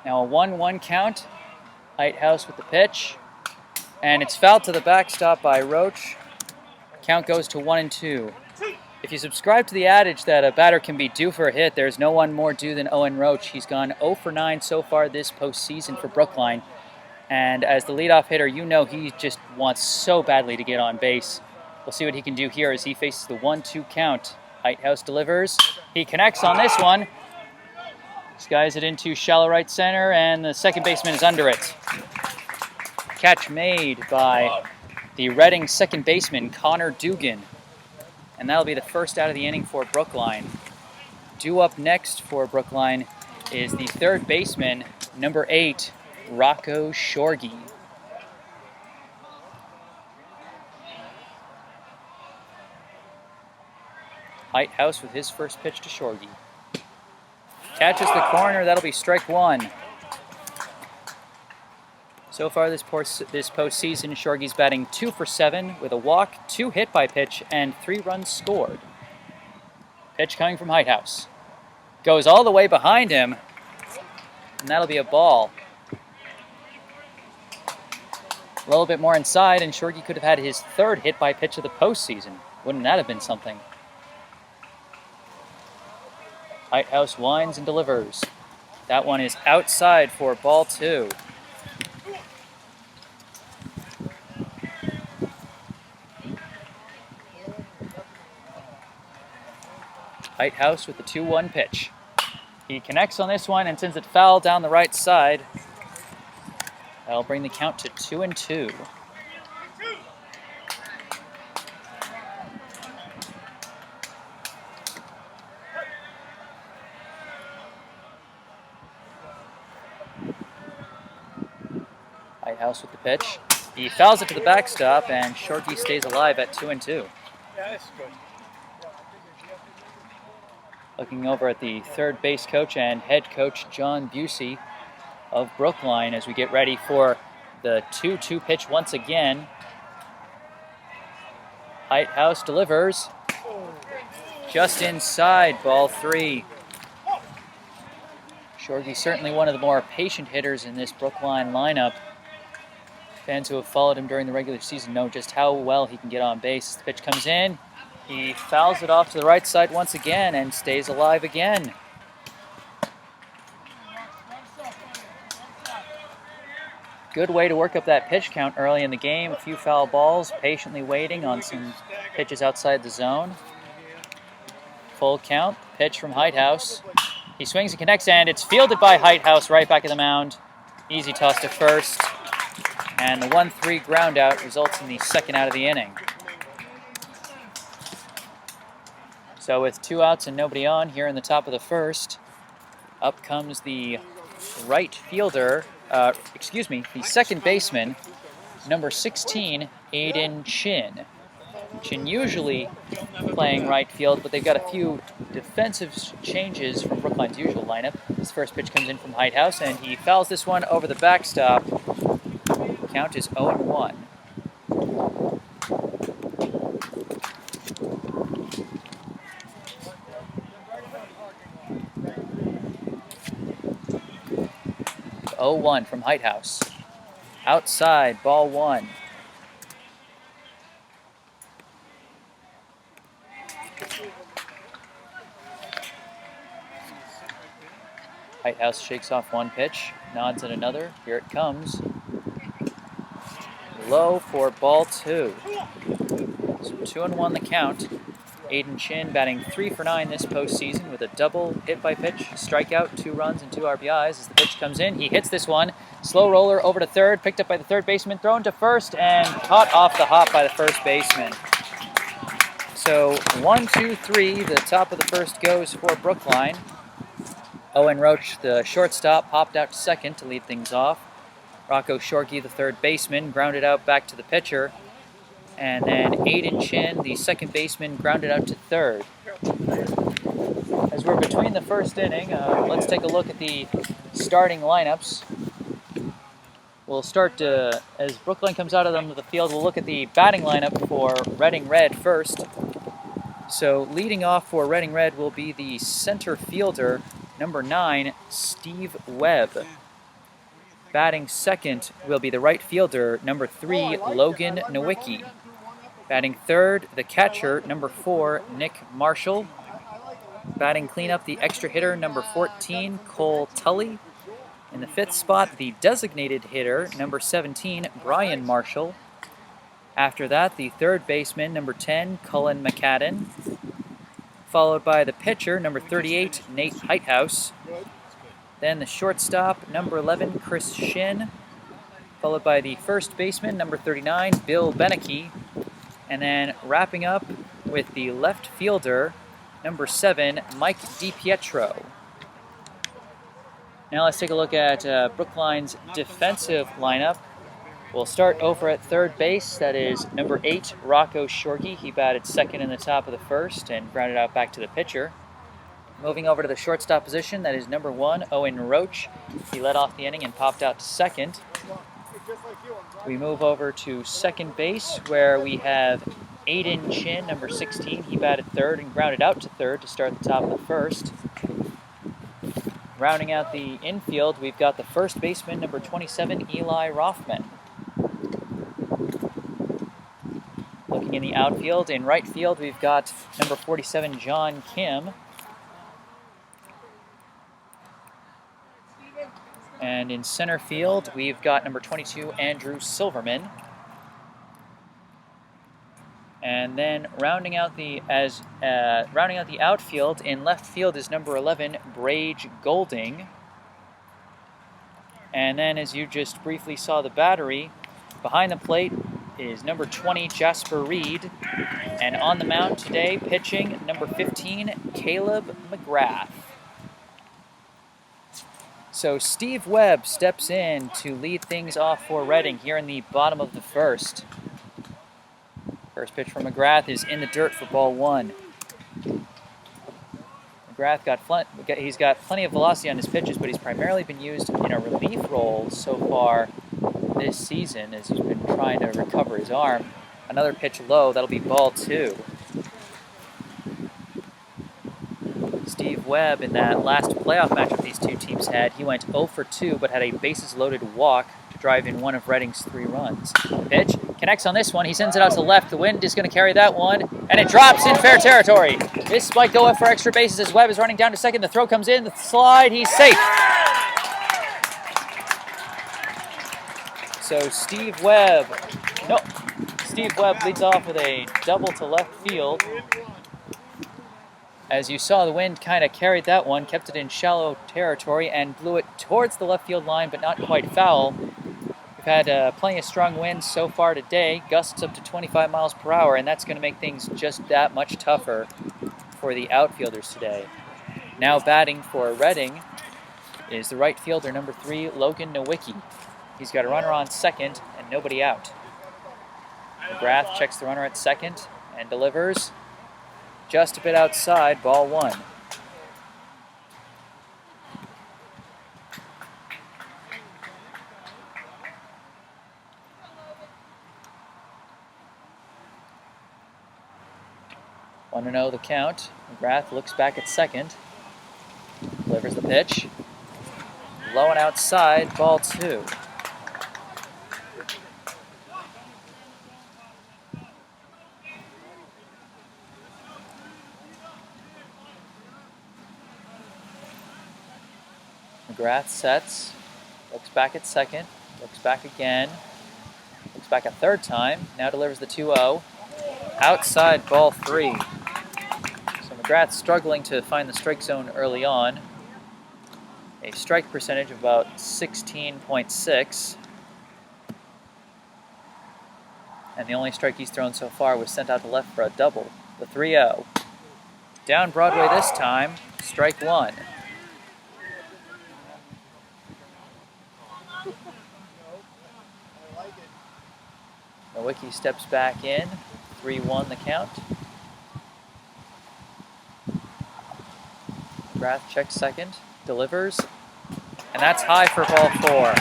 Now a 1-1 count. Lighthouse with the pitch. And it's fouled to the backstop by Roach. Count goes to 1-2. If you subscribe to the adage that a batter can be due for a hit, there's no one more due than Owen Roach. He's gone 0 for 9 so far this postseason for Brookline. And as the leadoff hitter, you know he just wants so badly to get on base. We'll see what he can do here as he faces the 1-2 count. Lighthouse delivers. He connects on this one. Skies it into shallow right center, and the second baseman is under it. Catch made by the Reading second baseman, Connor Dugan. And that'll be the first out of the inning for Brookline. Due up next for Brookline is the third baseman, number 8, Rocco Shorgy. Lighthouse with his first pitch to Shorgy. Catches the corner, that'll be strike one. So far this postseason, Shorgy's batting 2 for 7 with a walk, 2 hit by pitch, and 3 runs scored. Pitch coming from Lighthouse. Goes all the way behind him, and that'll be a ball. A little bit more inside, and Shorgy could have had his third hit by pitch of the postseason. Wouldn't that have been something? Lighthouse winds and delivers. That one is outside for ball 2. Lighthouse with the 2-1 pitch. He connects on this one and sends it foul down the right side. That'll bring the count to 2-2. Lighthouse with the pitch. He fouls it to the backstop, and Shorgy stays alive at 2-2. Looking over at the third base coach and head coach John Busey of Brookline as we get ready for the 2-2 pitch once again. Lighthouse delivers. Just inside, ball 3. Shorgy certainly one of the more patient hitters in this Brookline lineup. Fans who have followed him during the regular season know just how well he can get on base. The pitch comes in. He fouls it off to the right side once again and stays alive again. Good way to work up that pitch count early in the game. A few foul balls, patiently waiting on some pitches outside the zone. Full count, pitch from Lighthouse. He swings and connects, and it's fielded by Lighthouse right back of the mound. Easy toss to first. And the 1-3 ground out results in the second out of the inning. So with 2 outs and nobody on here in the top of the first, up comes the right fielder, the second baseman, number 16, Aiden Chin. Chin usually playing right field, but they've got a few defensive changes from Brookline's usual lineup. His first pitch comes in from Lighthouse, and he fouls this one over the backstop. Count is 0-1. Oh-1 from Lighthouse. Outside, ball 1. Lighthouse shakes off one pitch, nods at another. Here it comes. Low for ball 2. So 2-1 the count. Aiden Chin batting 3 for 9 this postseason with a double hit by pitch, strikeout, 2 runs and 2 RBIs. As the pitch comes in, he hits this one. Slow roller over to third, picked up by the third baseman, thrown to first, and caught off the hop by the first baseman. So 1, 2, 3, the top of the first goes for Brookline. Owen Roach, the shortstop, hopped out to second to lead things off. Rocco Shorgy, the third baseman, grounded out back to the pitcher. And then Aiden Chin, the second baseman, grounded out to third. As we're between the first inning, let's take a look at the starting lineups. We'll start, as Brookline comes out of the field, we'll look at the batting lineup for Reading Red first. So leading off for Reading Red will be the center fielder, number 9, Steve Webb. Batting second will be the right fielder, number 3, Logan Nowicki. Batting third, the catcher, number 4, Nick Marshall. Batting cleanup, the extra hitter, number 14, Cole Tully. In the fifth spot, the designated hitter, number 17, Brian Marshall. After that, the third baseman, number 10, Cullen McCadden. Followed by the pitcher, number 38, Nate Heithouse. Then the shortstop, number 11, Chris Shin. Followed by the first baseman, number 39, Bill Beneke. And then wrapping up with the left fielder, number 7, Mike DiPietro. Now let's take a look at Brookline's defensive lineup. We'll start over at third base. That is number 8, Rocco Shorgy. He batted second in the top of the first and grounded out back to the pitcher. Moving over to the shortstop position, that is number 1, Owen Roach. He led off the inning and popped out to second. We move over to second base, where we have Aiden Chin, number 16. He batted third and grounded out to third to start the top of the first. Rounding out the infield, we've got the first baseman, number 27, Eli Rothman. Looking in the outfield, in right field, we've got number 47, John Kim. And in center field, we've got number 22, Andrew Silverman. And then rounding out the outfield, in left field is number 11, Brage Golding. And then, as you just briefly saw the battery, behind the plate is number 20, Jasper Reed. And on the mound today, pitching number 15, Caleb McGrath. So Steve Webb steps in to lead things off for Reading here in the bottom of the first. First pitch from McGrath is in the dirt for ball 1. McGrath he's got plenty of velocity on his pitches, but he's primarily been used in a relief role so far this season as he's been trying to recover his arm. Another pitch low, that'll be ball 2. Steve Webb, in that last playoff matchup these two teams had, he went 0 for 2, but had a bases-loaded walk to drive in one of Reading's 3 runs. Pitch connects on this one. He sends it out to left. The wind is going to carry that one, and it drops in fair territory. This might go up for extra bases as Webb is running down to second. The throw comes in. The slide. He's safe. So Steve Webb leads off with a double to left field. As you saw, the wind kind of carried that one, kept it in shallow territory, and blew it towards the left field line, but not quite foul. We've had plenty of strong winds so far today, gusts up to 25 miles per hour, and that's going to make things just that much tougher for the outfielders today. Now batting for Reading is the right fielder, number 3, Logan Nowicki. He's got a runner on second and nobody out. McGrath checks the runner at second and delivers just a bit outside, ball 1. Want to know the count. McGrath looks back at second, delivers the pitch. Low and outside, ball 2. McGrath sets, looks back at second, looks back again, looks back a third time, now delivers the 2-0. Outside, ball 3. So McGrath struggling to find the strike zone early on. A strike percentage of about 16.6. And the only strike he's thrown so far was sent out to left for a double, the 3-0. Down Broadway this time, strike 1. Nowicki steps back in, 3-1 the count. McGrath checks second, delivers, and that's high for ball 4.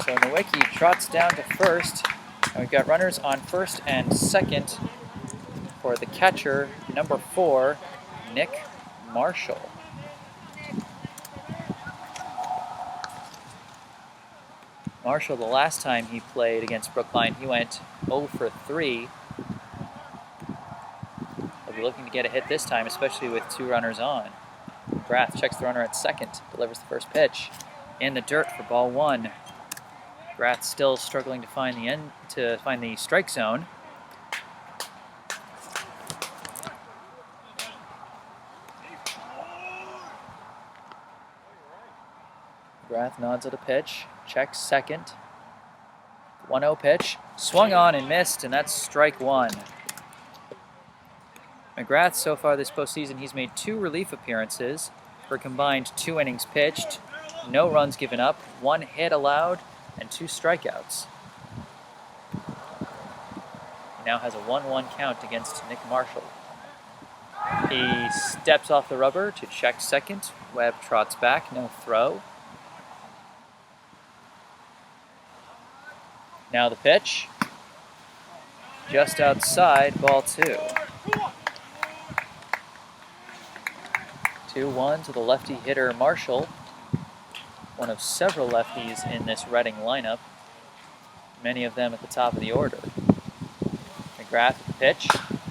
So Nowicki trots down to first, and we've got runners on first and second for the catcher, number 4, Nick Marshall. Marshall, the last time he played against Brookline, he went 0 for 3. He'll be looking to get a hit this time, especially with 2 runners on. McGrath checks the runner at second, delivers the first pitch in the dirt for ball 1. McGrath still struggling to find the strike zone. McGrath nods at a pitch, checks second. 1-0 pitch, swung on and missed, and that's strike 1. McGrath, so far this postseason, he's made 2 relief appearances for a combined 2 innings pitched, no runs given up, 1 hit allowed, and 2 strikeouts. He now has a 1-1 count against Nick Marshall. He steps off the rubber to check second. Webb trots back, no throw. Now the pitch, just outside, ball 2. 2-1 to the lefty hitter Marshall, one of several lefties in this Reading lineup, many of them at the top of the order. McGrath with the pitch.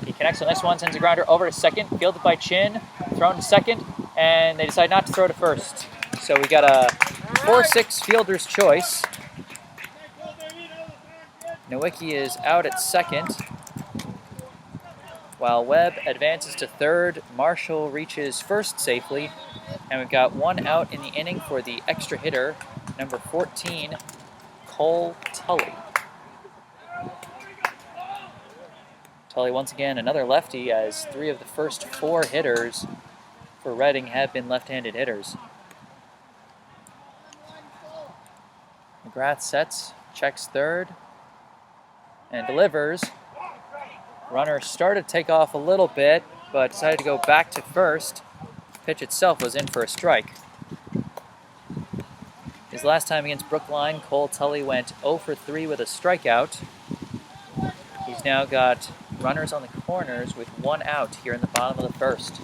He connects on this one, sends a grounder over to second, fielded by Chin, thrown to second, and they decide not to throw to first. So we got a 4-6 fielder's choice. Nowicki is out at second, while Webb advances to third. Marshall reaches first safely, and we've got 1 out in the inning for the extra hitter, number 14, Cole Tully. Tully, once again, another lefty, as 3 of the first 4 hitters for Reading have been left-handed hitters. McGrath sets, checks third, and delivers. Runner started to take off a little bit, but decided to go back to first. The pitch itself was in for a strike. His last time against Brookline, Cole Tully went 0 for 3 with a strikeout. He's now got runners on the corners with 1 out here in the bottom of the first.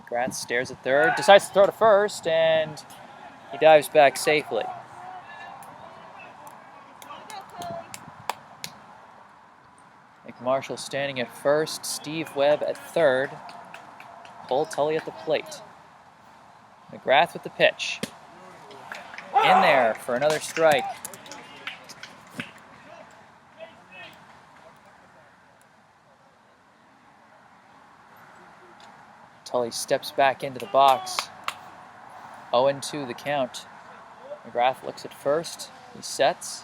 McGrath stares at third, decides to throw to first, and he dives back safely. Nick Marshall standing at first, Steve Webb at third, Cole Tully at the plate. McGrath with the pitch. In there for another strike. Tully steps back into the box. 0-2 the count. McGrath looks at first. He sets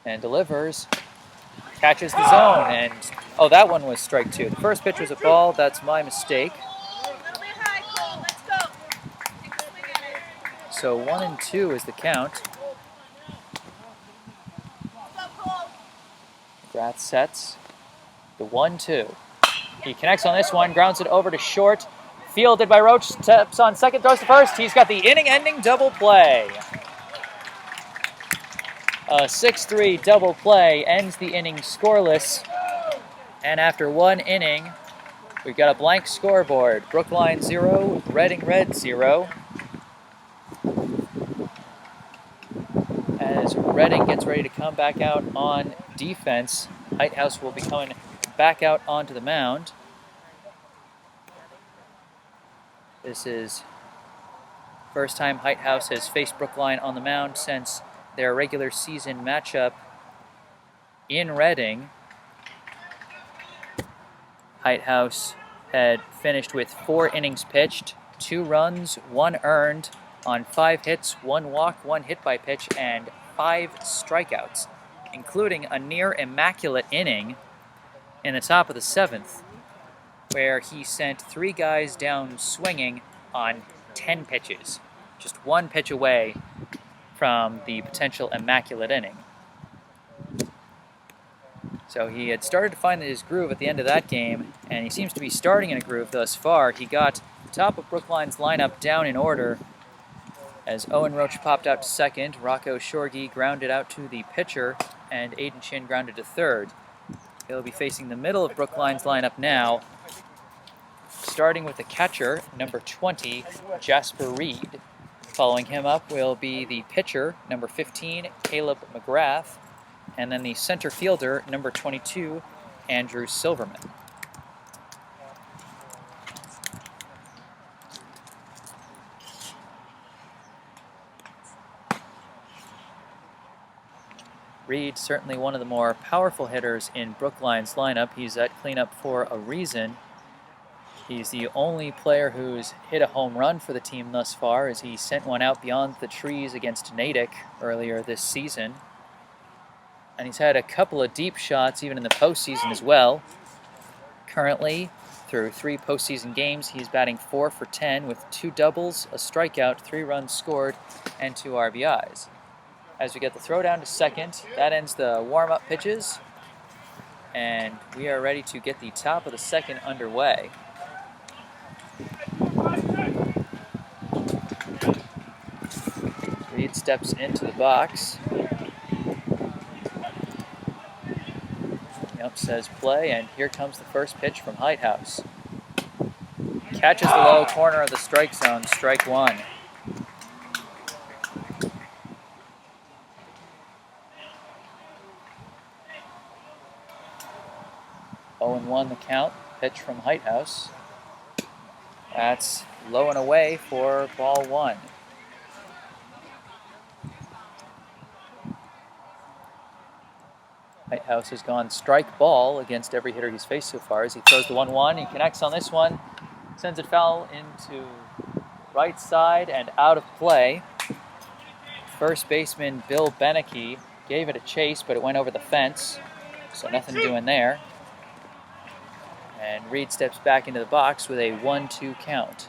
and delivers. Catches the zone, and oh, that one was strike 2. The first pitch was a ball. That's my mistake. So 1-2 is the count. McGrath sets the 1-2. He connects on this one, grounds it over to short. Fielded by Roach, steps on second, throws to first. He's got the inning-ending double play. A 6-3 double play ends the inning scoreless. And after 1 inning, we've got a blank scoreboard. Brookline 0, Reading Red 0. As Reading gets ready to come back out on defense, Heighthouse will be coming back out onto the mound. This is first time Heighthouse has faced Brookline on the mound since their regular season matchup in Reading. Heighthouse had finished with 4 innings pitched, 2 runs, 1 earned, on 5 hits, 1 walk, 1 hit by pitch, and 5 strikeouts, including a near immaculate inning in the top of the 7th, where he sent 3 guys down swinging on 10 pitches, just 1 pitch away from the potential immaculate inning. So he had started to find his groove at the end of that game, and he seems to be starting in a groove thus far. He got the top of Brookline's lineup down in order as Owen Roach popped out to second, Rocco Shorgy grounded out to the pitcher, and Aiden Chin grounded to third. He'll be facing the middle of Brookline's lineup now, starting with the catcher, number 20, Jasper Reed. Following him up will be the pitcher, number 15, Caleb McGrath, and then the center fielder, number 22, Andrew Silverman. Reed, certainly one of the more powerful hitters in Brookline's lineup. He's at cleanup for a reason. He's the only player who's hit a home run for the team thus far, as he sent one out beyond the trees against Natick earlier this season. And he's had a couple of deep shots even in the postseason as well. Currently, through 3 postseason games, he's batting 4 for 10 with 2 doubles, a strikeout, 3 runs scored, and 2 RBIs. As we get the throw down to second, that ends the warm-up pitches, and we are ready to get the top of the second underway. Reed steps into the box. Yep, says play, and here comes the first pitch from Heighthouse. Catches the low corner of the strike zone, strike one. Oh and 1 the count, pitch from Heighthouse. That's low and away for ball 1. Heighthouse has gone strike ball against every hitter he's faced so far as he throws the 1-1. He connects on this one, sends it foul into right side and out of play. First baseman Bill Beneke gave it a chase, but it went over the fence, so nothing doing there. And Reed steps back into the box with a 1-2 count.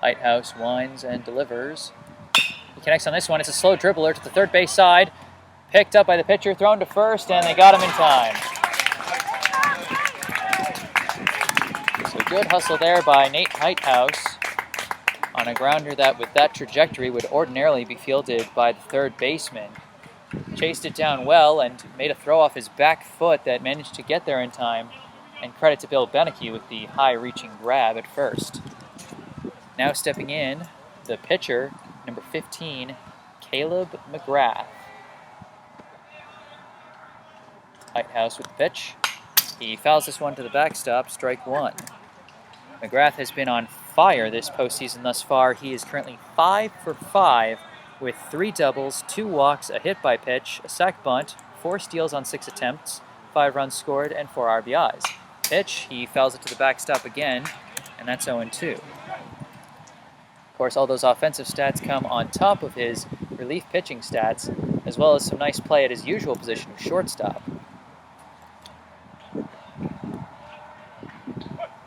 Heighthouse winds and delivers. He connects on this one. It's a slow dribbler to the third base side. Picked up by the pitcher, thrown to first, and they got him in time. So good hustle there by Nate Heighthouse on a grounder that, with that trajectory, would ordinarily be fielded by the third baseman. Chased it down well and made a throw off his back foot that managed to get there in time. And credit to Bill Beneke with the high-reaching grab at first. Now stepping in, the pitcher, number 15, Caleb McGrath. Heighthouse with the pitch. He fouls this one to the backstop, strike one. McGrath has been on fire this postseason thus far. He is currently 5 for 5 with 3 doubles, 2 walks, a hit by pitch, a sac bunt, 4 steals on 6 attempts, 5 runs scored, and 4 RBIs. Pitch, he fouls it to the backstop again, and that's 0-2. Of course, all those offensive stats come on top of his relief pitching stats, as well as some nice play at his usual position of shortstop.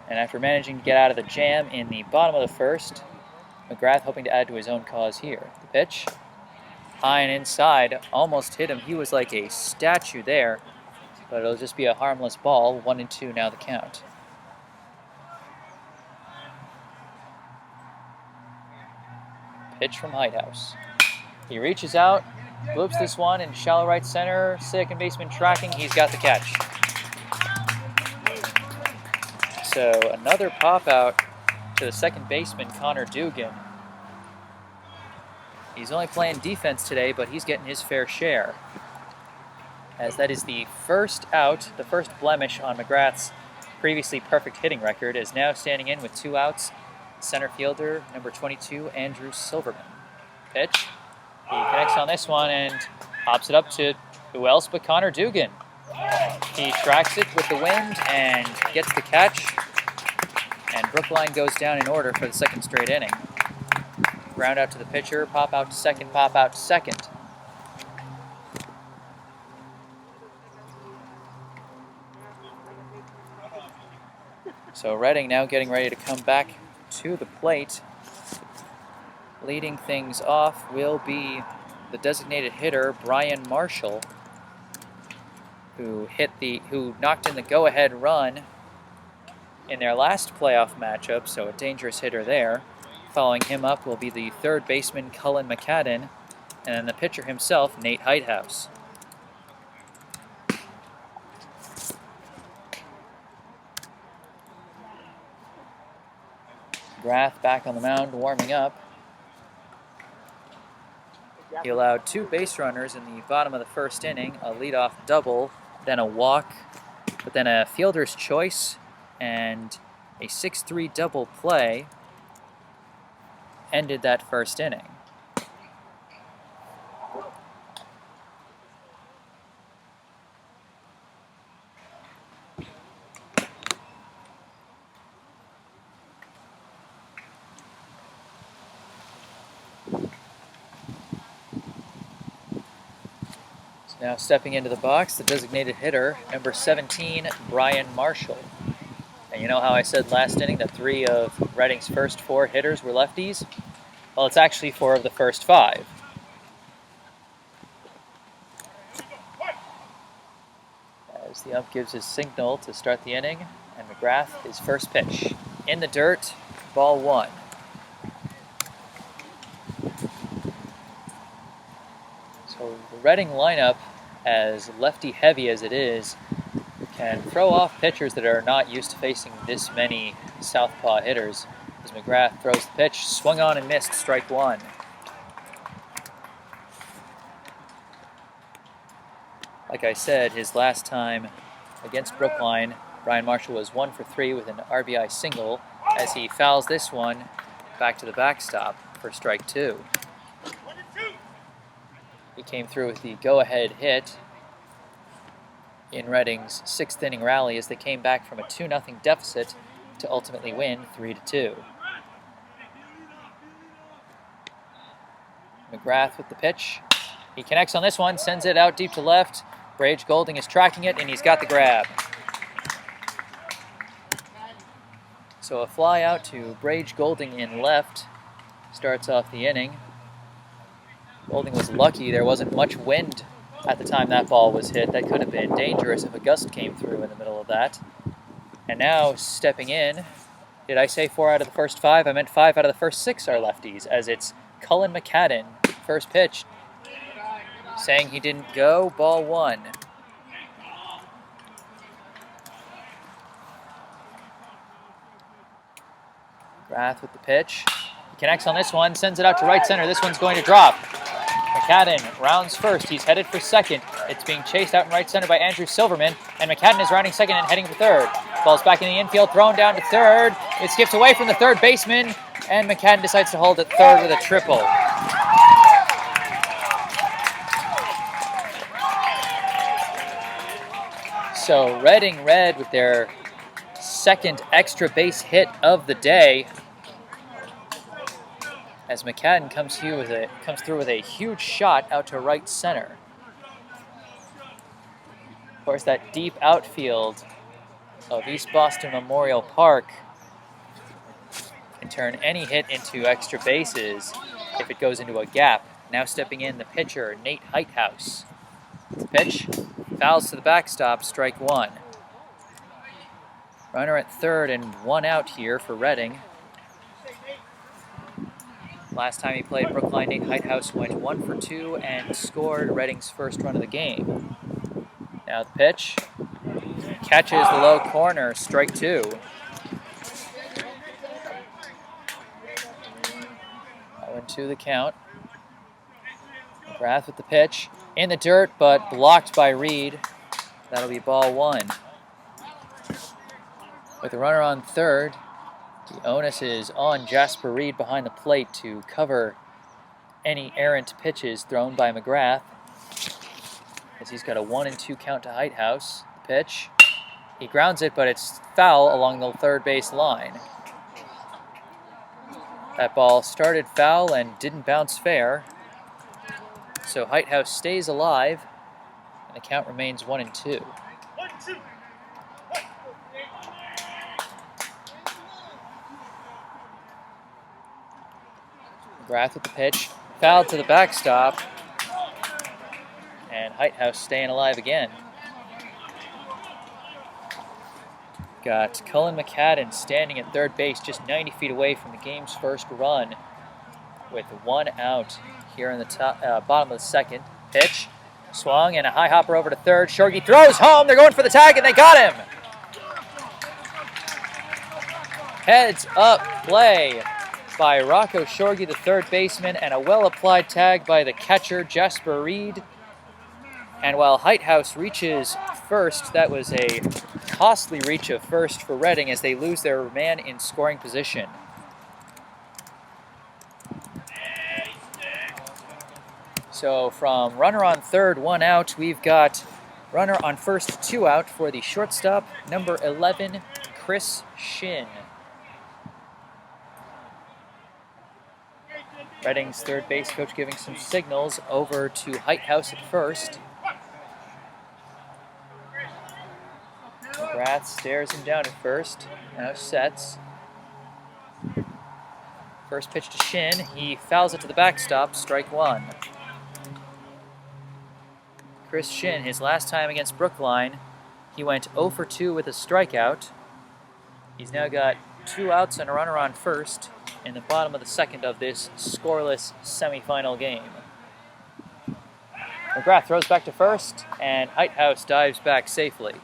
And after managing to get out of the jam in the bottom of the first, McGrath hoping to add to his own cause here. The pitch, high and inside, almost hit him. He was like a statue there, but it'll just be a harmless ball. 1-2 now the count. Pitch from Heighthouse. He reaches out, bloops this one in shallow right center. Second baseman tracking. He's got the catch. So another pop out to the second baseman, Connor Dugan. He's only playing defense today, but he's getting his fair share, as that is the first out, the first blemish on McGrath's previously perfect hitting record, is now standing in with 2 outs. Center fielder, number 22, Andrew Silverman. Pitch. He connects on this one and pops it up to who else but Connor Dugan. He tracks it with the wind and gets the catch. And Brookline goes down in order for the second straight inning. Ground out to the pitcher, pop out to second, pop out to second. So Redding now getting ready to come back to the plate. Leading things off will be the designated hitter, Brian Marshall, who knocked in the go-ahead run in their last playoff matchup, so a dangerous hitter there. Following him up will be the third baseman, Cullen McCadden, and then the pitcher himself, Nate Heighthouse. McGrath back on the mound, warming up. He allowed 2 base runners in the bottom of the first inning, a leadoff double, then a walk, but then a fielder's choice and a 6-3 double play ended that first inning. Now stepping into the box, the designated hitter, number 17, Brian Marshall. And you know how I said last inning that 3 of Reading's first 4 hitters were lefties? Well, it's actually 4 of the first 5. As the ump gives his signal to start the inning, and McGrath, his first pitch. In the dirt, ball 1. So the Reading lineup, as lefty-heavy as it is, can throw off pitchers that are not used to facing this many southpaw hitters. As McGrath throws the pitch, swung on and missed, strike 1. Like I said, his last time against Brookline, Brian Marshall was 1 for 3 with an RBI single, as he fouls this one back to the backstop for strike 2. He came through with the go-ahead hit in Reading's 6th inning rally as they came back from a 2-0 deficit to ultimately win 3-2. McGrath with the pitch. He connects on this one, sends it out deep to left. Brage Golding is tracking it, and he's got the grab. So a fly out to Brage Golding in left starts off the inning. Golding was lucky there wasn't much wind at the time that ball was hit. That could have been dangerous if a gust came through in the middle of that. And now stepping in, did I say 4 out of the first 5? I meant 5 out of the first 6 are lefties, as it's Cullen McCadden, first pitch, saying he didn't go, ball 1. McGrath with the pitch. He connects on this one, sends it out to right center. This one's going to drop. McCadden rounds first. He's headed for second. It's being chased out in right center by Andrew Silverman, and McCadden is rounding second and heading for third. Ball's back in the infield, thrown down to third. It skips away from the third baseman, and McCadden decides to hold at third with a triple. So Reading Red with their second extra base hit of the day, as McCadden comes through with a huge shot out to right center. Of course, that deep outfield of East Boston Memorial Park can turn any hit into extra bases if it goes into a gap. Now stepping in, the pitcher, Nate Heithouse. Pitch, fouls to the backstop, strike 1. Runner at third and 1 out here for Reading. Last time he played Brookline, Nate Heithouse went 1 for 2 and scored Reading's first run of the game. Now the pitch, catches the low corner, strike 2. 0-2 the count. McGrath with the pitch, in the dirt, but blocked by Reed. That'll be ball 1. With the runner on third, the onus is on Jasper Reed behind the plate to cover any errant pitches thrown by McGrath, as he's got a 1-2 count to Heithouse. The pitch, he grounds it, but it's foul along the third base line. That ball started foul and didn't bounce fair, so Heithouse stays alive, and the count remains 1-2. McGrath with the pitch, fouled to the backstop, and Heithouse staying alive again. Got Cullen McCadden standing at third base, just 90 feet away from the game's first run, with 1 out here in the bottom of the second. Pitch, swung, and a high hopper over to third. Shorgy throws home. They're going for the tag, and they got him. Heads up play by Rocco Shorgy, the third baseman, and a well-applied tag by the catcher, Jasper Reed. And while Heighthouse reaches first, that was a costly reach of first for Reading as they lose their man in scoring position. So from runner on third, 1 out, we've got runner on first, 2 out for the shortstop, number 11, Chris Shin. Reading's third base coach giving some signals over to Heighthouse at first. McGrath stares him down at first, now sets. First pitch to Shin, he fouls it to the backstop, strike 1. Chris Shin, his last time against Brookline, he went 0 for 2 with a strikeout. He's now got 2 outs and a runner on first in the bottom of the second of this scoreless semifinal game. McGrath throws back to first, and Heighthouse dives back safely.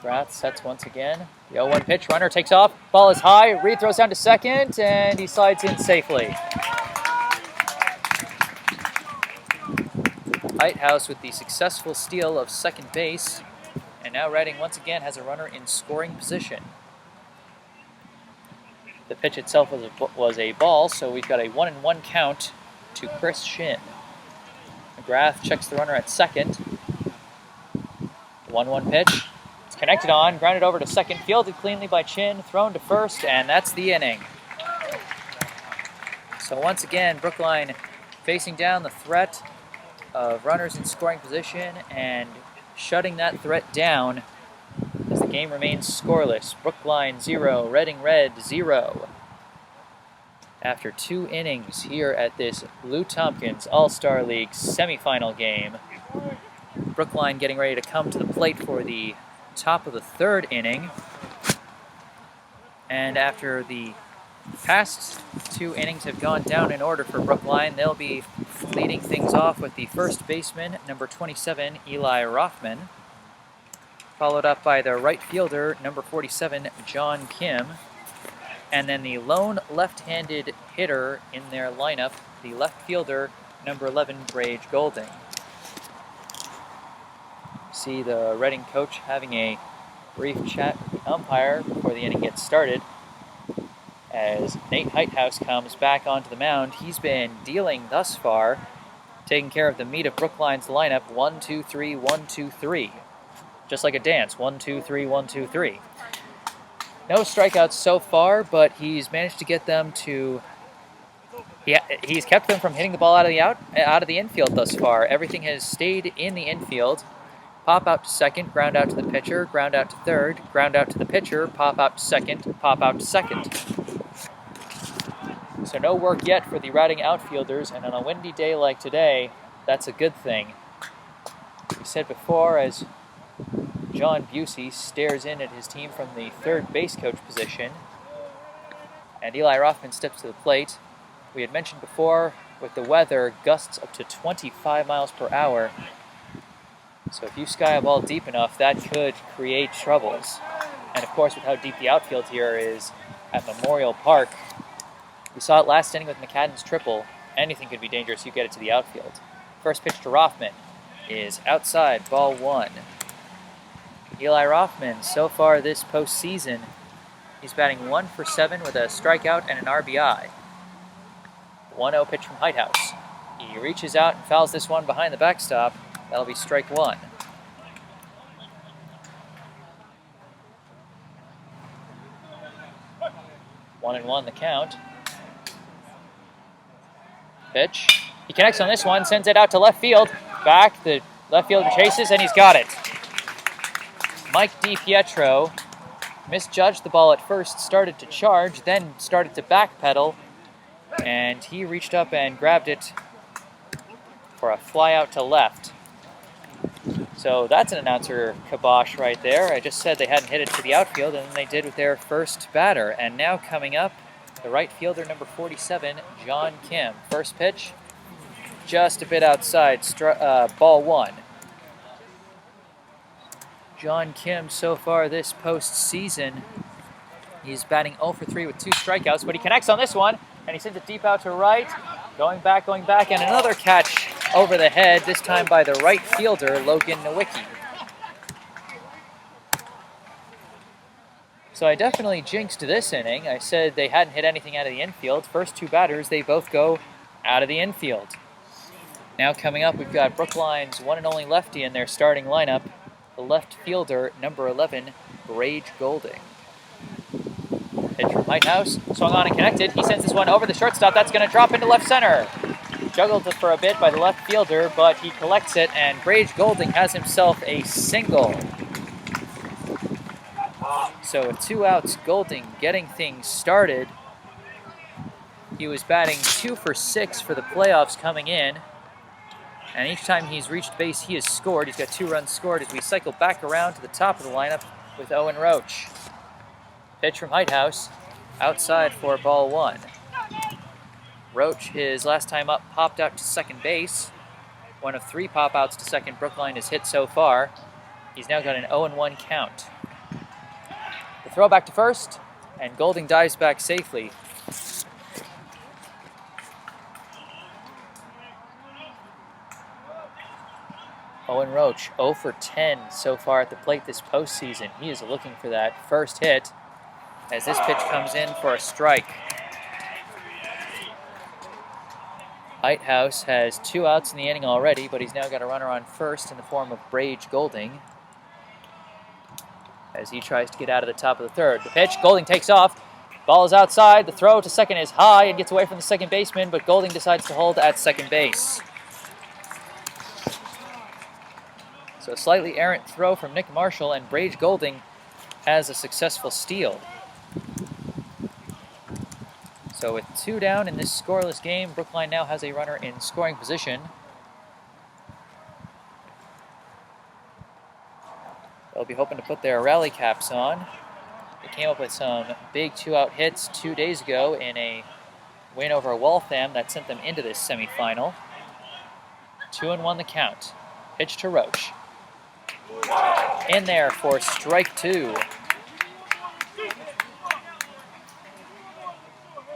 McGrath sets once again. The 0-1 pitch, runner takes off, ball is high, Reed throws down to second, and he slides in safely. Heighthouse with the successful steal of second base, and now Reading once again has a runner in scoring position. The pitch itself was a ball, so we've got a 1-1 count to Chris Shin. McGrath checks the runner at second. 1-1 pitch. It's connected on, grounded over to second, fielded cleanly by Chin, thrown to first, and that's the inning. So once again, Brookline facing down the threat of runners in scoring position and shutting that threat down as the game remains scoreless. Brookline 0, Reading Red 0. After 2 innings here at this Lou Tompkins All-Star League semifinal game, Brookline getting ready to come to the plate for the top of the third inning. And after the past 2 innings have gone down in order for Brookline, they'll be leading things off with the first baseman, number 27, Eli Rothman, followed up by the right fielder, number 47, John Kim, and then the lone left-handed hitter in their lineup, the left fielder, number 11, Brage Golding. See the Reading coach having a brief chat with the umpire before the inning gets started. As Nate Heighthouse comes back onto the mound, he's been dealing thus far, taking care of the meat of Brookline's lineup, 1-2-3, 1-2-3. Just like a dance, 1-2-3, 1-2-3. No strikeouts so far, but he's managed to get them to... he's kept them from hitting the ball out of the infield thus far. Everything has stayed in the infield. Pop out to second, ground out to the pitcher, ground out to third, ground out to the pitcher, pop out to second, pop out to second. So no work yet for the Reading outfielders, and on a windy day like today, that's a good thing. We said before, as John Busey stares in at his team from the third base coach position, and Eli Rothman steps to the plate, we had mentioned before, with the weather, gusts up to 25 miles per hour. So if you sky a ball deep enough, that could create troubles. And of course, with how deep the outfield here is at Memorial Park, we saw it last inning with McCadden's triple. Anything could be dangerous. You get it to the outfield. First pitch to Rothman is outside, ball 1. Eli Rothman, so far this postseason, he's batting 1 for 7 with a strikeout and an RBI. 1-0 pitch from Heighthouse. He reaches out and fouls this one behind the backstop. That'll be strike 1. One and 1 the count. Pitch. He connects on this one, sends it out to left field. Back, the left fielder chases, and he's got it. Mike DiPietro misjudged the ball at first, started to charge, then started to backpedal, and he reached up and grabbed it for a fly out to left. So that's an announcer kibosh right there. I just said they hadn't hit it to the outfield, and then they did with their first batter. And now coming up, the right fielder, number 47, John Kim. First pitch just a bit outside, ball 1. John Kim, so far this postseason, he's batting 0 for 3 with 2 strikeouts, but he connects on this one, and he sends it deep out to right, going back, and another catch over the head, this time by the right fielder, Logan Nowicki. So I definitely jinxed this inning. I said they hadn't hit anything out of the infield. First 2 batters, they both go out of the infield. Now coming up, we've got Brookline's one and only lefty in their starting lineup, the left fielder, number 11, Brage Golding. Pitch from Lighthouse, swung on and connected. He sends this one over the shortstop. That's going to drop into left center. Juggled for a bit by the left fielder, but he collects it, and Brage Golding has himself a single. So with 2 outs, Golding getting things started. He was batting 2 for 6 for the playoffs coming in. And each time he's reached base, he has scored. He's got 2 runs scored as we cycle back around to the top of the lineup with Owen Roach. Pitch from Lighthouse, outside for ball 1. Roach, his last time up, popped out to second base. One of 3 pop-outs to second Brookline has hit so far. He's now got an 0-1 count. The throw back to first, and Golding dives back safely. Owen Roach, 0 for 10 so far at the plate this postseason. He is looking for that first hit as this pitch comes in for a strike. Lighthouse has 2 outs in the inning already, but he's now got a runner on first in the form of Brage Golding as he tries to get out of the top of the third. The pitch, Golding takes off. Ball is outside. The throw to second is high and gets away from the second baseman, but Golding decides to hold at second base. So a slightly errant throw from Nick Marshall, and Brage Golding has a successful steal. So with 2 down in this scoreless game, Brookline now has a runner in scoring position. They'll be hoping to put their rally caps on. They came up with some big 2-out hits 2 days ago in a win over Waltham that sent them into this semifinal. 2-1 the count. Pitch to Roach. In there for strike 2.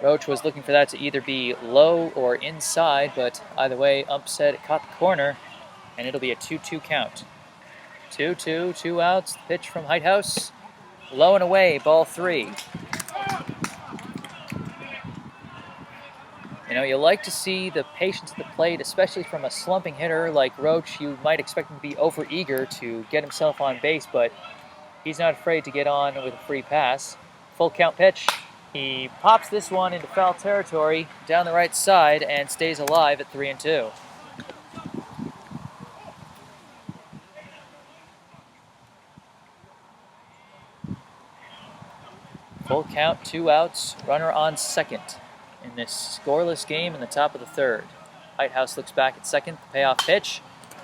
Roach was looking for that to either be low or inside, but either way, ump said it caught the corner, and it'll be a 2-2 count. 2-2, 2 outs, pitch from Lighthouse. Low and away, ball 3. You know, you like to see the patience at the plate, especially from a slumping hitter like Roach. You might expect him to be overeager to get himself on base, but he's not afraid to get on with a free pass. Full count pitch. He pops this one into foul territory down the right side and stays alive at 3-2. Full count, 2 outs, runner on second in this scoreless game in the top of the third. Lighthouse looks back at second, the payoff pitch,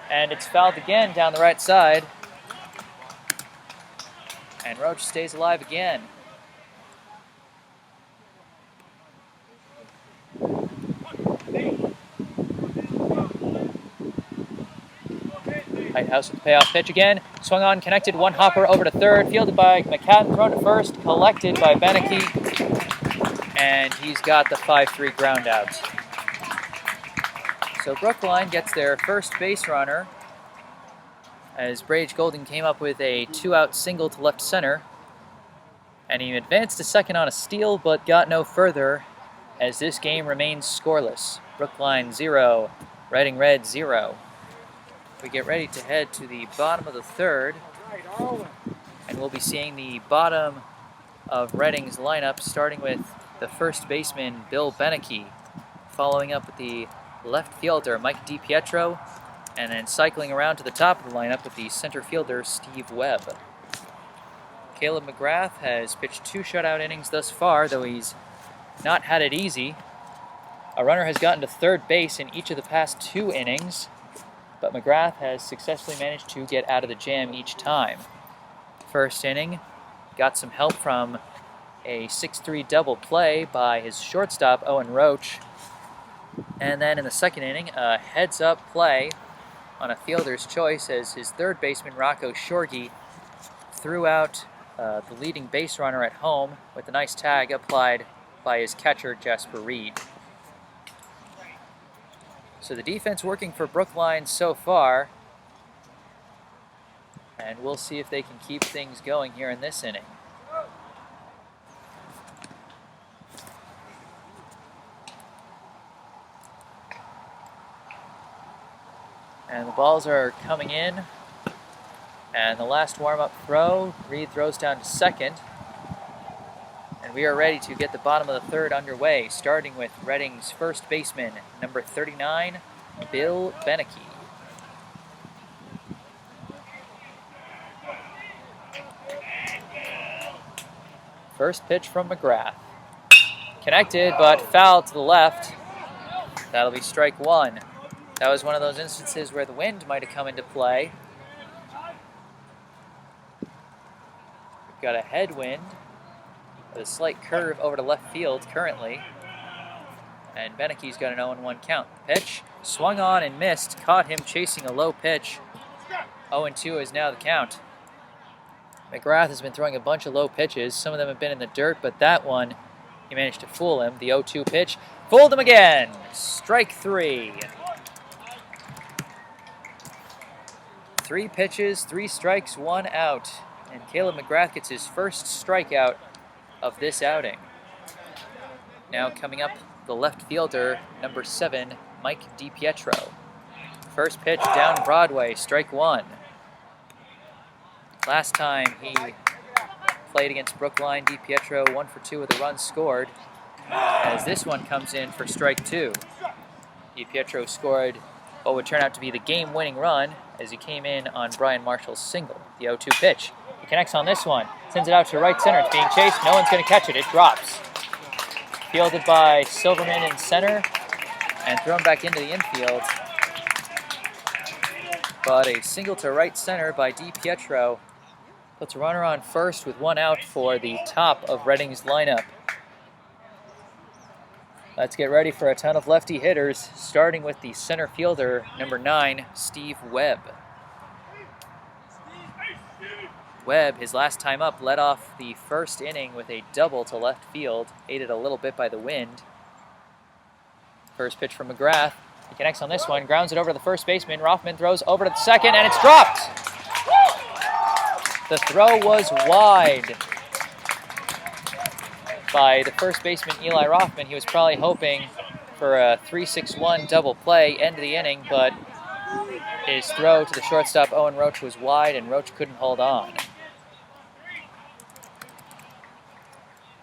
and it's fouled again down the right side. And Roach stays alive again. Lighthouse with the payoff pitch again. Swung on, connected, one hopper over to third. Fielded by McCadden, thrown to first. Collected by Beneke. And he's got the 5-3 ground out. So Brookline gets their first base runner as Brage Golding came up with a 2-out single to left center. And he advanced to second on a steal, but got no further as this game remains scoreless. Brookline 0, Reading Red 0. We get ready to head to the bottom of the third, and we'll be seeing the bottom of Reading's lineup, starting with the first baseman, Bill Beneke, following up with the left fielder, Mike DiPietro, and then cycling around to the top of the lineup with the center fielder, Steve Webb. Caleb McGrath has pitched 2 shutout innings thus far, though he's not had it easy. A runner has gotten to third base in each of the past 2 innings, but McGrath has successfully managed to get out of the jam each time. First inning, got some help from a 6-3 double play by his shortstop, Owen Roach. And then in the second inning, a heads-up play on a fielder's choice as his third baseman, Rocco Shorgy, threw out the leading base runner at home with a nice tag applied by his catcher, Jasper Reed. So the defense working for Brookline so far, and we'll see if they can keep things going here in this inning. And the balls are coming in. And the last warm-up throw, Reed throws down to second. And we are ready to get the bottom of the third underway, starting with Reading's first baseman, number 39, Bill Beneke. First pitch from McGrath. Connected, but foul to the left. That'll be strike one. That was one of those instances where the wind might have come into play. We've got a headwind with a slight curve over to left field currently. And Beneke's got an 0-1 count. Pitch swung on and missed, caught him chasing a low pitch. 0-2 is now the count. McGrath has been throwing a bunch of low pitches. Some of them have been in the dirt, but that one, he managed to fool him. The 0-2 pitch fooled him again. Strike three. 3 pitches, 3 strikes, 1 out. And Caleb McGrath gets his first strikeout of this outing. Now coming up, the left fielder, number 7, Mike DiPietro. First pitch down Broadway, strike one. Last time he played against Brookline, DiPietro 1 for 2 with a run scored. As this one comes in for strike two. DiPietro scored what would turn out to be the game-winning run as he came in on Brian Marshall's single. The 0-2 pitch. He connects on this one, sends it out to right center. It's being chased. No one's going to catch it. It drops. Fielded by Silverman in center and thrown back into the infield. But a single to right center by DiPietro puts a runner on first with 1 out for the top of Reading's lineup. Let's get ready for a ton of lefty hitters, starting with the center fielder, number 9, Steve Webb. Webb, his last time up, led off the first inning with a double to left field, aided a little bit by the wind. First pitch from McGrath. He connects on this one, grounds it over to the first baseman. Rothman throws over to the second, and it's dropped! The throw was wide by the first baseman, Eli Rothman. He was probably hoping for a 3-6-1 double play, end of the inning, but his throw to the shortstop, Owen Roach, was wide, and Roach couldn't hold on.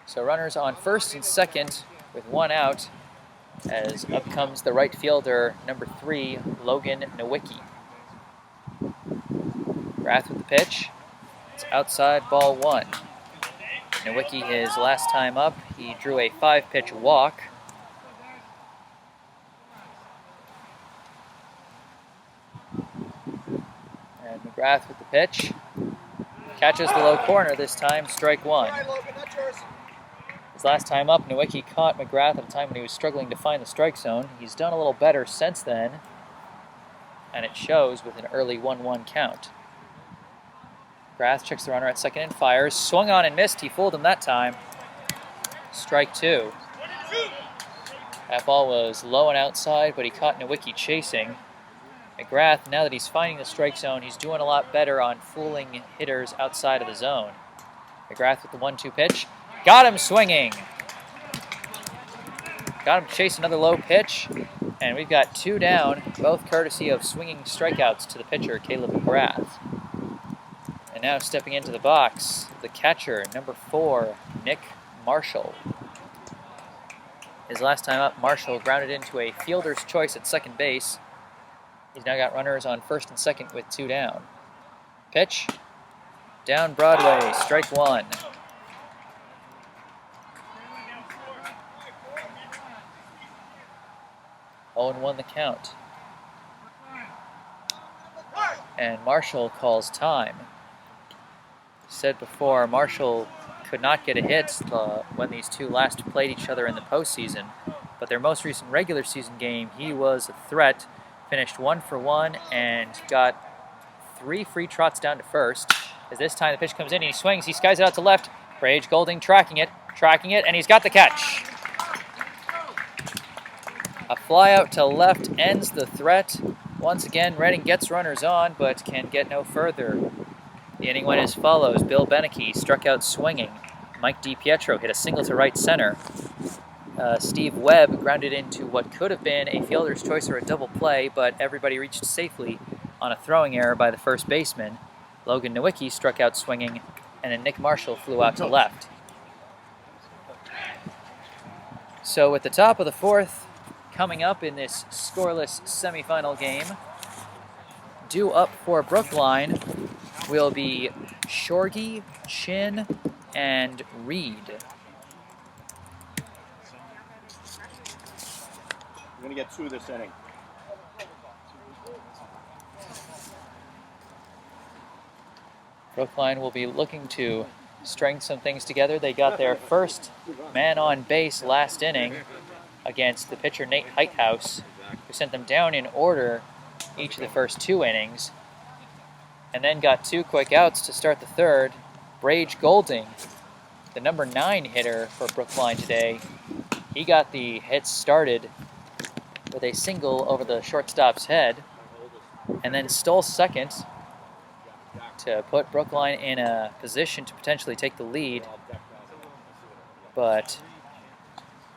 So runners on first and second with 1 out, as up comes the right fielder, number 3, Logan Nowicki. Rath with the pitch. It's outside, ball 1. Nowicki, his last time up, he drew a 5-pitch walk. And McGrath with the pitch. Catches the low corner this time, strike one. His last time up, Nowicki caught McGrath at a time when he was struggling to find the strike zone. He's done a little better since then, and it shows with an early 1-1 count. McGrath checks the runner at second and fires. Swung on and missed. He fooled him that time. Strike two. That ball was low and outside, but he caught Nowicki chasing. McGrath, now that he's finding the strike zone, he's doing a lot better on fooling hitters outside of the zone. McGrath with the 1-2 pitch. Got him swinging. Got him to chase another low pitch. And we've got 2 down, both courtesy of swinging strikeouts to the pitcher, Caleb McGrath. And now stepping into the box, the catcher, number 4, Nick Marshall. His last time up, Marshall grounded into a fielder's choice at second base. He's now got runners on first and second with 2 down. Pitch. Down Broadway, strike one. Owen won the count. And Marshall calls time. Said before, Marshall could not get a hit when these two last played each other in the postseason, but their most recent regular season game, he was a threat, finished 1 for 1 and got 3 free trots down to first. As this time the pitch comes in and he swings, he skies it out to left. Brage Golding tracking it, and he's got the catch. A fly out to left ends the threat. Once again, Reading gets runners on, but can get no further. The inning went as follows. Bill Beneke struck out swinging. Mike DiPietro hit a single to right center. Steve Webb grounded into what could have been a fielder's choice or a double play, but everybody reached safely on a throwing error by the first baseman. Logan Nowicki struck out swinging, and then Nick Marshall flew out to left. So at the top of the fourth, coming up in this scoreless semifinal game, due up for Brookline will be Shorgy, Chin, and Reed. We're going to get 2 this inning. Brookline will be looking to string some things together. They got their first man on base last inning against the pitcher Nate Heighthouse, who sent them down in order each of the first 2 innings, and then got 2 quick outs to start the third. Brage Golding, the number 9 hitter for Brookline today, he got the hits started with a single over the shortstop's head, and then stole second to put Brookline in a position to potentially take the lead. But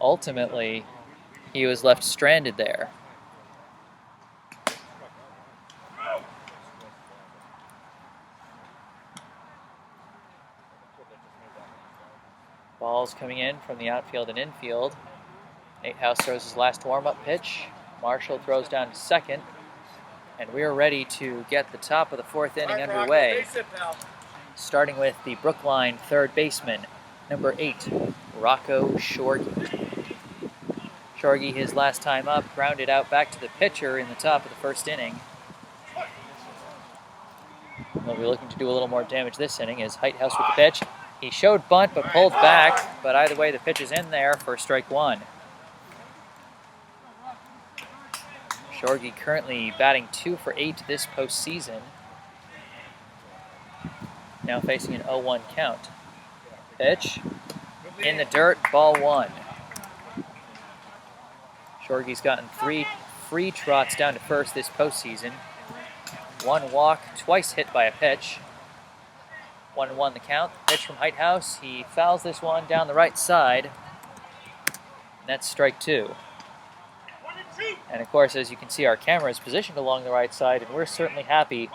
ultimately, he was left stranded there. Balls coming in from the outfield and infield. Nate House throws his last warm-up pitch. Marshall throws down to second. And we are ready to get the top of the fourth inning underway. Starting with the Brookline third baseman, number 8, Rocco Shorgy. Shorgy, his last time up, grounded out back to the pitcher in the top of the first inning. We'll be looking to do a little more damage this inning as Heighthouse with the pitch. He showed bunt but pulled back, but either way the pitch is in there for strike 1. Shorgy currently batting 2 for 8 this postseason. Now facing an 0-1 count. Pitch in the dirt, ball 1. Shorgy's gotten 3 free trots down to first this postseason. 1 walk, twice hit by a pitch. 1-1 the count. Pitch from Heighthouse. He fouls this one down the right side. And that's strike 2. And of course, as you can see, our camera is positioned along the right side, and we're certainly happy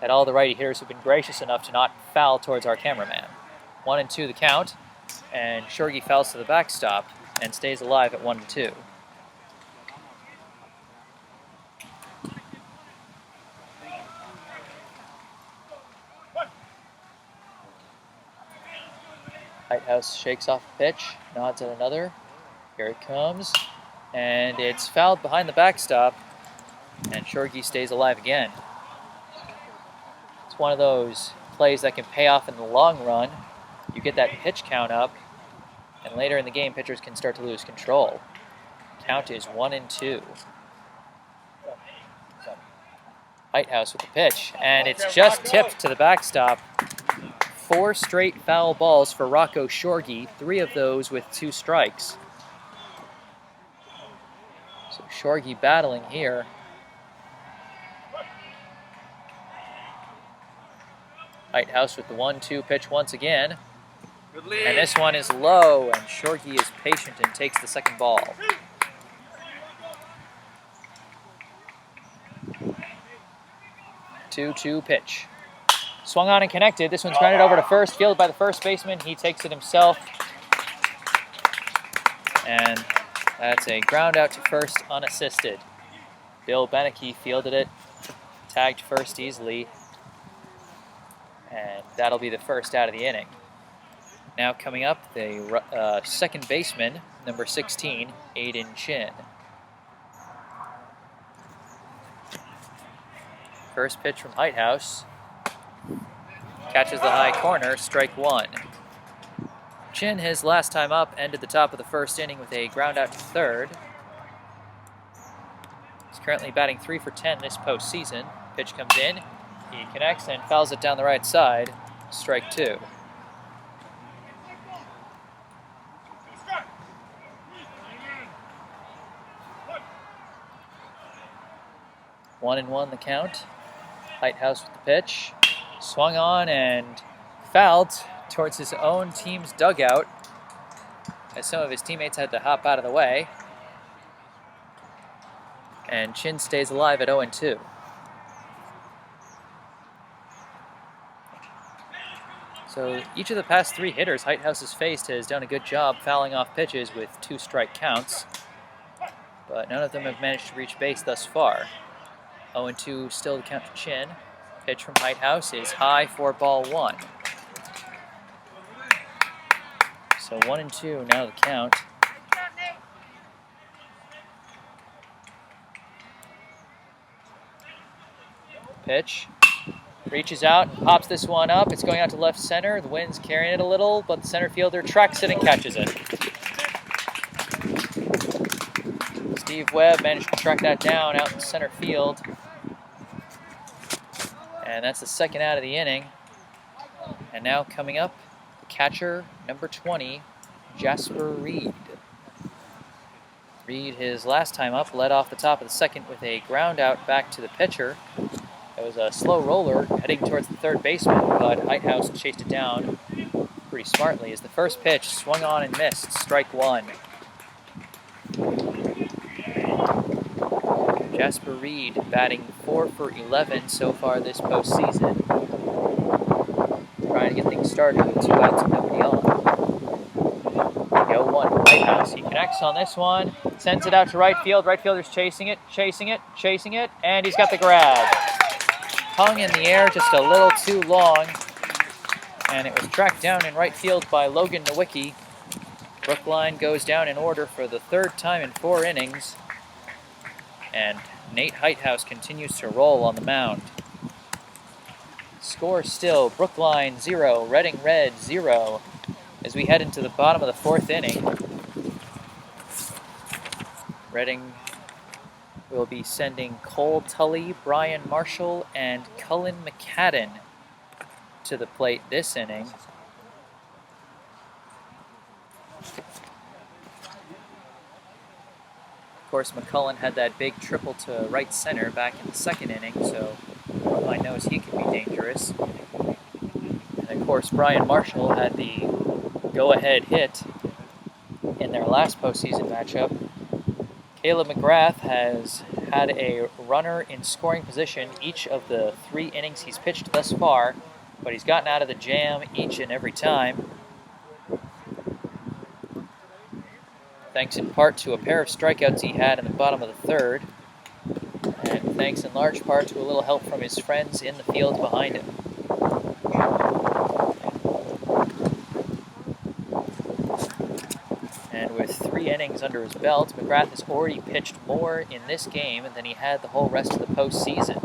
that all the righty hitters have been gracious enough to not foul towards our cameraman. 1-2 the count, and Shorgy fouls to the backstop and stays alive at 1-2. Heighthouse shakes off a pitch, nods at another. Here it comes. And it's fouled behind the backstop, and Shorgy stays alive again. It's one of those plays that can pay off in the long run. You get that pitch count up, and later in the game, pitchers can start to lose control. Count is 1-2. Heighthouse with the pitch, and it's just tipped to the backstop. 4 straight foul balls for Rocco Shorgy, 3 of those with 2 strikes. So Shorgy battling here. Heighthouse with the 1-2 pitch once again. And this one is low, and Shorgy is patient and takes the second ball. Two pitch. Swung on and connected. This one's grounded over to first, fielded by the first baseman. He takes it himself. And that's a ground out to first unassisted. Bill Beneke fielded it, tagged first easily, and that'll be the first out of the inning. Now coming up, the second baseman, number 16, Aiden Chin. First pitch from Heighthouse. Catches the high corner, strike 1. Chin, his last time up, ended the top of the first inning with a ground out to third. currently batting 3 for 10 this postseason. Pitch comes in, he connects and fouls it down the right side. Strike 2. One and one the count. Lighthouse with the pitch. Swung on and fouled towards his own team's dugout as some of his teammates had to hop out of the way. And Chin stays alive at 0-2. So each of the past 3 hitters Lighthouse has faced has done a good job fouling off pitches with 2 strike counts, but none of them have managed to reach base thus far. 0-2 still the count to Chin. Pitch from Lighthouse is high for ball 1. So 1-2 now the count. Pitch. Reaches out and pops this one up. It's going out to left center. The wind's carrying it a little, but the center fielder tracks it and catches it. Steve Webb managed to track that down out in center field. And that's the second out of the inning. And now coming up, the catcher, number 20, Jasper Reed. Reed, his last time up, led off the top of the second with a ground out back to the pitcher. It was a slow roller heading towards the third baseman, but Lighthouse chased it down pretty smartly as the first pitch swung on and missed. Strike 1. Jasper Reed batting 4 for 11 so far this postseason. Trying to get things started with 2 outs and nobody on. The 0-1 Lighthouse. He connects on this one, sends it out to right field. Right fielder's chasing it, and he's got the grab. Hung in the air just a little too long, and it was tracked down in right field by Logan Nowicki. Brookline goes down in order for the 3rd time in 4 innings, and Nate Lighthouse continues to roll on the mound. Score still, Brookline 0, Reading Red 0, as we head into the bottom of the 4th inning. Reading will be sending Cole Tully, Brian Marshall, and Cullen McCadden to the plate this inning. Of course, McCullen had that big triple to right center back in the 2nd inning, so Brookline knows he can be dangerous. And of course, Brian Marshall had the go-ahead hit in their last postseason matchup. Caleb McGrath has had a runner in scoring position each of the 3 innings he's pitched thus far, but he's gotten out of the jam each and every time, thanks in part to a pair of strikeouts he had in the bottom of the 3rd, and thanks in large part to a little help from his friends in the field behind him. And with 3 innings under his belt, McGrath has already pitched more in this game than he had the whole rest of the postseason.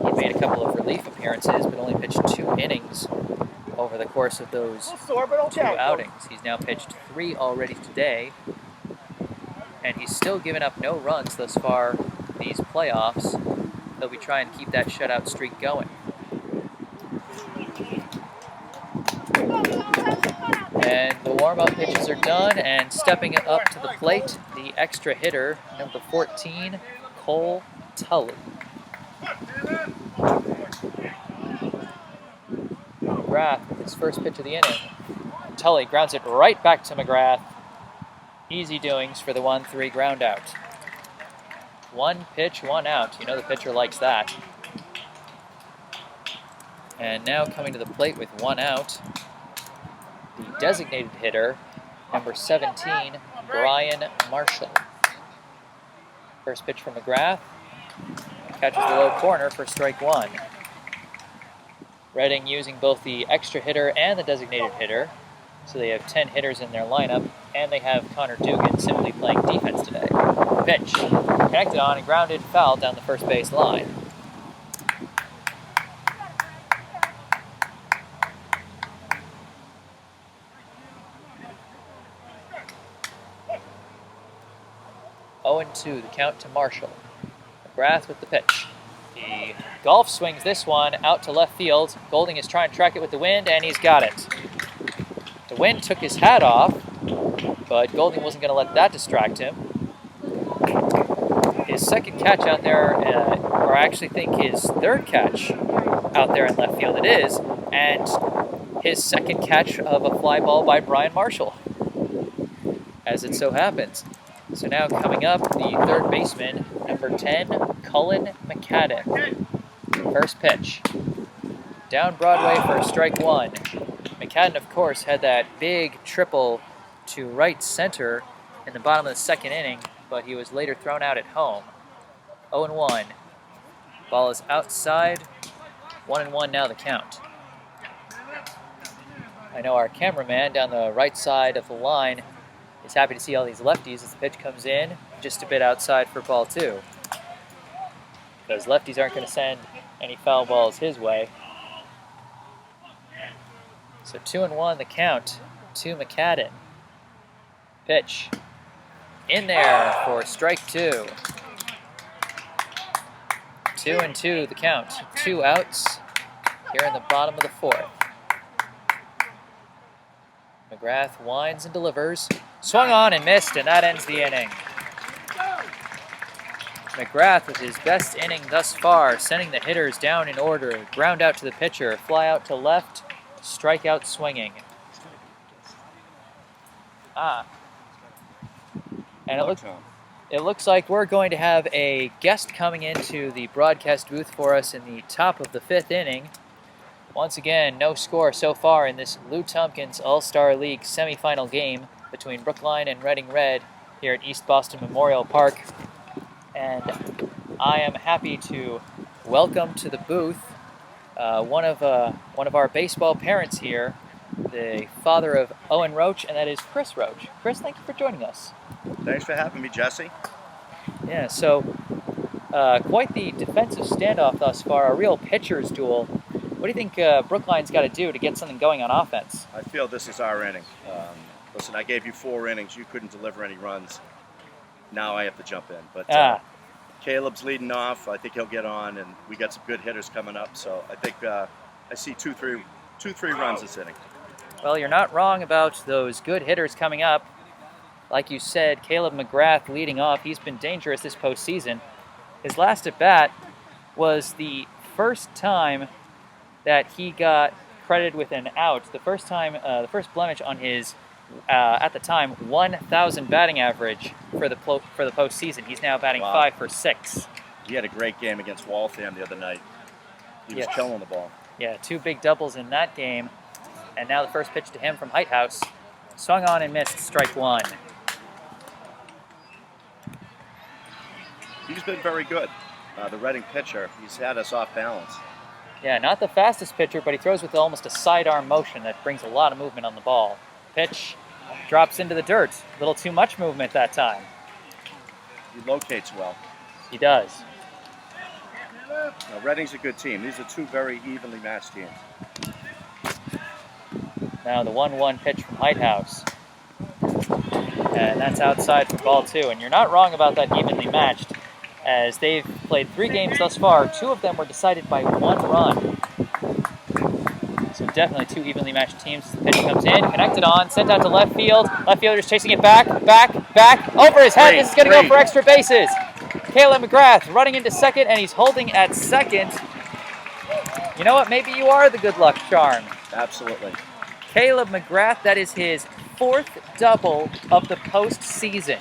He made a couple of relief appearances, but only pitched 2 innings over the course of those 2 outings. He's now pitched 3 already today, and he's still given up no runs thus far these playoffs. He'll be trying to keep that shutout streak going. And the warm-up pitches are done, and stepping up to the plate, the extra hitter, number 14, Cole Tully. McGrath with his first pitch of the inning. Tully grounds it right back to McGrath. Easy doings for the 1-3 ground out. 1 pitch, 1 out. You know the pitcher likes that. And now coming to the plate with 1 out, the designated hitter, number 17, Brian Marshall. First pitch from McGrath. Catches the low corner for strike 1. Reading using both the extra hitter and the designated hitter, so they have 10 hitters in their lineup, and they have Connor Dugan simply playing defense today. Pitch. Connected on and grounded, foul down the first base line. Oh, 0-2, the count to Marshall. McGrath with the pitch. He golf swings this one out to left field. Golding is trying to track it with the wind, and he's got it. The wind took his hat off, but Golding wasn't going to let that distract him. His second catch out there, or I actually think his third catch out there in left field it is, and his second catch of a fly ball by Brian Marshall, as it so happens. So now coming up, the third baseman, number 10, Cullen McCadden. First pitch. Down Broadway for strike one. McCadden, of course, had that big triple to right center in the bottom of the second inning, but he was later thrown out at home. 0-1. Ball is outside. 1-1 now the count. I know our cameraman down the right side of the line is happy to see all these lefties as the pitch comes in just a bit outside for ball two. Those lefties aren't going to send any foul balls his way. So 2-1 the count to McCadden. Pitch in there for strike two. 2-2 the count. 2 outs here in the bottom of the fourth. McGrath winds and delivers. Swung on and missed, and that ends the inning. McGrath with his best inning thus far, sending the hitters down in order. Ground out to the pitcher, fly out to left, strikeout swinging. And it looks like we're going to have a guest coming into the broadcast booth for us in the top of the fifth inning. Once again, no score so far in this Lou Tompkins All-Star League semifinal game between Brookline and Reading Red here at East Boston Memorial Park. And I am happy to welcome to the booth one of our baseball parents here, the father of Owen Roach, and that is Chris Roach. Chris, thank you for joining us. Thanks for having me, Jesse. Yeah, so quite the defensive standoff thus far, a real pitcher's duel. What do you think Brookline's got to do to get something going on offense? I feel this is our inning. Listen, I gave you 4 innings. You couldn't deliver any runs. Now I have to jump in. But Caleb's leading off. I think he'll get on, and we got some good hitters coming up. So I think I see 2-3 runs this inning. Well, you're not wrong about those good hitters coming up. Like you said, Caleb McGrath leading off. He's been dangerous this postseason. His last at-bat was the first time that he got credited with an out. The first blemish on his, at the time, 1,000 batting average for the postseason. He's now batting 5 for 6. He had a great game against Waltham the other night. He was killing the ball. Yeah, 2 big doubles in that game. And now the first pitch to him from Height House. Swung on and missed, strike one. He's been very good. The Reading pitcher, he's had us off balance. Yeah, not the fastest pitcher, but he throws with almost a sidearm motion that brings a lot of movement on the ball. Pitch drops into the dirt. A little too much movement that time. He locates well. He does. Now, Reading's a good team. These are 2 very evenly matched teams. Now the 1-1 pitch from Height House. And that's outside for ball 2. And you're not wrong about that evenly matched, as they've played 3 games thus far. 2 of them were decided by 1 run. So definitely 2 evenly matched teams. The pitch comes in, connected on, sent out to left field. Left fielder's chasing it back, over his head. This is going to go for extra bases. Caleb McGrath running into second, and he's holding at second. You know what? Maybe you are the good luck charm. Absolutely. Caleb McGrath, that is his 4th double of the postseason.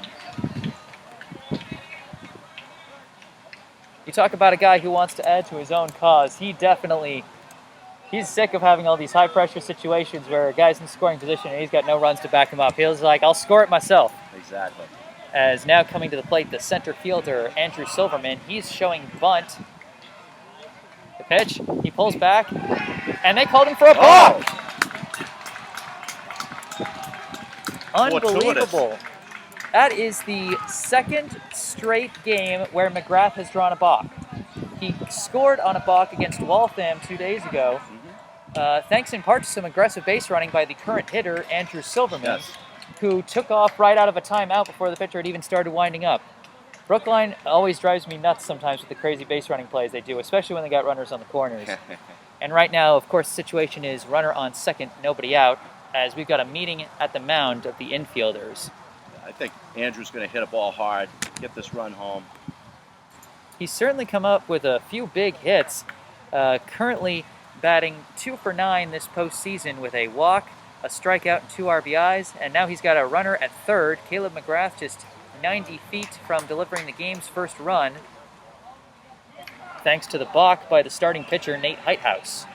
You talk about a guy who wants to add to his own cause. He's sick of having all these high-pressure situations where a guy's in scoring position and he's got no runs to back him up. He's like, I'll score it myself. Exactly. As now coming to the plate, the center fielder, Andrew Silverman, he's showing bunt. The pitch, he pulls back, and they called him for a balk. Unbelievable. That is the 2nd straight game where McGrath has drawn a balk. He scored on a balk against Waltham 2 days ago, thanks in part to some aggressive base running by the current hitter, Andrew Silverman, who took off right out of a timeout before the pitcher had even started winding up. Brookline always drives me nuts sometimes with the crazy base running plays they do, especially when they got runners on the corners. And right now, of course, the situation is runner on second, nobody out, as we've got a meeting at the mound of the infielders. I think Andrew's going to hit a ball hard, get this run home. He's certainly come up with a few big hits, currently batting 2 for 9 this postseason with a walk, a strikeout, and 2 RBIs, and now he's got a runner at third. Caleb McGrath just 90 feet from delivering the game's first run, thanks to the balk by the starting pitcher, Nate Heithouse.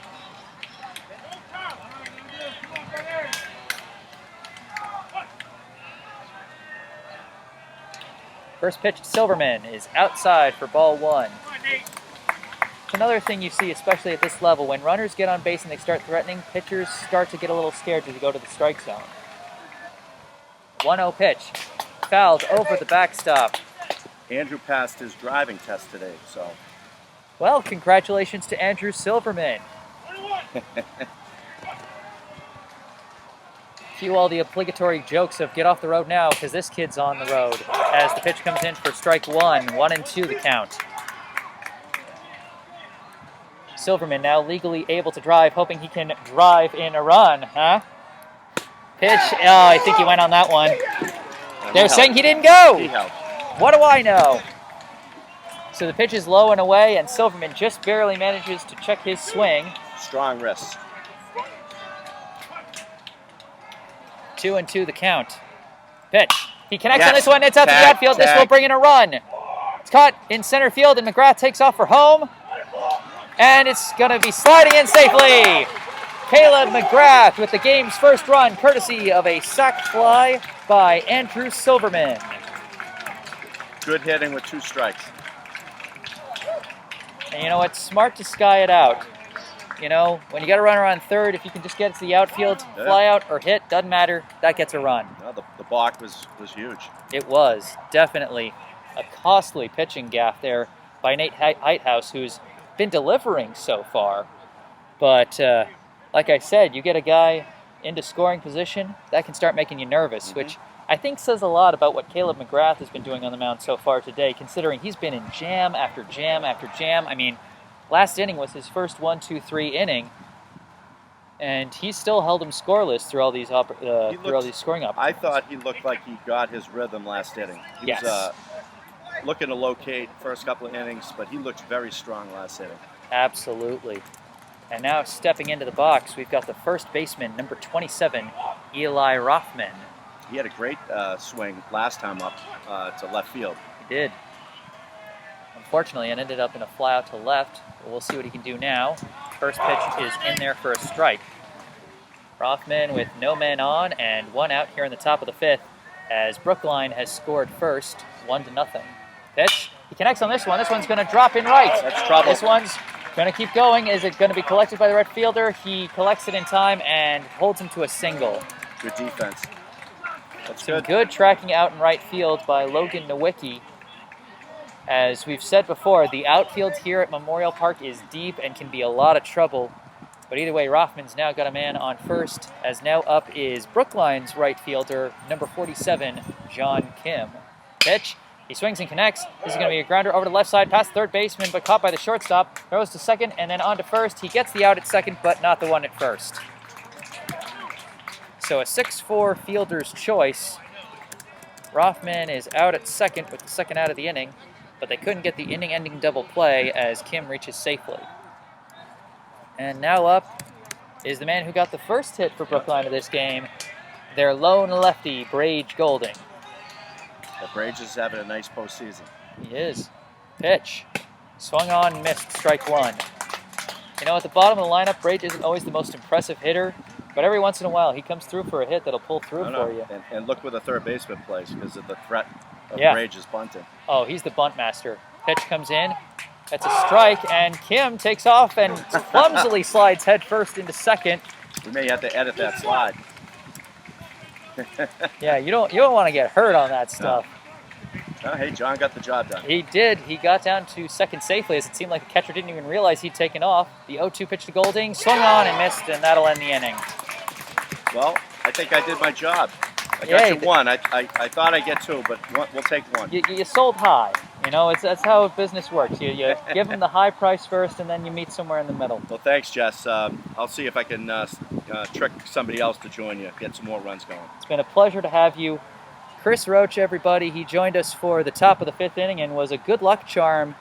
First pitch to Silverman is outside for ball 1. It's another thing you see, especially at this level. When runners get on base and they start threatening, pitchers start to get a little scared to go to the strike zone. 1-0 pitch. Fouled over the backstop. Andrew passed his driving test today, so. Well, congratulations to Andrew Silverman. Cue all the obligatory jokes of get off the road now because this kid's on the road as the pitch comes in for strike 1. 1-2 the count. Silverman now legally able to drive, hoping he can drive in a run, huh? Pitch, oh, I think he went on that one. They're saying he didn't go. He helped. What do I know? So the pitch is low and away, and Silverman just barely manages to check his swing. Strong wrist. 2-2 the count. Pitch. He connects on Yes. this one. It's out to the outfield. This will bring in a run. It's caught in center field, and McGrath takes off for home. And it's going to be sliding in safely. Caleb McGrath with the game's first run, courtesy of a sac fly by Andrew Silverman. Good hitting with 2 strikes. And you know, it's smart to sky it out. You know, when you got a runner on third, if you can just get it to the outfield, fly out or hit, doesn't matter, that gets a run. No, the balk was huge. It was definitely a costly pitching gaff there by Nate Heithouse, who's been delivering so far. But like I said, you get a guy into scoring position, that can start making you nervous, which I think says a lot about what Caleb McGrath has been doing on the mound so far today, considering he's been in jam after jam after jam. I mean, last inning was his first 1-2-3 inning, and he still held him scoreless through all these scoring opportunities. I thought he looked like he got his rhythm last inning. He was looking to locate first couple of innings, but he looked very strong last inning. Absolutely. And now stepping into the box, we've got the first baseman, number 27, Eli Rothman. He had a great swing last time up to left field. He did. Unfortunately, it ended up in a fly out to left, but we'll see what he can do now. First pitch is in there for a strike. Rothman with no men on and 1 out here in the top of the 5th as Brookline has scored first, 1-0. Pitch. He connects on this one. This one's going to drop in right. That's trouble. This one's going to keep going. Is it going to be collected by the right fielder? He collects it in time and holds him to a single. Good defense. That's Some good. good tracking out in right field by Logan Nowicki. As we've said before, the outfield here at Memorial Park is deep and can be a lot of trouble. But either way, Rothman's now got a man on first, as now up is Brookline's right fielder, number 47, John Kim. Pitch. He swings and connects. This is going to be a grounder over to the left side, past third baseman, but caught by the shortstop. Throws to second and then on to first. He gets the out at second, but not the one at first. So a 6-4 fielder's choice. Rothman is out at second with the second out of the inning, but they couldn't get the inning-ending double play as Kim reaches safely. And now up is the man who got the first hit for Brookline of this game, their lone lefty, Brage Golding. Brage is having a nice postseason. He is. Pitch. Swung on, missed, strike 1. You know, at the bottom of the lineup, Brage isn't always the most impressive hitter, but every once in a while he comes through for a hit that'll pull through for you. And look where the third baseman plays because of the threat of Brage's bunting. Oh, he's the bunt master. Pitch comes in. That's a strike, and Kim takes off and clumsily slides headfirst into second. We may have to edit that slide. Yeah, you don't want to get hurt on that stuff. No. Oh, hey, John got the job done. He did. He got down to second safely as it seemed like the catcher didn't even realize he'd taken off. The 0-2 pitch to Golding, swung on and missed, and that'll end the inning. Well, I think I did my job. I got you one. I thought I'd get two, but we'll take one. You sold high. You know, that's how business works. You give them the high price first, and then you meet somewhere in the middle. Well, thanks, Jess. I'll see if I can trick somebody else to join you, get some more runs going. It's been a pleasure to have you. Chris Roach, everybody, he joined us for the top of the 5th inning and was a good luck charm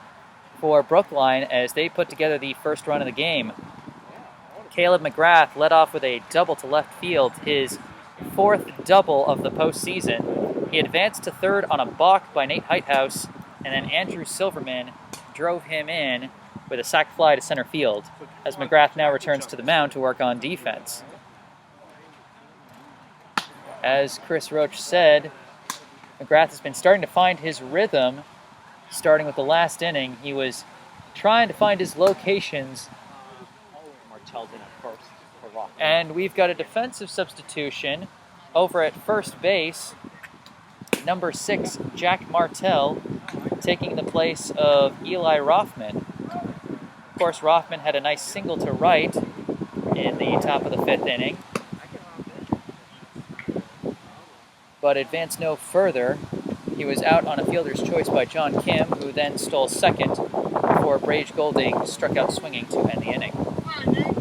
for Brookline as they put together the first run of the game. Caleb McGrath led off with a double to left field, his 4th double of the postseason. He advanced to 3rd on a balk by Nate Heithouse, and then Andrew Silverman drove him in with a sac fly to center field, as McGrath now returns to the mound to work on defense. As Chris Roach said, McGrath has been starting to find his rhythm, starting with the last inning. He was trying to find his locations. And we've got a defensive substitution over at first base. Number 6, Jack Martell, taking the place of Eli Rothman. Of course, Rothman had a nice single to right in the top of the 5th inning, but advanced no further. He was out on a fielder's choice by John Kim, who then stole second before Brage Golding struck out swinging to end the inning.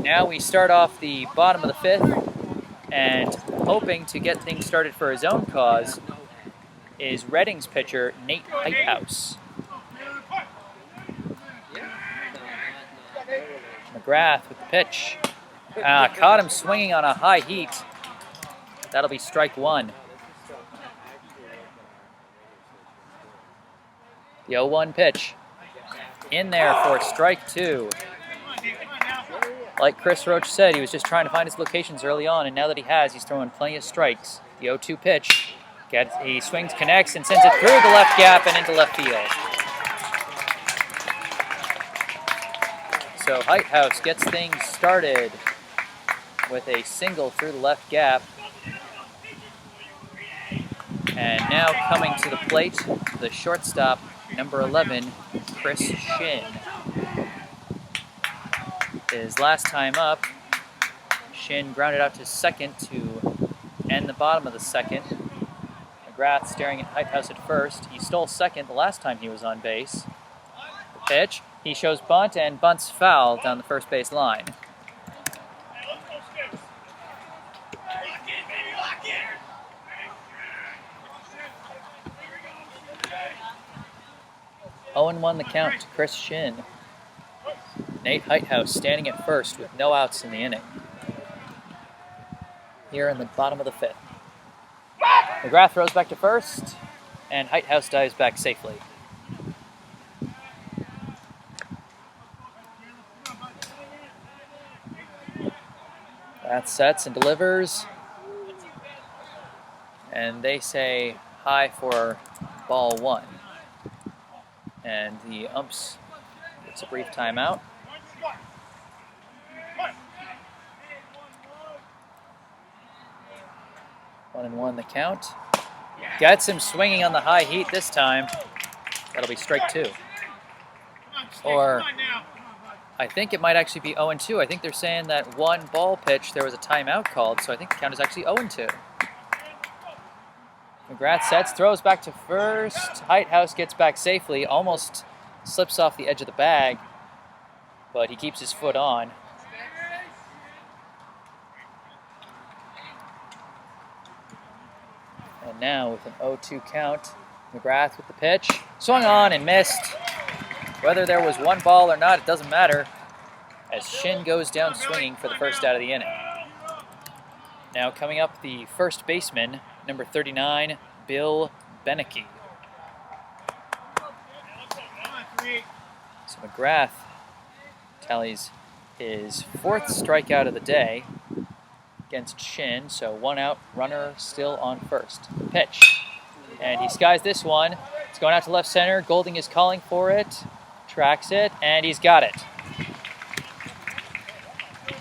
Now we start off the bottom of the 5th, and hoping to get things started for his own cause is Reading's pitcher, Nate Heithouse. McGrath with the pitch. Caught him swinging on a high heat. That'll be strike 1. The 0-1 pitch. In there for strike 2. Like Chris Roach said, he was just trying to find his locations early on, and now that he has, he's throwing plenty of strikes. The 0-2 pitch. He swings, connects, and sends it through the left gap and into left field. So Heithouse gets things started with a single through the left gap. And now coming to the plate, the shortstop, number 11, Chris Shin. His last time up, Shin grounded out to second to end the bottom of the 2nd. McGrath staring at Heithouse at first. He stole second the last time he was on base. The pitch, he shows bunt, and bunts foul down the first base line. Owen won the count to Chris Shin. Nate Heithouse standing at first with no outs in the inning. Here in the bottom of the 5th. McGrath throws back to first, and Heithouse dives back safely. That sets and delivers. And they say high for ball 1. And the umps gets a brief timeout. One and one the count. Gets him swinging on the high heat this time. That'll be strike 2. Or I think it might actually be 0-2. I think they're saying that one ball pitch, there was a timeout called, so I think the count is actually 0-2. McGrath sets, throws back to first. Heithouse gets back safely, almost slips off the edge of the bag, but he keeps his foot on. And now with an 0-2 count, McGrath with the pitch. Swung on and missed. Whether there was one ball or not, it doesn't matter, as Shin goes down swinging for the first out of the inning. Now coming up, the first baseman, number 39, Bill Beneke. So McGrath tallies his 4th strikeout of the day against Shin, so 1 out, runner still on first. Pitch. And he skies this one. It's going out to left center. Golding is calling for it. Tracks it, and he's got it.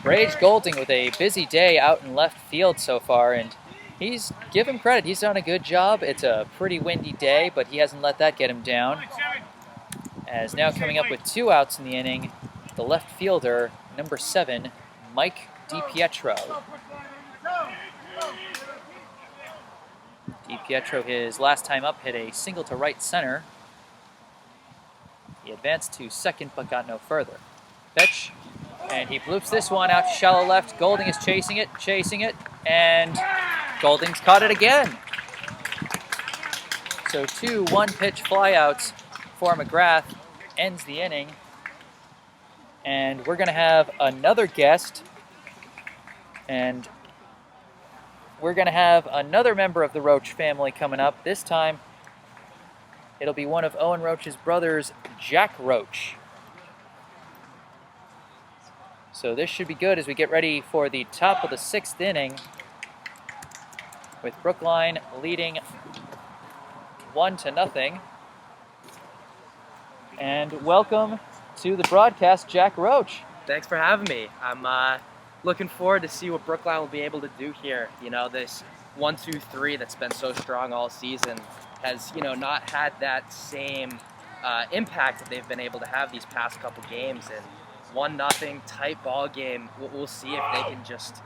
Brage Golding with a busy day out in left field so far, and give him credit, he's done a good job. It's a pretty windy day, but he hasn't let that get him down. As now coming up with 2 outs in the inning, the left fielder, number 7, Mike DiPietro. DiPietro, his last time up, hit a single to right center. He advanced to second but got no further. Pitch, and he bloops this one out to shallow left. Golding is chasing it, and Golding's caught it again. So 2 one-pitch flyouts for McGrath ends the inning. And we're going to have another guest, and we're going to have another member of the Roach family coming up. This time, it'll be one of Owen Roach's brothers, Jack Roach. So this should be good as we get ready for the top of the 6th inning, with Brookline leading 1-0. And welcome to the broadcast, Jack Roach. Thanks for having me. I'm looking forward to see what Brookline will be able to do here. You know, this 1-2-3 that's been so strong all season has, not had that same impact that they've been able to have these past couple games. And 1-0 tight ball game. We'll see if they can just,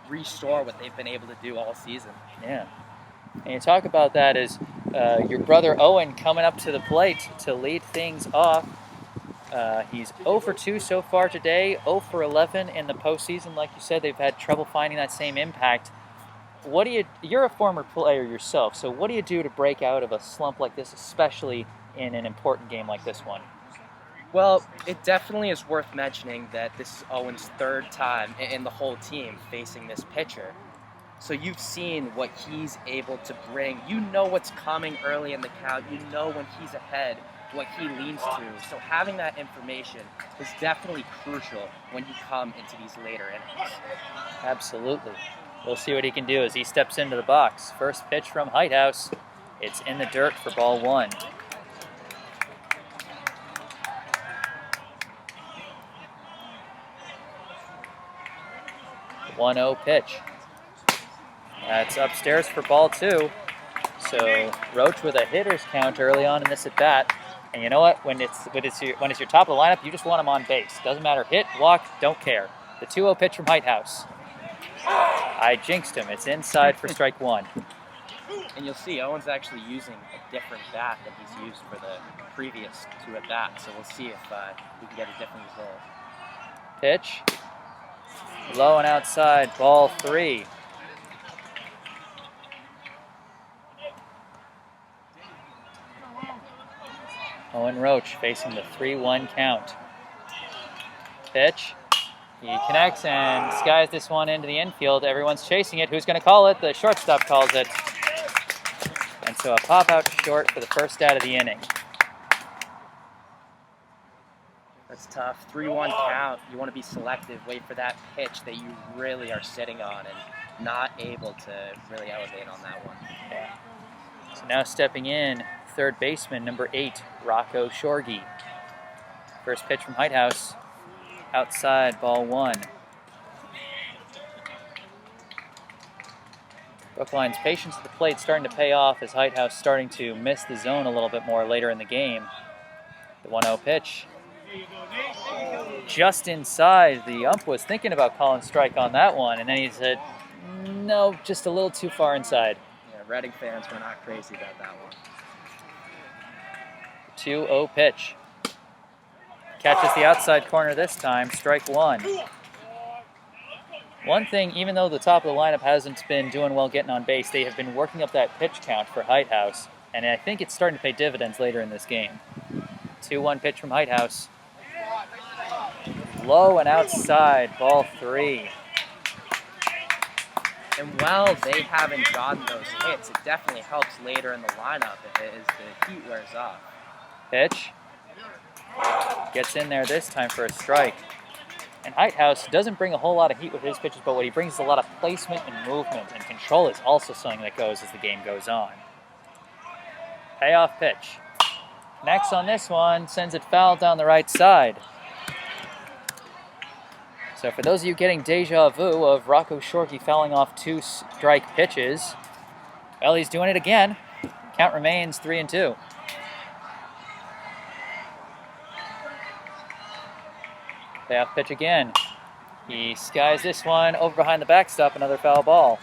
restore what they've been able to do all season. Yeah. And you talk about that as your brother Owen coming up to the plate to lead things off. He's 0 for 2 so far today, 0 for 11 in the postseason. Like you said, they've had trouble finding that same impact. You're a former player yourself, so what do you do to break out of a slump like this, especially in an important game like this one? Well, it definitely is worth mentioning that this is Owen's 3rd time in the whole team facing this pitcher. So you've seen what he's able to bring. You know what's coming early in the count. You know when he's ahead, what he leans to. So having that information is definitely crucial when you come into these later innings. Absolutely. We'll see what he can do as he steps into the box. First pitch from Heighthouse. It's in the dirt for ball 1. 1-0 pitch. That's upstairs for ball 2. So Roach with a hitter's count early on in this at bat. And you know what? When it's your top of the lineup, you just want him on base. Doesn't matter, hit, walk, don't care. The 2-0 pitch from Heighthouse. I jinxed him. It's inside for strike 1. And you'll see Owen's actually using a different bat than he's used for the previous 2 at bats. So we'll see if we can get a different result. Pitch. Low and outside, ball 3. Owen Roach facing the 3-1 count. Pitch. He connects and skies this one into the infield. Everyone's chasing it. Who's going to call it? The shortstop calls it. And so a pop out short for the first out of the inning. That's tough. 3-1 count. You want to be selective. Wait for that pitch that you really are sitting on and not able to really elevate on that one. Yeah. So now stepping in, third baseman, number 8, Rocco Shorgy. First pitch from Heighthouse. Outside, ball 1. Brookline's patience at the plate starting to pay off as Heighthouse starting to miss the zone a little bit more later in the game. The 1-0 pitch. Just inside. The ump was thinking about calling strike on that one, and then he said, no, just a little too far inside. Yeah, Reading fans were not crazy about that one. 2-0 pitch. Catches the outside corner this time, strike 1. One thing, even though the top of the lineup hasn't been doing well getting on base, they have been working up that pitch count for Heighthouse, and I think it's starting to pay dividends later in this game. 2-1 pitch from Heighthouse. Low and outside, ball 3. And while they haven't gotten those hits, it definitely helps later in the lineup as the heat wears off. Pitch. Gets in there this time for a strike. And Heighthouse doesn't bring a whole lot of heat with his pitches, but what he brings is a lot of placement and movement, and control is also something that goes as the game goes on. Payoff pitch. Next on this one, sends it foul down the right side. So for those of you getting deja vu of Rocco Shorky fouling off 2 strike pitches, well, he's doing it again. Count remains 3-2. Payoff pitch again. He skies this one over behind the backstop, another foul ball.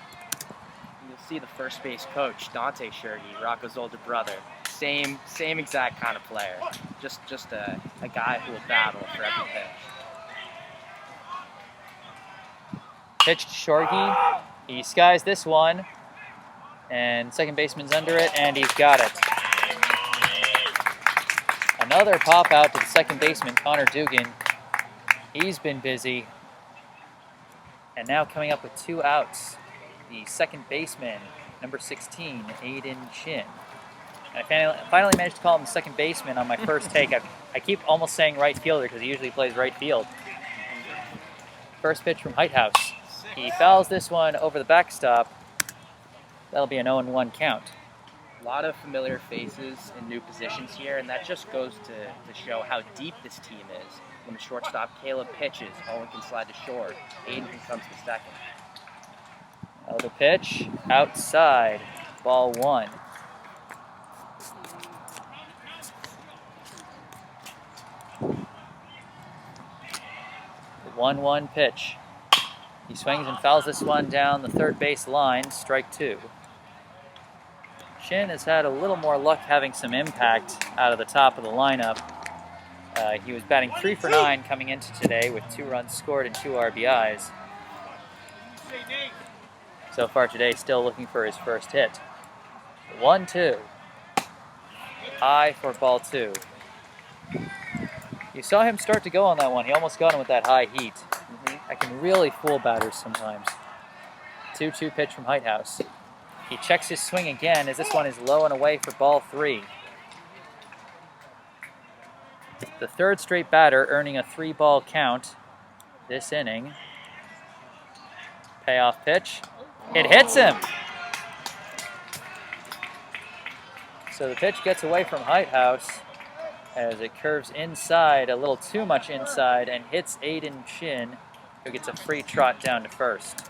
You'll see the first base coach, Dante Shergy, Rocco's older brother. Same exact kind of player. Just a guy who will battle for every pitch. Pitch to Shorgy. He skies this one. And second baseman's under it, and he's got it. Another pop out to the second baseman, Connor Dugan. He's been busy. And now coming up with 2 outs, the second baseman, number 16, Aiden Chin. And I finally managed to call him second baseman on my first take. I keep almost saying right fielder because he usually plays right field. First pitch from Heighthouse. He fouls this one over the backstop. That'll be an 0-1 count. A lot of familiar faces in new positions here, and that just goes to show how deep this team is. When the shortstop Caleb pitches, Owen can slide to short. Aiden comes to second. Another pitch, outside, ball 1. The 1-1 pitch. He swings and fouls this one down the third base line, strike 2. Chin has had a little more luck having some impact out of the top of the lineup. He was batting 3 for 9 coming into today with 2 runs scored and 2 RBIs. So far today, still looking for his first hit. 1-2. High for ball 2. You saw him start to go on that one. He almost got him with that high heat. I can really fool batters sometimes. 2-2 pitch from Heighthouse. He checks his swing again as this one is low and away for ball 3. The third straight batter earning a 3-ball count this inning. Payoff pitch. It hits him! So the pitch gets away from Heighthouse as it curves inside, a little too much inside, and hits Aiden Chin, who gets a free trot down to first.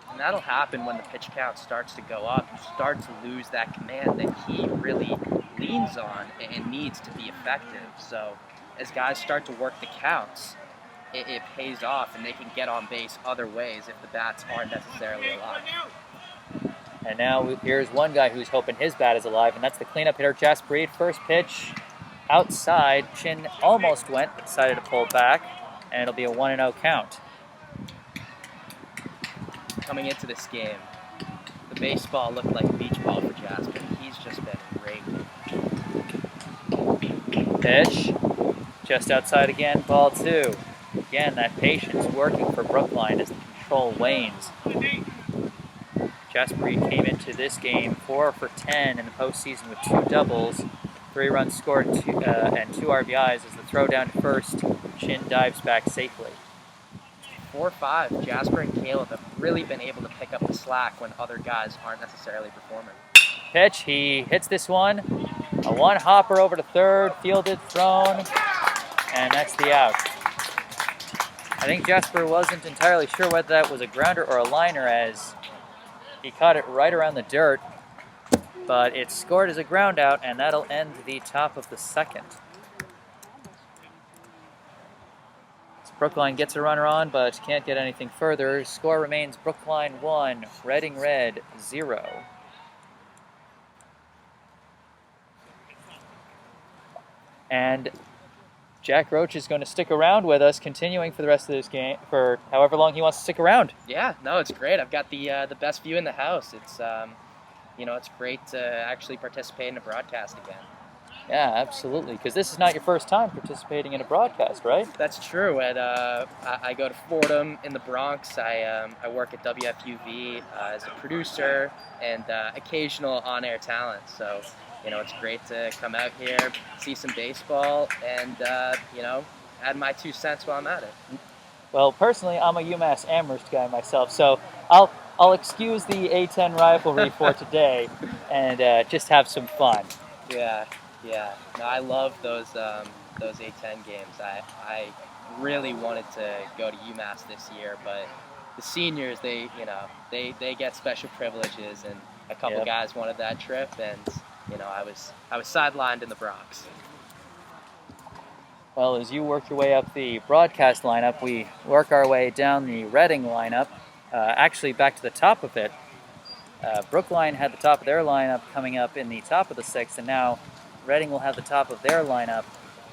And that'll happen when the pitch count starts to go up. You start to lose that command that he really leans on and needs to be effective. So as guys start to work the counts, it pays off, and they can get on base other ways if the bats aren't necessarily alive. And now here's one guy who's hoping his bat is alive, and that's the cleanup hitter, Jasper Reed. First pitch, outside. Chin almost went, but decided to pull back, and it'll be a 1-0 count. Coming into this game, the baseball looked like a beach ball for Jasper. He's just been great. Pitch, just outside again, ball 2. Again, that patience working for Brookline as the control wanes. Jasper Reed came into this game 4 for 10 in the postseason with 2 doubles, 3 runs scored and 2 RBIs as the throw down to first. Chin dives back safely. 4-5, Jasper and Caleb have really been able to pick up the slack when other guys aren't necessarily performing. Pitch, he hits this one. A 1-hopper over to third, fielded, thrown, and that's the out. I think Jasper wasn't entirely sure whether that was a grounder or a liner as he caught it right around the dirt, but it's scored as a ground out, and that'll end the top of the second. Brookline gets a runner on, but can't get anything further. Score remains Brookline 1, Reading Red 0. And Jack Roach is going to stick around with us, continuing for the rest of this game, for however long he wants to stick around. Yeah, no, it's great. I've got the best view in the house. It's it's great to actually participate in a broadcast again. Yeah, absolutely, because this is not your first time participating in a broadcast, right? That's true. I go to Fordham in the Bronx. I work at WFUV as a producer and occasional on-air talent. So, it's great to come out here, see some baseball, and, add my 2 cents while I'm at it. Well, personally, I'm a UMass Amherst guy myself, so I'll excuse the A10 rivalry for today and just have some fun. Yeah. No, I love those A10 games. I really wanted to go to UMass this year, but the seniors, they get special privileges, and a couple guys wanted that trip, and I was sidelined in the Bronx. Well, as you work your way up the broadcast lineup, we work our way down the Reading lineup, actually back to the top of it. Brookline had the top of their lineup coming up in the top of the 6th, and now Reading will have the top of their lineup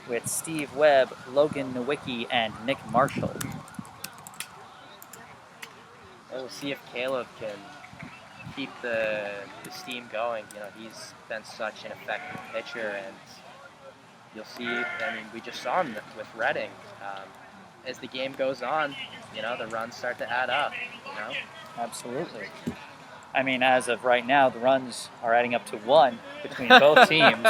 with Steve Webb, Logan Nowicki, and Nick Marshall. We'll see if Caleb can keep the steam going. You know, he's been such an effective pitcher, and you'll see, I mean, we just saw him with Reading. As the game goes on, you know, the runs start to add up, you know? Absolutely. I mean, as of right now, the runs are adding up to 1 between both teams,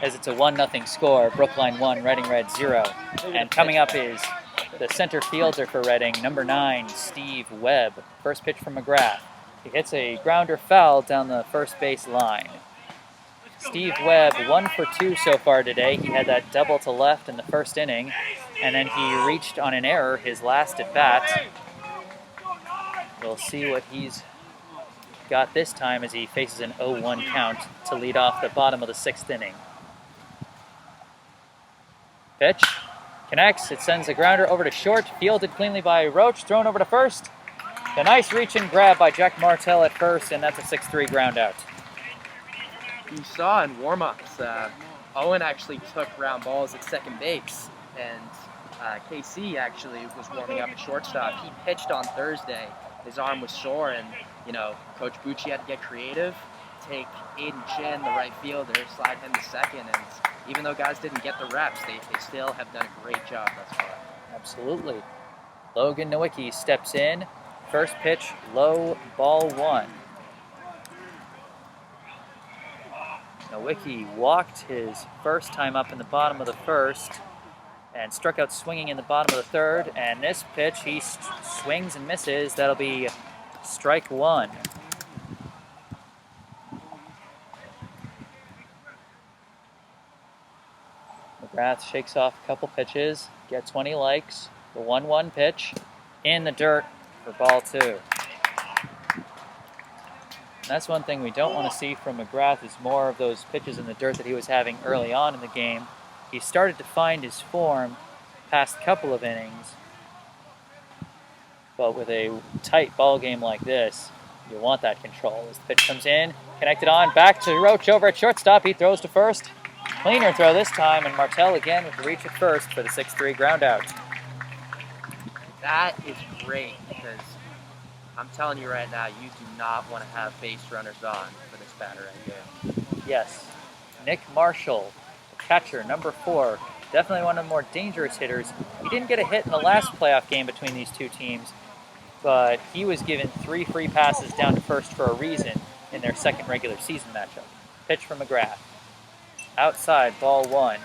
as it's a 1-0 score. Brookline 1, Reading Red 0. And coming up is the center fielder for Reading, number 9, Steve Webb. First pitch from McGrath. He hits a grounder foul down the first base line. Steve Webb, 1 for 2 so far today. He had that double to left in the first inning, and then he reached on an error his last at bat. We'll see what he's got this time as he faces an 0-1 count to lead off the bottom of the 6th inning. Pitch connects. It sends a grounder over to short, fielded cleanly by Roach, thrown over to first. A nice reach and grab by Jack Martell at first, and that's a 6-3 ground out. You saw in warm-ups, Owen actually took ground balls at second base, and KC actually was warming up at shortstop. He pitched on Thursday. His arm was sore, and you know, Coach Bucci had to get creative, take Aiden Chin, the right fielder, slide him to second, and even though guys didn't get the reps, they still have done a great job thus far. Absolutely. Logan Nowicki steps in. First pitch, low, ball 1. Nowicki walked his first time up in the bottom of the 1st and struck out swinging in the bottom of the 3rd, and this pitch he swings and misses. That'll be strike 1. McGrath shakes off a couple pitches, gets one he likes. The 1-1 pitch in the dirt for ball 2. That's one thing we don't want to see from McGrath, is more of those pitches in the dirt that he was having early on in the game. He started to find his form past a couple of innings, but with a tight ball game like this, you want that control. As the pitch comes in, connected on, back to Roach over at shortstop. He throws to first. Cleaner throw this time, and Martell again with the reach at first for the 6-3 ground out. That is great, because I'm telling you right now, you do not want to have base runners on for this batter right here. Yes. Nick Marshall, catcher, number 4. Definitely one of the more dangerous hitters. He didn't get a hit in the last playoff game between these two teams, but he was given 3 free passes down to first for a reason in their second regular season matchup. Pitch from McGrath. Outside, ball 1.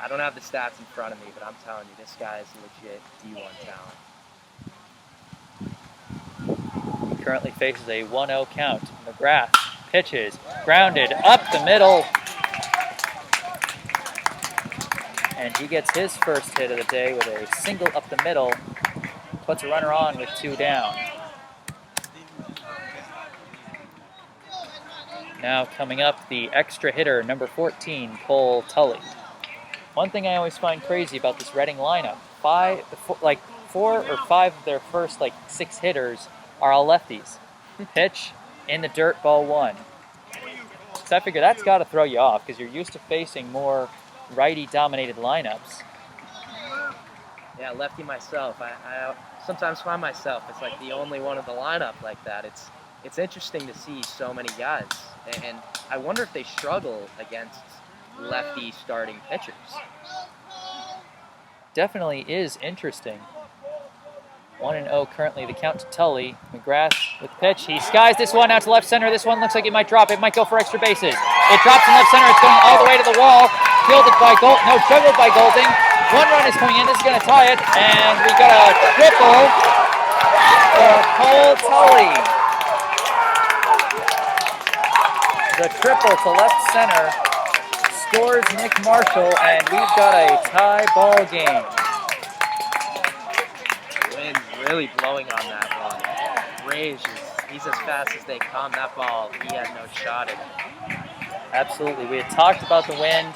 I don't have the stats in front of me, but I'm telling you, this guy is legit D1 talent. He currently faces a 1-0 count. McGrath pitches, grounded up the middle, and he gets his first hit of the day with a single up the middle, puts a runner on with 2 down. Now coming up, the extra hitter, number 14, Cole Tully. One thing I always find crazy about this Reading lineup, 4 or 5 of their first 6 hitters are all lefties. Pitch in the dirt, ball 1. So I figure that's got to throw you off, because you're used to facing more righty-dominated lineups. Yeah, lefty myself. I sometimes find myself, it's like the only one of the lineup like that. It's interesting to see so many guys, and I wonder if they struggle against lefty starting pitchers. Definitely is interesting. 1-0 currently, the count to Tully. McGrath with the pitch. He skies this one out to left center. This one looks like it might drop. It might go for extra bases. It drops in left center. It's going all the way to the wall. Fielded by juggled by Golding. 1 run is coming in. This is going to tie it. And we got a triple for Cole Tully. The triple to left center scores Nick Marshall, and we've got a tie ball game. Wind's really blowing on that ball. Rage, he's as fast as they come. That ball, he had no shot at it. Absolutely. We had talked about the wind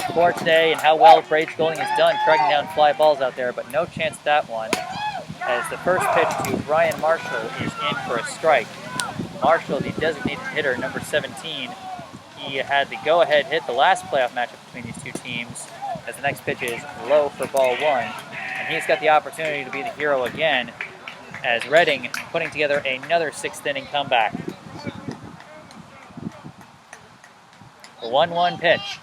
before today and how well Rage Golding has done tracking down fly balls out there, but no chance at that one. as the first pitch to Brian Marshall is in for a strike. Marshall, the designated hitter, number 17. He had the go-ahead hit the last playoff matchup between these two teams, as the next pitch is low for ball one. And he's got the opportunity to be the hero again, as Reading putting together another sixth inning comeback. The 1-1 pitch.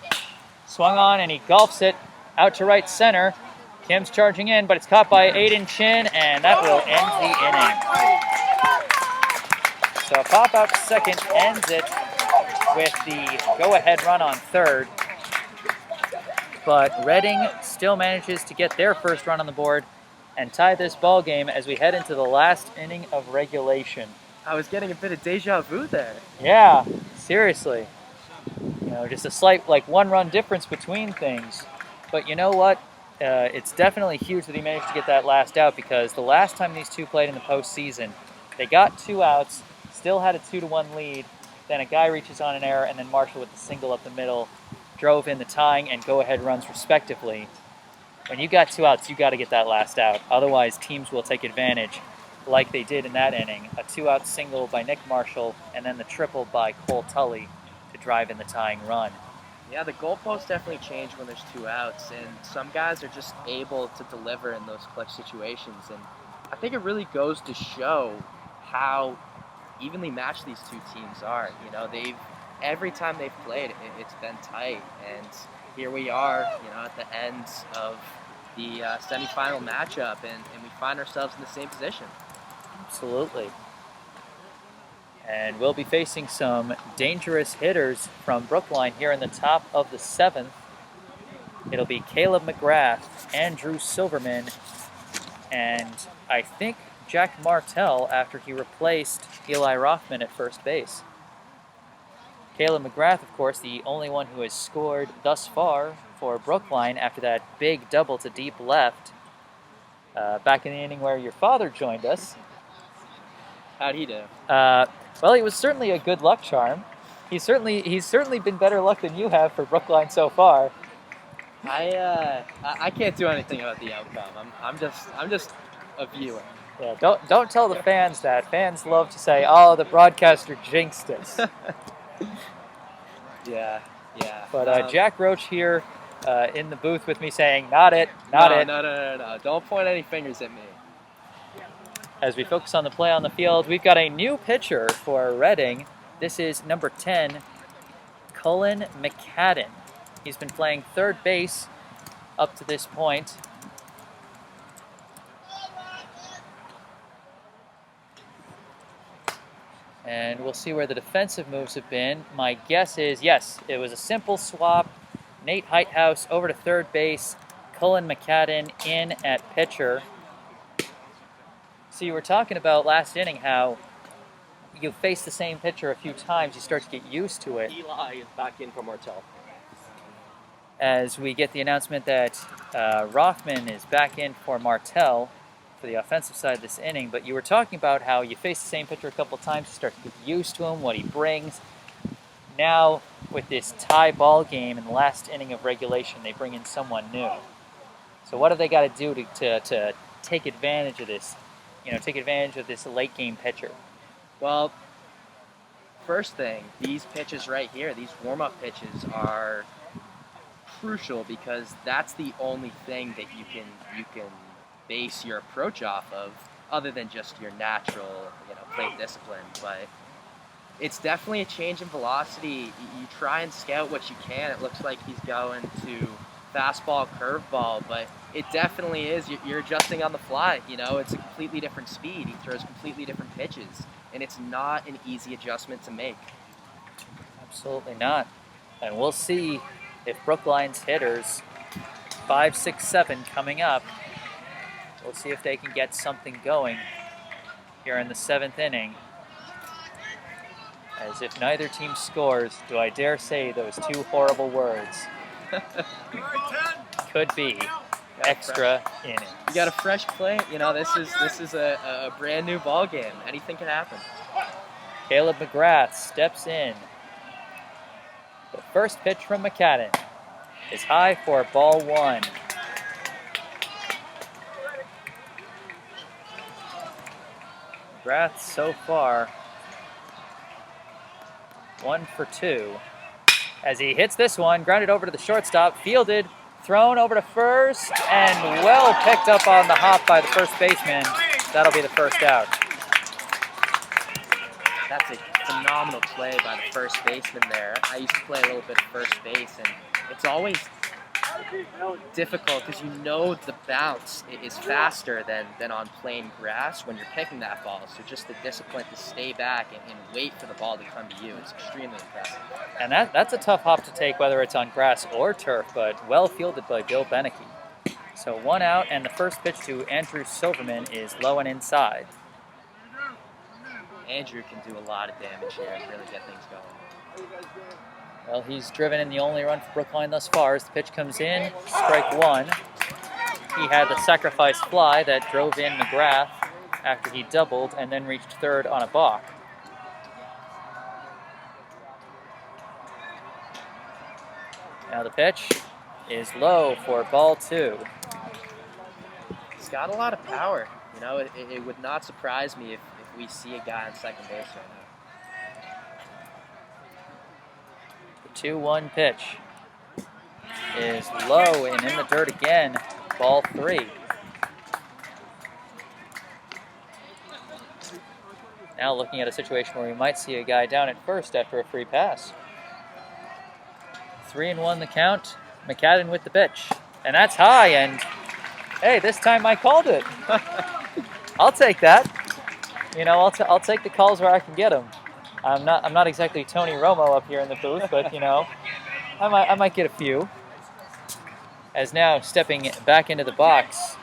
Swung on and he golfs it out to right center. Kim's charging in, but it's caught by Aiden Chin, and that will end the inning. So a pop-out to second ends it with the go-ahead run on third. But Reading still manages to get their first run on the board and tie this ball game as we head into the last inning of regulation. I was getting a bit of deja vu there. Yeah, seriously. You know, just a slight, like, one-run difference between things. But you know what? It's definitely huge that he managed to get that last out, because the last time these two played in the postseason, they got 2 outs, still had a 2-1 lead. Then a guy reaches on an error, and then Marshall with the single up the middle drove in the tying and go-ahead runs respectively. When you got 2 outs, you got to get that last out. Otherwise, teams will take advantage, like they did in that inning. A 2-out single by Nick Marshall, and then the triple by Cole Tully to drive in the tying run. Yeah, the goalposts definitely change when there's 2 outs, and some guys are just able to deliver in those clutch situations. And I think it really goes to show how evenly matched these two teams are. You know, every time they've played, it's been tight, and here we are, you know, at the end of the semifinal matchup, and we find ourselves in the same position. Absolutely. And we'll be facing some dangerous hitters from Brookline here in the top of the 7th. It'll be Caleb McGrath, Andrew Silverman, and I think Jack Martell after he replaced Eli Rothman at first base. Caleb McGrath, of course, the only one who has scored thus far for Brookline after that big double to deep left back in the inning where your father joined us. How'd he do? Well, it was certainly a good luck charm. He's certainly been better luck than you have for Brookline so far. I can't do anything about the outcome. I'm just a viewer. Yeah, don't tell the fans that. Fans love to say, "Oh, the broadcaster jinxed us." Yeah. But Jack Roach here in the booth with me saying, "Not it, not it." No. Don't point any fingers at me. As we focus on the play on the field, we've got a new pitcher for Reading. This is number 10, Cullen McCadden. He's been playing third base up to this point. And we'll see where the defensive moves have been. My guess is, yes, it was a simple swap. Nate Heithouse over to third base. Cullen McCadden in at pitcher. So you were talking about last inning how you face the same pitcher a few times, you start to get used to it. Eli is back in for Martell. As we get the announcement that Rothman is back in for Martell for the offensive side of this inning, but you were talking about how you face the same pitcher a couple times, you start to get used to him, what he brings. Now, with this tie ball game in the last inning of regulation, they bring in someone new. So what have they got to do to take advantage of this? You know, take advantage of this late game pitcher? Well, first thing, these pitches right here, these warm-up pitches are crucial because that's the only thing that you can base your approach off of, other than just your natural, plate discipline. But it's definitely a change in velocity. You try and scout what you can. It looks like he's going to fastball, curveball, but it definitely is. You're adjusting on the fly. It's a completely different speed. He throws completely different pitches, and it's not an easy adjustment to make. Absolutely not. And we'll see if Brookline's hitters, 5, 6, 7 coming up, we'll see if they can get something going here in the 7th inning. As if neither team scores, do I dare say those two horrible words? Could be extra innings. You got a fresh plate. This is a brand new ball game. Anything can happen. Caleb McGrath steps in. The first pitch from McCadden is high for ball 1. McGrath so far 1 for 2. As he hits this one, grounded over to the shortstop, fielded, thrown over to first, and well picked up on the hop by the first baseman. That'll be the first out. That's a phenomenal play by the first baseman there. I used to play a little bit of first base, and it's always difficult because you know the bounce is faster than on plain grass when you're picking that ball. So just the discipline to stay back and wait for the ball to come to you is extremely impressive. And that's a tough hop to take, whether it's on grass or turf, but well fielded by Bill Beneke. So 1 out, and the first pitch to Andrew Silverman is low and inside. Andrew can do a lot of damage here and really get things going. Well, he's driven in the only run for Brookline thus far as the pitch comes in, strike 1. He had the sacrifice fly that drove in McGrath after he doubled and then reached third on a balk. Now the pitch is low for ball 2. He's got a lot of power. You know, it would not surprise me if we see a guy on second base right now. The 2-1 pitch is low and in the dirt again. Ball 3. Now looking at a situation where we might see a guy down at first after a free pass. 3-1 the count. McCadden with the pitch. And that's high, and hey, this time I called it. I'll take that. You know, I'll take the calls where I can get them. I'm not exactly Tony Romo up here in the booth, but you know, I might get a few. As now stepping back into the box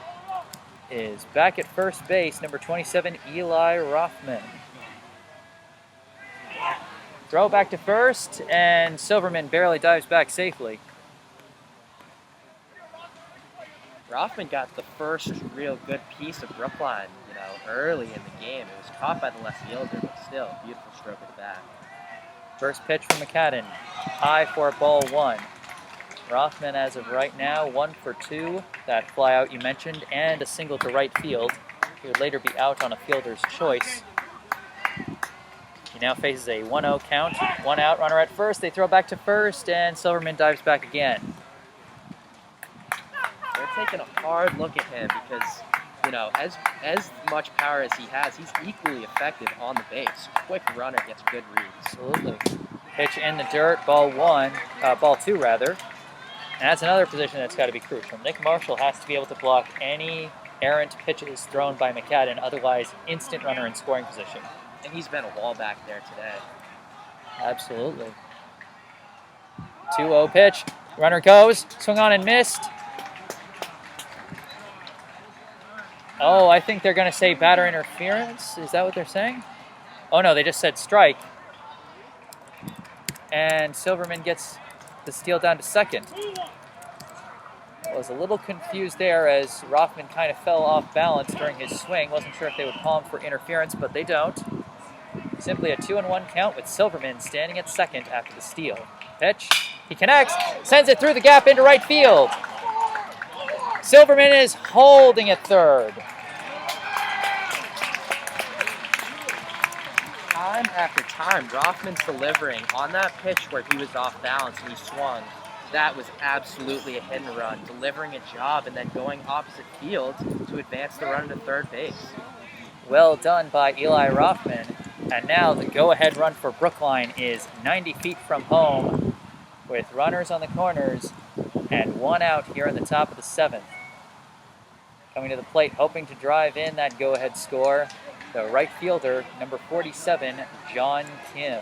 is back at first base, number 27, Eli Rothman. Throw back to first, and Silverman barely dives back safely. Rothman got the first real good piece of Brookline, you know, early in the game. It was caught by the left fielder, but still, beautiful stroke of the bat. First pitch from McCadden, high for ball 1. Rothman, as of right now, 1 for 2. That fly out you mentioned, and a single to right field. He would later be out on a fielder's choice. He now faces a 1-0 count. 1 out, runner at first. They throw back to first, and Silverman dives back again. They're taking a hard look at him because, you know, as much power as he has, he's equally effective on the base. Quick runner, gets good reads. Absolutely. Pitch in the dirt, ball 2 rather. And that's another position that's got to be crucial. Nick Marshall has to be able to block any errant pitches thrown by McCadden, otherwise instant runner in scoring position. And he's been a wall back there today. Absolutely. 2-0 pitch. Runner goes, swung on and missed. Oh, I think they're going to say batter interference. Is that what they're saying? Oh, no, they just said strike. And Silverman gets the steal down to second. I was a little confused there as Rothman kind of fell off balance during his swing. Wasn't sure if they would call him for interference, but they don't. Simply a 2-1 count with Silverman standing at second after the steal. Pitch, he connects, sends it through the gap into right field. Silverman is holding at third. Time after time, Rothman's delivering on that pitch where he was off balance and he swung. That was absolutely a hit and run, delivering a job and then going opposite field to advance the run to third base. Well done by Eli Rothman. And now the go-ahead run for Brookline is 90 feet from home with runners on the corners and 1 out here in the top of the 7th. Coming to the plate, hoping to drive in that go-ahead score, the right fielder, number 47, John Kim.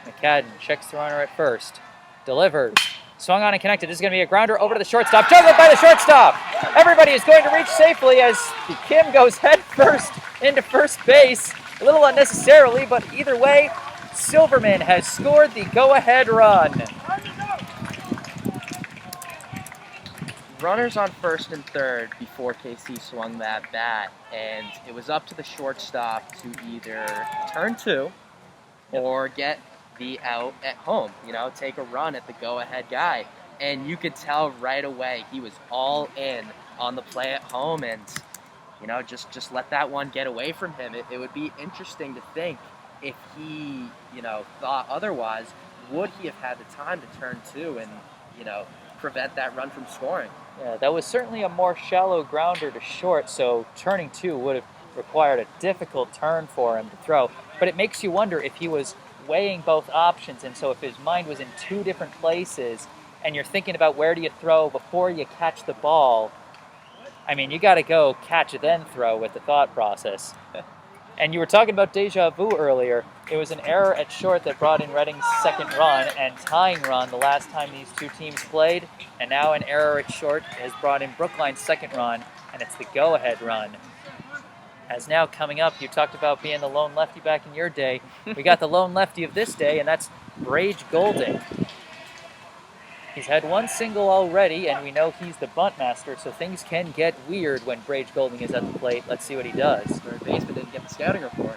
McCadden checks the runner at first. Delivers. Swung on and connected. This is going to be a grounder over to the shortstop. Juggled by the shortstop. Everybody is going to reach safely as Kim goes head first into first base. A little unnecessarily, but either way, Silverman has scored the go-ahead run. Runners on first and third before KC swung that bat, and it was up to the shortstop to either turn 2 or get the out at home, you know, take a run at the go-ahead guy. And you could tell right away he was all in on the play at home and, you know, just let that one get away from him. It would be interesting to think if he, you know, thought otherwise, would he have had the time to turn two and, you know, prevent that run from scoring? Yeah, that was certainly a more shallow grounder to short, so turning two would have required a difficult turn for him to throw. But it makes you wonder if he was weighing both options, and so if his mind was in two different places and you're thinking about where do you throw before you catch the ball, I mean, you got to go catch then throw with the thought process. And you were talking about deja vu earlier. It was an error at short that brought in Reading's second run and tying run the last time these two teams played. And now an error at short has brought in Brookline's second run, and it's the go-ahead run. As now coming up, you talked about being the lone lefty back in your day. We got the lone lefty of this day, and that's Brage Golding. He's had one single already, and we know he's the bunt master, so things can get weird when Brage Golding is at the plate. Let's see what he does. Third baseman didn't get the scouting report.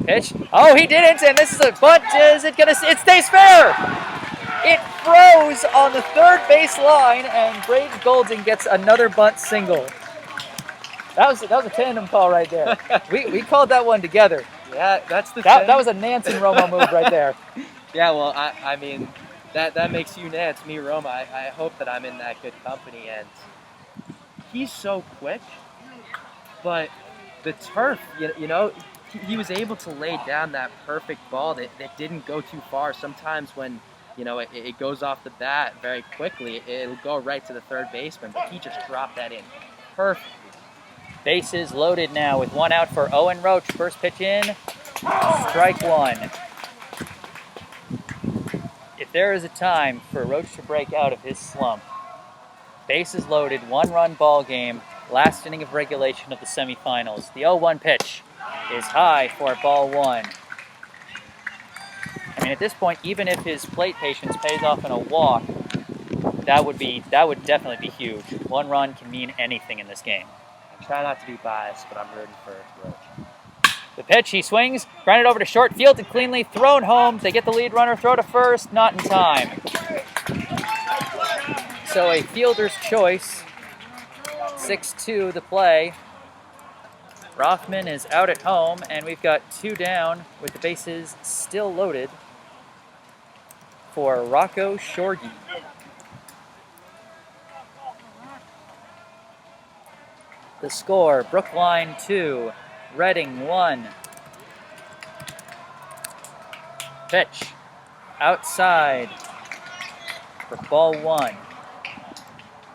Pitch. Oh, he didn't, and this is a bunt. Is it gonna? It stays fair. It froze on the third base line, and Brage Golding gets another bunt single. That was a tandem call right there. We called that one together. Yeah, that's the that was a Nance and Romo move right there. Yeah, well, I mean, that makes you Nance, me Roma. I hope that I'm in that good company. And he's so quick, but the turf, you know, he was able to lay down that perfect ball that didn't go too far. Sometimes when, you know, it goes off the bat very quickly, it'll go right to the third baseman, but he just dropped that in perfect. Bases loaded now with one out for Owen Roach. First pitch in, strike one. If there is a time for Roach to break out of his slump, bases loaded, one-run ball game, last inning of regulation of the semifinals. The 0-1 pitch is high for ball one. I mean, at this point, even if his plate patience pays off in a walk, that would definitely be huge. One run can mean anything in this game. Try not to be biased, but I'm rooting for Roach. The pitch, he swings, grounded over to short, fielded cleanly, thrown home. They get the lead runner, throw to first, not in time. So a fielder's choice, 6-2 the play. Rothman is out at home, and we've got two down with the bases still loaded for Rocco Shorgy. The score, Brookline 2, Reading 1. Pitch, outside for ball one.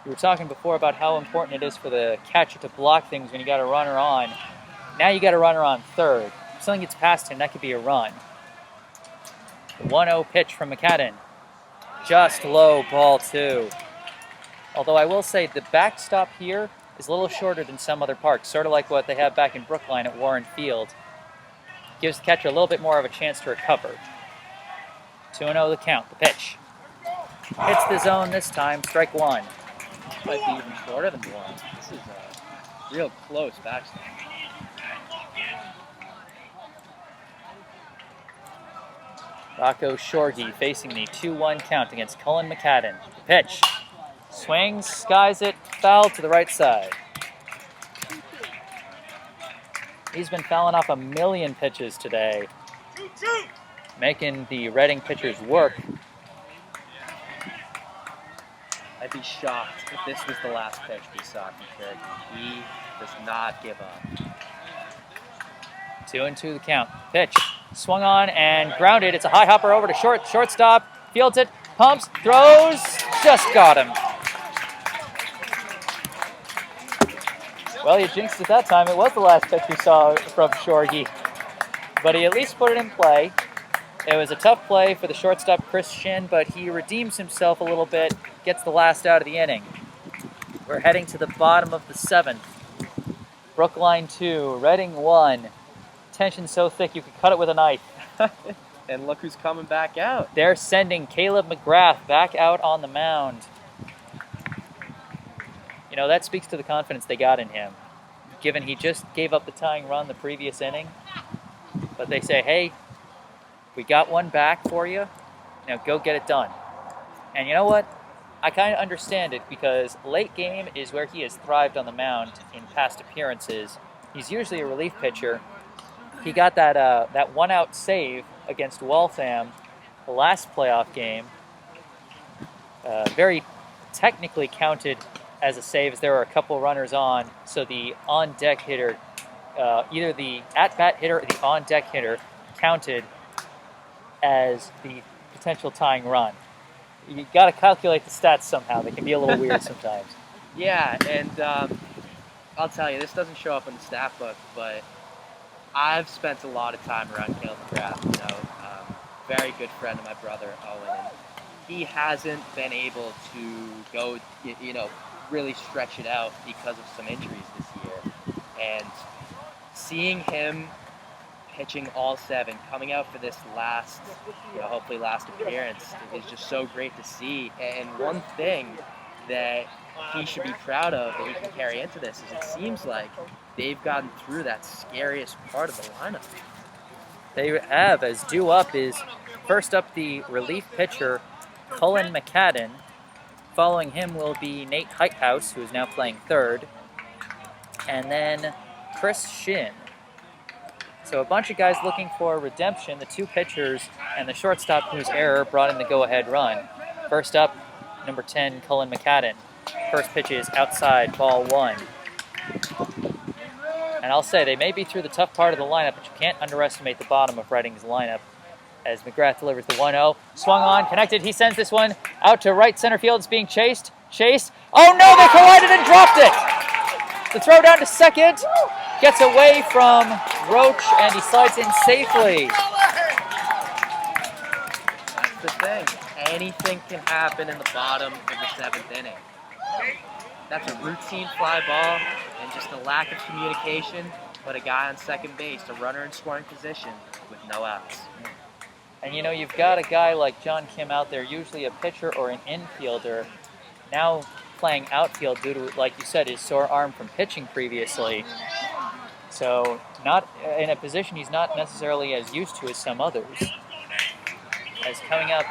We were talking before about how important it is for the catcher to block things when you got a runner on. Now you got a runner on third. If something gets past him, that could be a run. The 1-0 pitch from McCadden. Just low, ball two. Although I will say the backstop here is a little shorter than some other parks, sort of like what they have back in Brookline at Warren Field. Gives the catcher a little bit more of a chance to recover. 2-0 the count, the pitch. Hits the zone this time, strike one. Might be even shorter than one. This is a real close backstop. Rocco Shorgy facing the 2-1 count against Cullen McCadden. The pitch. Swings, skies it, foul to the right side. He's been fouling off a million pitches today, making the Reading pitchers work. I'd be shocked if this was the last pitch we saw from Cherokee. He does not give up. 2-2 the count. Pitch. Swung on and grounded. It's a high hopper over to shortstop. Fields it, pumps, throws, just got him. Well, you jinxed it that time. It was the last pitch we saw from Shorgy. But he at least put it in play. It was a tough play for the shortstop, Chris Shin, but he redeems himself a little bit, gets the last out of the inning. We're heading to the bottom of the seventh. Brookline 2, Reading 1. Tension so thick you could cut it with a knife. And look who's coming back out. They're sending Caleb McGrath back out on the mound. You know, that speaks to the confidence they got in him, given he just gave up the tying run the previous inning. But they say, hey, we got one back for you. Now go get it done. And you know what? I kind of understand it because late game is where he has thrived on the mound in past appearances. He's usually a relief pitcher. He got that one-out save against Waltham the last playoff game. Very technically counted as a save as there were a couple runners on, so the on-deck hitter, either the at-bat hitter or the on-deck hitter, counted as the potential tying run. You got to calculate the stats somehow. They can be a little weird sometimes. Yeah, and I'll tell you, this doesn't show up in the stat book, but I've spent a lot of time around Caleb McGrath. Very good friend of my brother Owen, and he hasn't been able to go, really stretch it out because of some injuries this year. And seeing him pitching all 7, coming out for this last, hopefully last appearance, is just so great to see. And one thing that he should be proud of that he can carry into this is it seems like they've gotten through that scariest part of the lineup. They have, as due up is first up the relief pitcher, Cullen McCadden. Following him will be Nate Heithouse, who is now playing third, and then Chris Shin. So a bunch of guys looking for redemption, the 2 pitchers and the shortstop whose error brought in the go-ahead run. First up, number 10, Cullen McCadden. First pitch is outside, ball 1. And I'll say, they may be through the tough part of the lineup, but you can't underestimate the bottom of Reading's lineup as McGrath delivers the 1-0. Swung on, connected, he sends this one out to right center field. It's being chased. Oh no, they collided and dropped it! The throw down to second. Gets away from Roach, and he slides in safely. That's the thing. Anything can happen in the bottom of the 7th inning. That's a routine fly ball, and just a lack of communication put a guy on second base, a runner in scoring position, with no outs. And you've got a guy like John Kim out there, usually a pitcher or an infielder, now playing outfield due to, like you said, his sore arm from pitching previously. So not in a position he's not necessarily as used to as some others. As coming up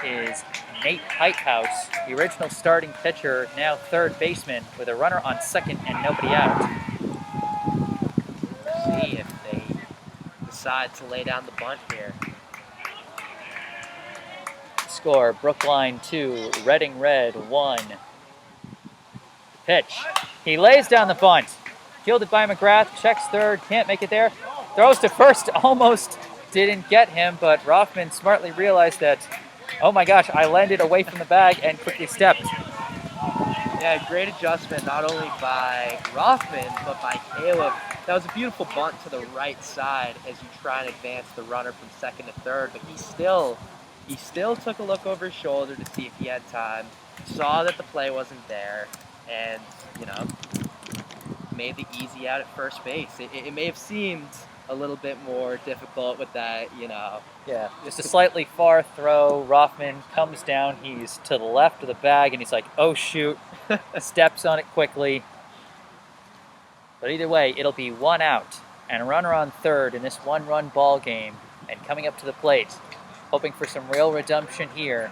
is Nate Heithouse, the original starting pitcher, now third baseman, with a runner on second and nobody out. We'll see if they decide to lay down the bunt here. Score, Brookline 2, Reading Red 1. Pitch. He lays down the bunt. Fielded by McGrath, checks third, can't make it there. Throws to first, almost didn't get him, but Rothman smartly realized that, oh my gosh, I landed away from the bag and quickly stepped. Yeah, great adjustment, not only by Rothman, but by Caleb. That was a beautiful bunt to the right side as you try and advance the runner from second to third, but he still took a look over his shoulder to see if he had time, saw that the play wasn't there, and, made the easy out at first base. It may have seemed a little bit more difficult with that, Yeah, just a slightly far throw. Rothman comes down, he's to the left of the bag, and he's like, oh shoot, steps on it quickly. But either way, it'll be 1 out, and a runner on third in this 1-run ball game. And coming up to the plate, hoping for some real redemption here,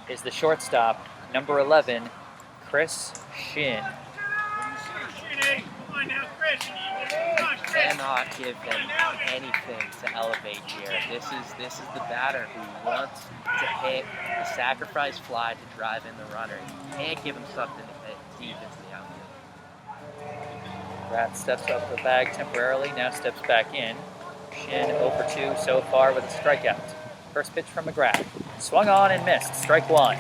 is the shortstop, number 11, Chris Shin. Cannot give him anything to elevate here. This is the batter who wants to hit the sacrifice fly to drive in the runner. You can't give him something to hit deep into the outfield. Rath steps off the bag temporarily, now steps back in. Shin 0 for 2 so far with a strikeout. First pitch from McGrath. Swung on and missed. Strike 1.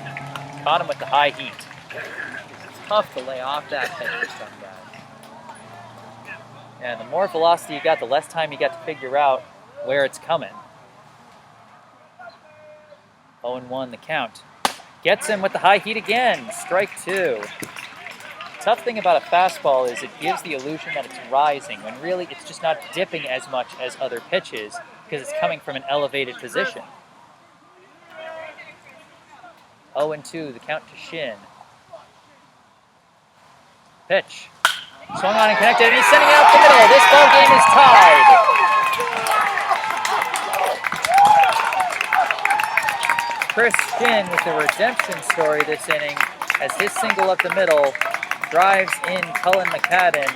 Caught him with the high heat. It's tough to lay off that pitch for some guys. And the more velocity you got, the less time you got to figure out where it's coming. 0-1 the count. Gets him with the high heat again. Strike 2. Tough thing about a fastball is it gives the illusion that it's rising, when really it's just not dipping as much as other pitches because it's coming from an elevated position. 0-2 the count to Shin. Pitch. Swung on and connected, and he's sending it out the middle. This ball game is tied. Chris Shin with the redemption story this inning. as his single up the middle drives in Cullen McCadden.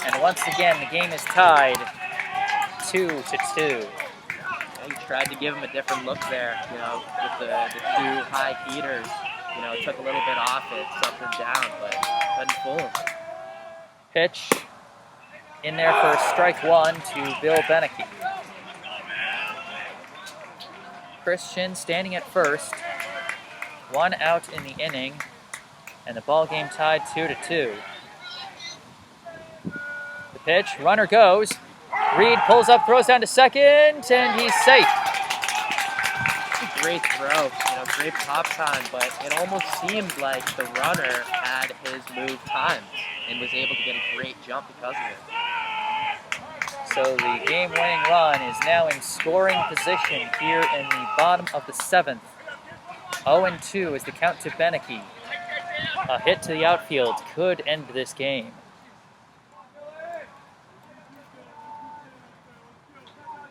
And once again, the game is tied 2-2. He tried to give him a different look there, with the two high heaters. Took a little bit off it, something down, but couldn't fool him. Pitch in there for strike one to Bill Beneke. Christian standing at first. 1 out in the inning, and the ball game tied 2-2. The pitch, runner goes. Reed pulls up, throws down to second, and he's safe. Great throw, great pop time, but it almost seemed like the runner had his move timed and was able to get a great jump because of it. So the game-winning run is now in scoring position here in the bottom of the 7th. 0-2 is the count to Beneke. A hit to the outfield could end this game.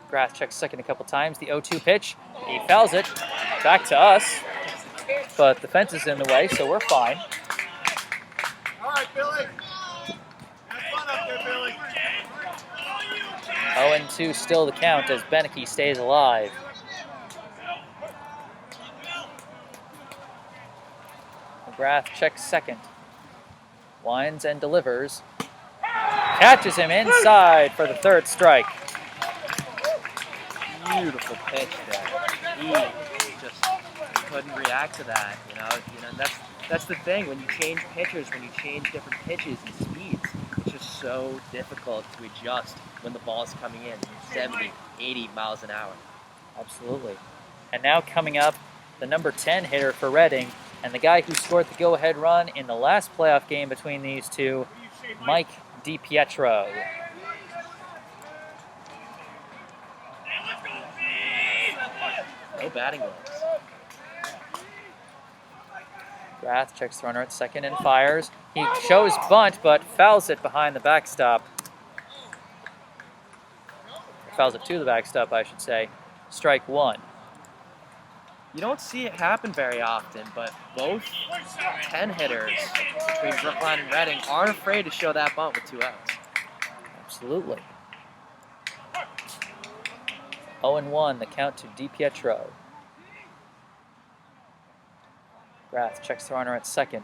Grath checks second a couple times. The 0-2 pitch. He fouls it. Back to us. But the fence is in the way, so we're fine. All right, Billy. Have fun up there, Billy. 0-2 still the count as Beneke stays alive. McGrath checks second. Winds and delivers. Catches him inside for the 3rd strike. Beautiful pitch there. He just couldn't react to that. That's the thing. When you change pitchers, when you change different pitches and speeds, it's just so difficult to adjust when the ball's coming in 70, 80 miles an hour. Absolutely. And now coming up, the number 10 hitter for Reading, and the guy who scored the go-ahead run in the last playoff game between these two, Mike DiPietro. No batting gloves. Grath checks the runner at second and fires. He shows bunt, but fouls it behind the backstop. Fouls it to the backstop, I should say. Strike one. You don't see it happen very often, but both 10 hitters between Brookline and Reading aren't afraid to show that bunt with 2 outs. Absolutely. 0-1, the count to DiPietro. Grath checks the runner at second.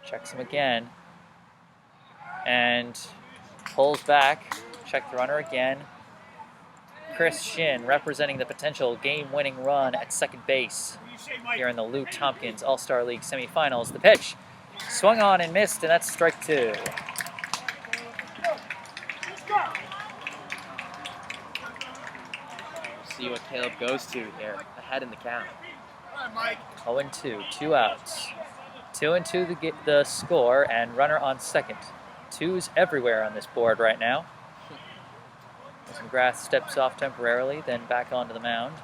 Checks him again. And pulls back. Check the runner again. Chris Shin representing the potential game-winning run at second base here in the Lou Tompkins All-Star League semifinals. The pitch swung on and missed, and that's strike two. We'll see what Caleb goes to here, ahead in the count. 0-2, 2 outs. 2-2 the score, and runner on second. 2s everywhere on this board right now. As McGrath steps off temporarily, then back onto the mound.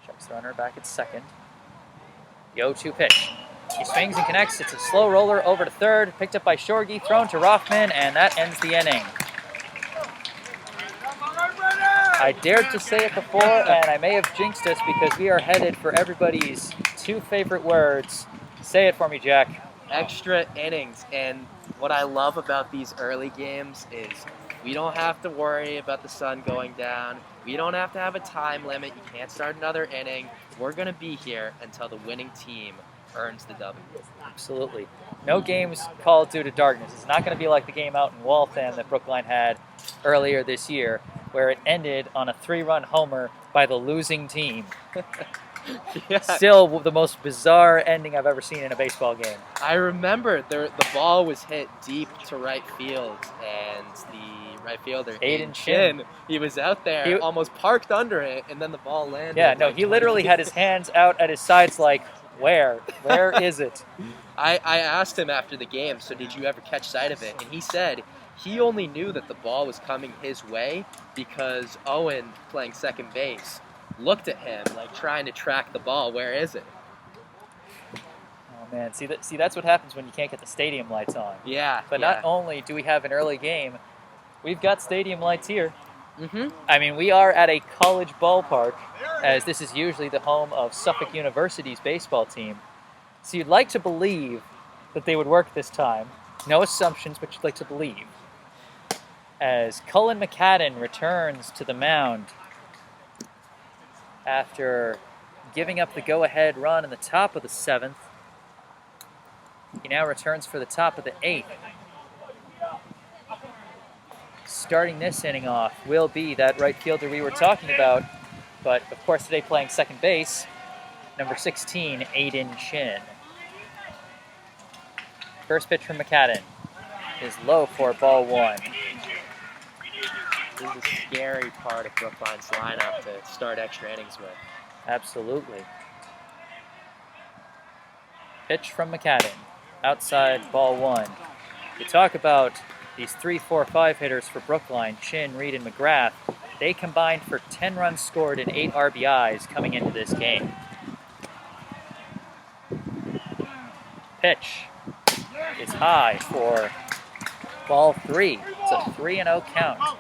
Checks the runner back at second. The 0-2 pitch. He swings and connects. It's a slow roller over to third, picked up by Shorgy, thrown to Rothman, and that ends the inning. I dared to say it before, and I may have jinxed us because we are headed for everybody's 2 favorite words. Say it for me, Jack. Extra innings, and what I love about these early games is we don't have to worry about the sun going down. We don't have to have a time limit. You can't start another inning. We're going to be here until the winning team earns the W. Absolutely. No games called due to darkness. It's not going to be like the game out in Waltham that Brookline had earlier this year, where it ended on a 3-run homer by the losing team. Yeah. Still the most bizarre ending I've ever seen in a baseball game. I remember the ball was hit deep to right field, and the right fielder, Aiden Chin, he was out there, almost parked under it, and then the ball landed. Yeah, no, he literally had his hands out at his sides like, where? Where is it? I asked him after the game, so did you ever catch sight of it? And he said he only knew that the ball was coming his way because Owen, playing second base, looked at him like trying to track the ball. Where is it? Oh man, see that's what happens when you can't get the stadium lights on. Yeah. But not only do we have an early game, we've got stadium lights here. Mm-hmm. I mean, we are at a college ballpark as this is usually the home of Suffolk University's baseball team. So you'd like to believe that they would work this time. No assumptions, but you'd like to believe. As Cullen McCadden returns to the mound after giving up the go-ahead run in the top of the 7th. He now returns for the top of the 8th. Starting this inning off will be that right fielder we were talking about, but of course today playing second base, number 16, Aiden Chin. First pitch from McCadden is low for ball 1. This is a scary part of Brookline's lineup to start extra innings with. Absolutely. Pitch from McCadden, outside ball 1. You talk about these 3, 4, 5 hitters for Brookline, Chin, Reed, and McGrath. They combined for 10 runs scored and 8 RBIs coming into this game. Pitch is high for ball 3. It's a 3-0 count.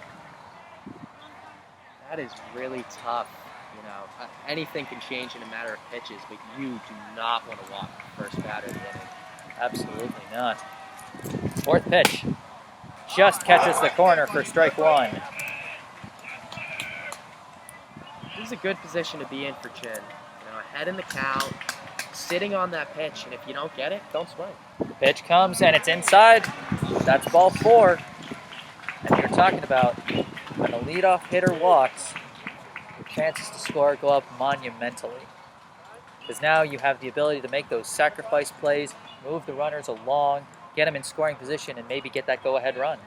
That is really tough. You know, anything can change in a matter of pitches, but you do not want to walk the first batter of the inning. Absolutely not. Fourth pitch just catches the corner for strike 1. This is a good position to be in for Chin. You know, ahead in the count, sitting on that pitch, and if you don't get it, don't swing. The pitch comes and it's inside. That's ball 4. And you're talking about when a leadoff hitter walks, your chances to score go up monumentally. Because now you have the ability to make those sacrifice plays, move the runners along, get them in scoring position, and maybe get that go-ahead run.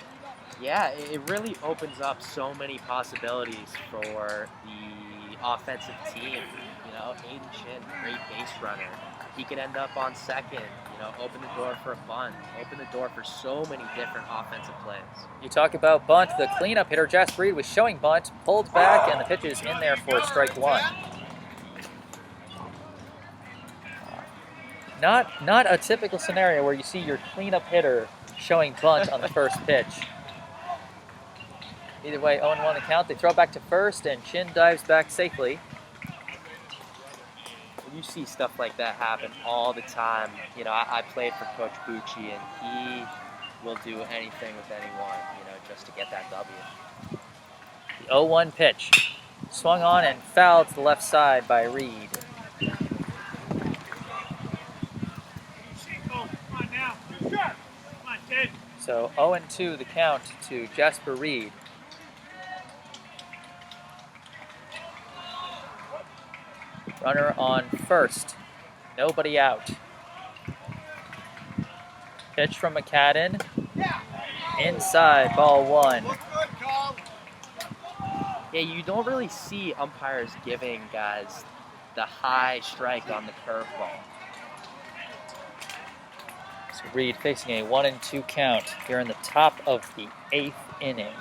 Yeah, it really opens up so many possibilities for the offensive team. You know, Aiden Chin, great base runner. He could end up on second, you know, open the door for a bunt, open the door for so many different offensive plays. You talk about bunt, the cleanup hitter, Jasper Reed, was showing bunt, pulled back, and the pitch is in there for strike 1. Not a typical scenario where you see your cleanup hitter showing bunt on the first pitch. Either way, 0-1 the count. They throw back to first, and Chin dives back safely. You see stuff like that happen all the time. You know, I played for Coach Bucci, and he will do anything with anyone, you know, just to get that W. The 0-1 pitch. Swung on and fouled to the left side by Reed. So 0-2 the count to Jasper Reed. Runner on first. Nobody out. Pitch from McCadden. Inside, ball 1. Yeah, you don't really see umpires giving guys the high strike on the curveball. So Reed facing a 1-2 count here in the top of the 8th inning.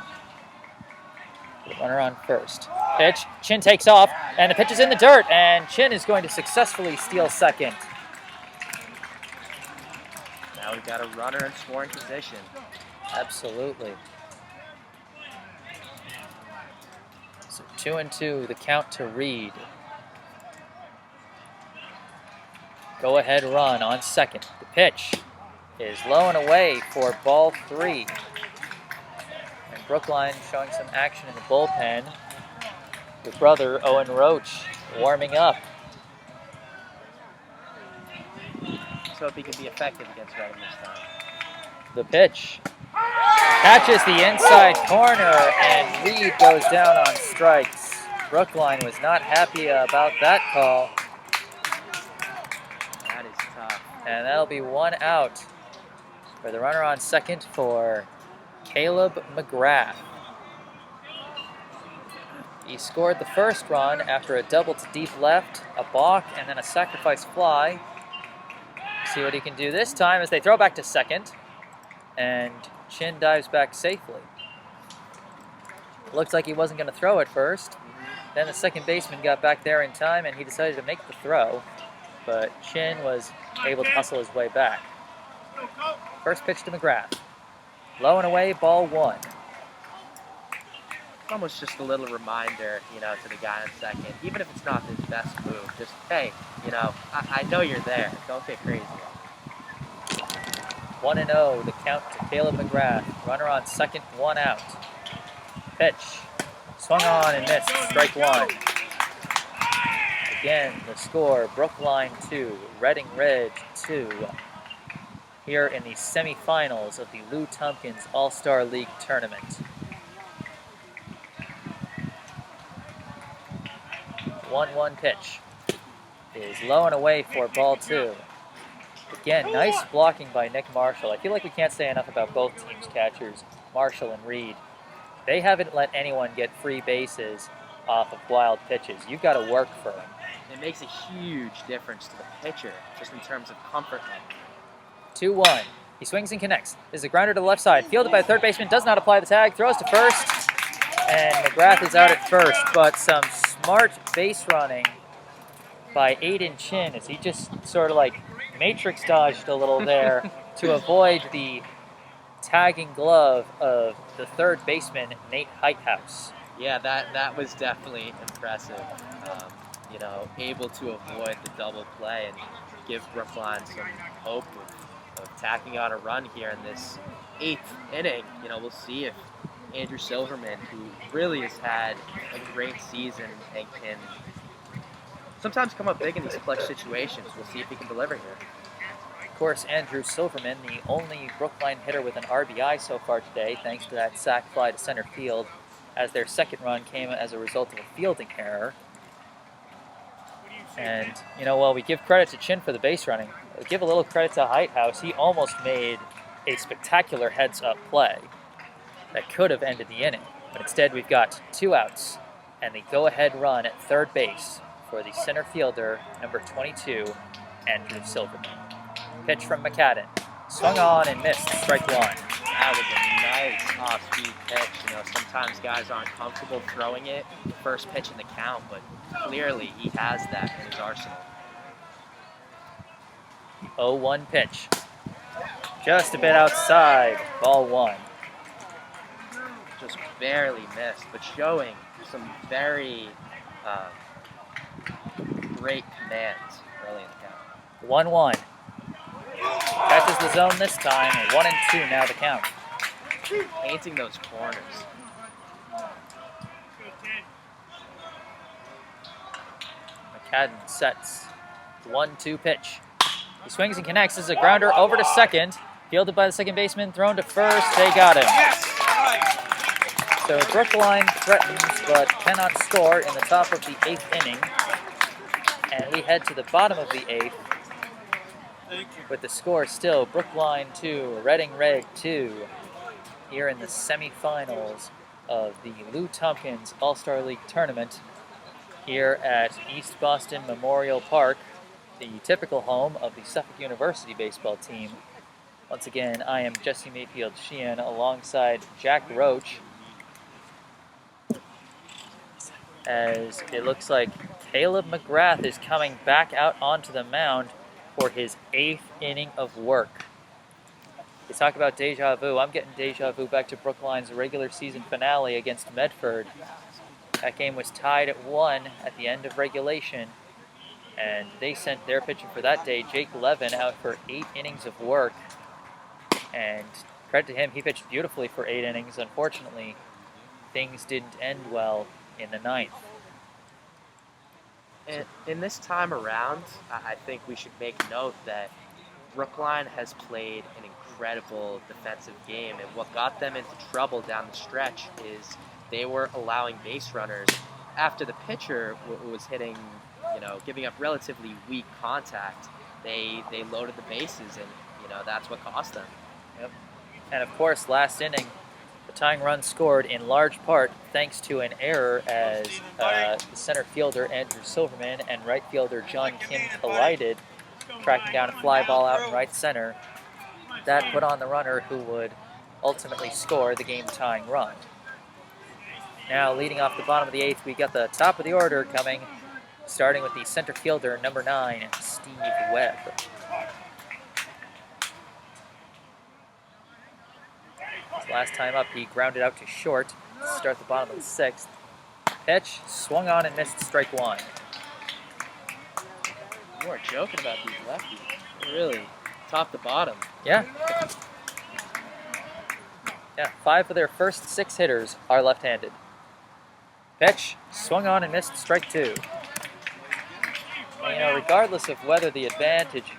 Runner on first. Pitch, Chin takes off, and the pitch is in the dirt, and Chin is going to successfully steal second. Now we've got a runner in scoring position. Absolutely. So 2-2, the count to Reed. Go ahead run on second. The pitch is low and away for ball 3. And Brookline showing some action in the bullpen. Your brother, Owen Roach, warming up. So if he can be effective against Reading this time. The pitch catches the inside corner, and Reed goes down on strikes. Brookline was not happy about that call. That is tough. And that'll be 1 out for the runner on second for Caleb McGrath. He scored the first run after a double to deep left, a balk, and then a sacrifice fly. See what he can do this time as they throw back to second, and Chin dives back safely. Looks like he wasn't going to throw at first. Then the second baseman got back there in time, and he decided to make the throw, but Chin was able to hustle his way back. First pitch to McGrath. Low and away, ball 1. almost just a little reminder, you know, to the guy on second, even if it's not his best move, just, hey, you know, I know you're there. Don't get crazy. 1-0, the count to Caleb McGrath. Runner on second, 1 out. Pitch. Swung on and missed. Strike 1. Again, the score, Brookline 2, Reading Ridge 2. Here in the semifinals of the Lou Tompkins All-Star League Tournament. 1-1 pitch is low and away for ball 2. Again, nice blocking by Nick Marshall. I feel like we can't say enough about both teams' catchers, Marshall and Reed. They haven't let anyone get free bases off of wild pitches. You've got to work for them. It makes a huge difference to the pitcher, just in terms of comfort level. 2-1. He swings and connects. This is a grounder to the left side. Fielded by the third baseman. Does not apply the tag. Throws to first. And McGrath is out at first. But some smart base running by Aiden Chin as he just sort of like matrix dodged a little there to avoid the tagging glove of the third baseman, Nate Heithouse. Yeah, that was definitely impressive. You know, able to avoid the double play and give Brookline some hope of tacking on a run here in this 8th inning. You know, we'll see if Andrew Silverman, who really has had a great season and can sometimes come up big in these clutch situations, we'll see if he can deliver here. Of course, Andrew Silverman, the only Brookline hitter with an RBI so far today, thanks to that sac fly to center field, as their second run came as a result of a fielding error. And, you know, while we give credit to Chin for the base running, we give a little credit to Heithouse. He almost made a spectacular heads-up play that could have ended the inning. But instead, we've got 2 outs and the go-ahead run at third base for the center fielder, number 22, Andrew Silverman. Pitch from McCadden. Swung on and missed. Strike 1. That was a nice off-speed pitch. You know, sometimes guys aren't comfortable throwing it first pitch in the count, but clearly he has that in his arsenal. 0-1 pitch. Just a bit outside. Ball 1. Just barely missed, but showing some very great commands early in the count. 1-1. Catches the zone this time. 1-2 now the count. Painting those corners. McCadden sets. 1-2 pitch. He swings and connects. This is a grounder over to second. Fielded by the second baseman. Thrown to first. They got him. So Brookline threatens but cannot score in the top of the 8th inning. And we head to the bottom of the 8th with the score still Brookline 2, Reading Red 2, here in the semifinals of the Lou Tompkins All-Star League Tournament here at East Boston Memorial Park, the typical home of the Suffolk University baseball team. Once again, I am Jesse Mayfield-Sheehan alongside Jack Roach, as it looks like Caleb McGrath is coming back out onto the mound for his 8th inning of work. We talk about deja vu. I'm getting deja vu back to Brookline's regular season finale against Medford. That game was tied at 1 at the end of regulation, and they sent their pitcher for that day, Jake Levin, out for 8 innings of work. And credit to him, he pitched beautifully for 8 innings. Unfortunately, things didn't end well in the 9th. In this time around, I think we should make note that Brookline has played an incredible defensive game, and what got them into trouble down the stretch is they were allowing base runners after the pitcher was hitting, you know, giving up relatively weak contact. They loaded the bases, and you know that's what cost them. Yep. And of course, last inning, the tying run scored in large part thanks to an error as the center fielder Andrew Silverman and right fielder John Kim collided, tracking down a fly ball out in right center. That put on the runner who would ultimately score the game-tying run. Now, leading off the bottom of the 8th, we got the top of the order coming, starting with the center fielder, number 9, Steve Webb. Last time up, he grounded out to short. to start the bottom of the 6th. Pitch, swung on and missed, strike 1. You are joking about these lefties. Really, top to bottom. Yeah. Yeah, 5 of their first 6 hitters are left-handed. Pitch, swung on and missed, strike 2. And, regardless of whether the advantage,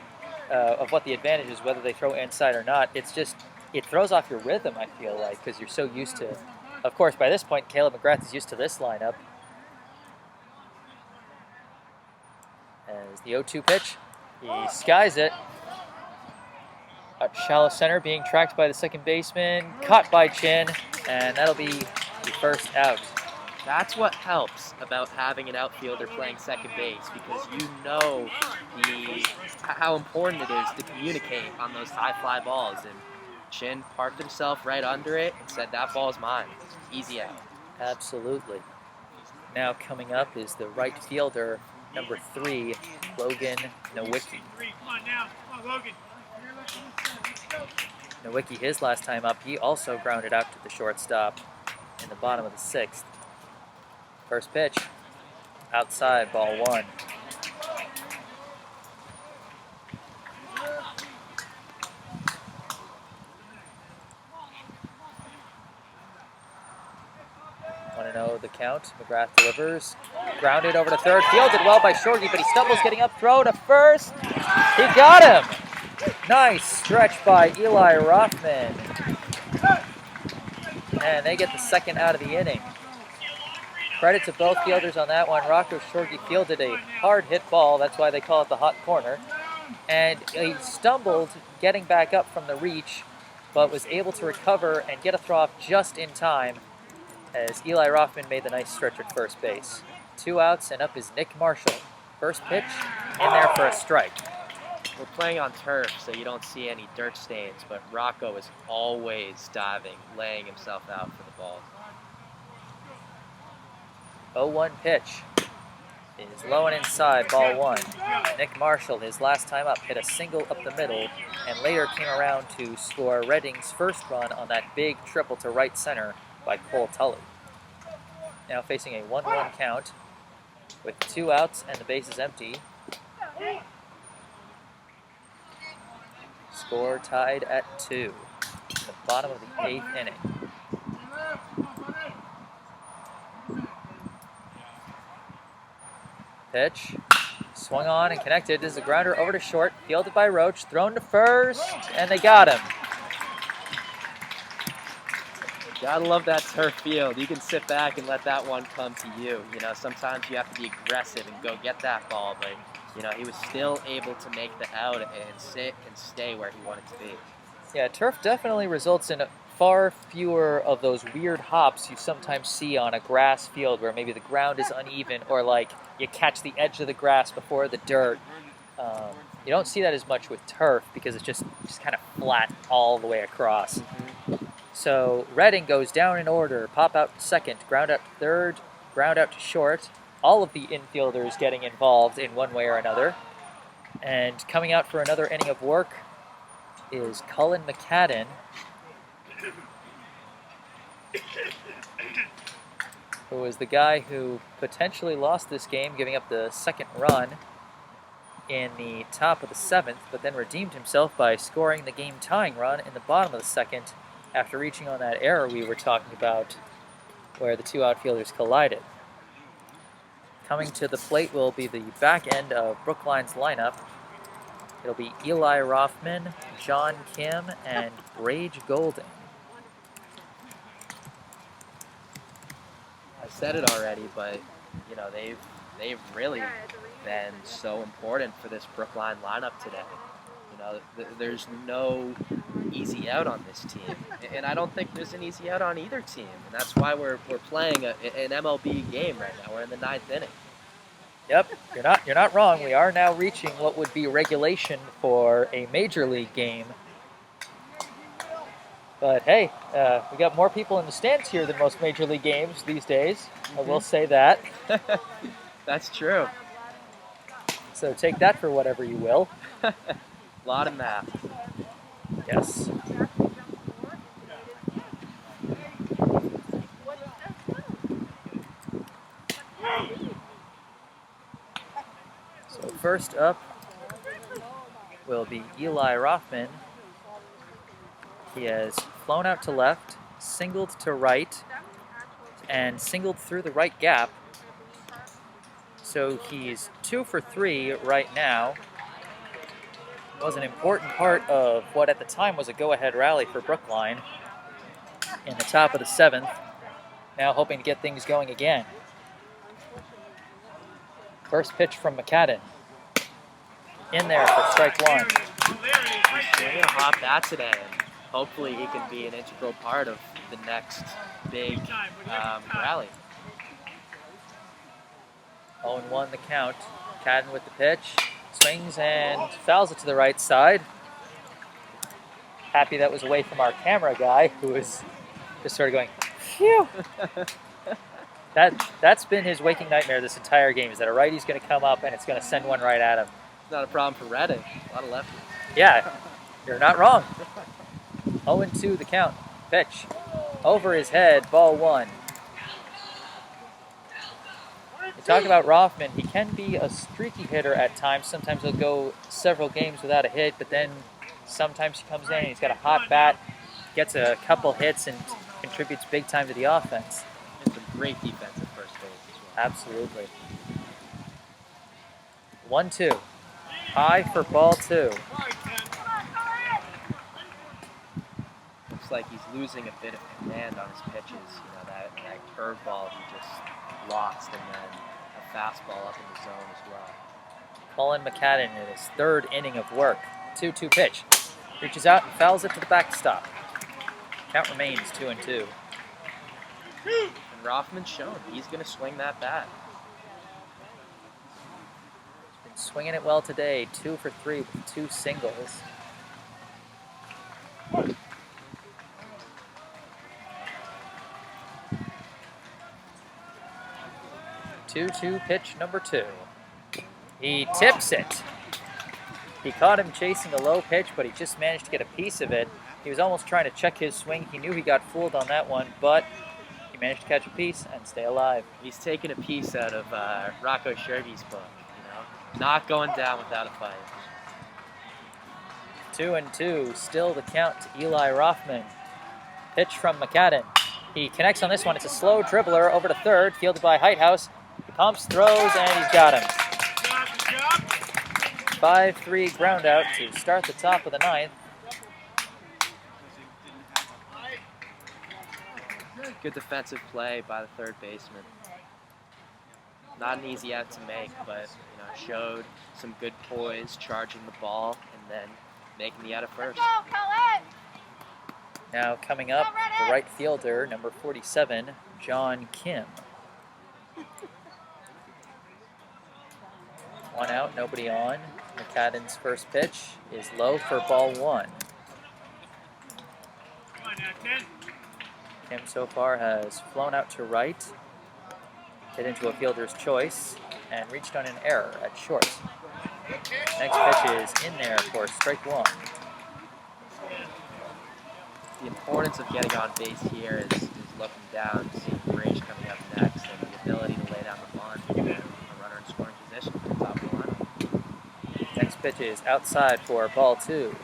what the advantage is, whether they throw inside or not, it's just, it throws off your rhythm, I feel like, because you're so used to, of course, by this point, Caleb McGrath is used to this lineup. As the 0-2 pitch, he skies it. Out shallow center, being tracked by the second baseman, caught by Chin, and that'll be the first out. That's what helps about having an outfielder playing second base, because you know how important it is to communicate on those high fly balls. And Chin parked himself right under it and said, "That ball's mine." Easy out. Absolutely. Now coming up is the right fielder, number 3, Logan Nowicki. Nowicki, his last time up, he also grounded out to the shortstop in the bottom of the 6th. First pitch, outside, ball 1. Want to know the count? McGrath delivers, grounded over to third, fielded well by Shorty, but he stumbles getting up, throw to first. He got him! Nice stretch by Eli Rothman. And they get the second out of the inning. Credit to both fielders on that one. Rocco Shorty fielded a hard hit ball, that's why they call it the hot corner. And he stumbled getting back up from the reach, but was able to recover and get a throw off just in time as Eli Rothman made the nice stretch at first base. 2 outs, and up is Nick Marshall. First pitch, in there for a strike. We're playing on turf, so you don't see any dirt stains, but Rocco is always diving, laying himself out for the ball. 0-1 pitch is low and inside, ball 1. Nick Marshall, his last time up, hit a single up the middle and later came around to score Reading's first run on that big triple to right center by Cole Tully. Now facing a 1-1 count with 2 outs and the bases empty. Score tied at 2 in the bottom of the 8th inning. Pitch, swung on and connected. This is a grounder over to short, fielded by Roach, thrown to first, and they got him. Gotta love that turf field. You can sit back and let that one come to you. You know, sometimes you have to be aggressive and go get that ball, but you know, he was still able to make the out and sit and stay where he wanted to be. Yeah, turf definitely results in far fewer of those weird hops you sometimes see on a grass field where maybe the ground is uneven or like you catch the edge of the grass before the dirt. You don't see that as much with turf because it's just kind of flat all the way across. So Reading goes down in order, pop out to second, ground out to third, ground out to short. All of the infielders getting involved in one way or another. And coming out for another inning of work is Cullen McCadden, who was the guy who potentially lost this game, giving up the second run in the top of the 7th, but then redeemed himself by scoring the game-tying run in the bottom of the 2nd after reaching on that error we were talking about where the 2 outfielders collided. Coming to the plate will be the back end of Brookline's lineup. It'll be Eli Rothman, John Kim, and Rage Golden. I said it already, but you know, they've really been so important for this Brookline lineup today. You know, there's no easy out on this team, and I don't think there's an easy out on either team, and that's why we're playing an MLB game right now. We're in the 9th inning. Yep, you're not wrong. We are now reaching what would be regulation for a major league game. But hey, we got more people in the stands here than most major league games these days. I will say that. That's true. So take that for whatever you will. A lot of math. Yes. first up will be Eli Rothman. He has flown out to left, singled to right, and singled through the right gap. So he's 2 for 3 right now. Was an important part of what at the time was a go-ahead rally for Brookline in the top of the 7th. Now hoping to get things going again. First pitch from McCadden. In there for strike one. He's doing a hot bat today, and hopefully he can be an integral part of the next big rally. 0-1 the count. McCadden with the pitch. Swings and fouls it to the right side. Happy that was away from our camera guy, who was just sort of going, phew. That's been his waking nightmare this entire game, is that a righty's going to come up and it's going to send one right at him. It's not a problem for Redding. A lot of lefties. Yeah, you're not wrong. 0-2 the count. Pitch. Over his head, ball one. You talk about Rothman, he can be a streaky hitter at times. Sometimes he'll go several games without a hit, but then sometimes he comes in and he's got a hot bat, gets a couple hits, and contributes big time to the offense. And some great defense at first base as well. Absolutely. 1-2. High for ball two. Looks like he's losing a bit of command on his pitches. You know, that curveball he just lost, and then a fastball up in the zone as well. Colin McCadden in his third inning of work. 2-2 pitch. Reaches out and fouls it to the backstop. Count remains 2-2. And Rothman's shown he's going to swing that bat. He's been swinging it well today. 2 for 3 with 2 singles. Two pitch number 2. He tips it. He caught him chasing a low pitch, but he just managed to get a piece of it. He was almost trying to check his swing. He knew he got fooled on that one, but he managed to catch a piece and stay alive. He's taking a piece out of Rocco Sherby's book, you know, not going down without a fight. 2-2, still the count to Eli Rothman. Pitch from McCadden. He connects on this one. It's a slow dribbler over to third, fielded by Heighthouse. He pumps, throws, and he's got him. 5-3 ground out to start the top of the 9th. Good defensive play by the third baseman. Not an easy out to make, but you know, showed some good poise, charging the ball, and then making the out of first. Now coming up, the right fielder, number 47, John Kim. 1 out, nobody on. McCadden's first pitch is low for ball 1. Kim so far has flown out to right, hit into a fielder's choice, and reached on an error at short. Next pitch is in there for strike 1. The importance of getting on base here is looking down, seeing Rage coming up next, and the ability to lay down the bunt and get a runner in scoring position for the top of the lineup. Next pitch is outside for ball 2.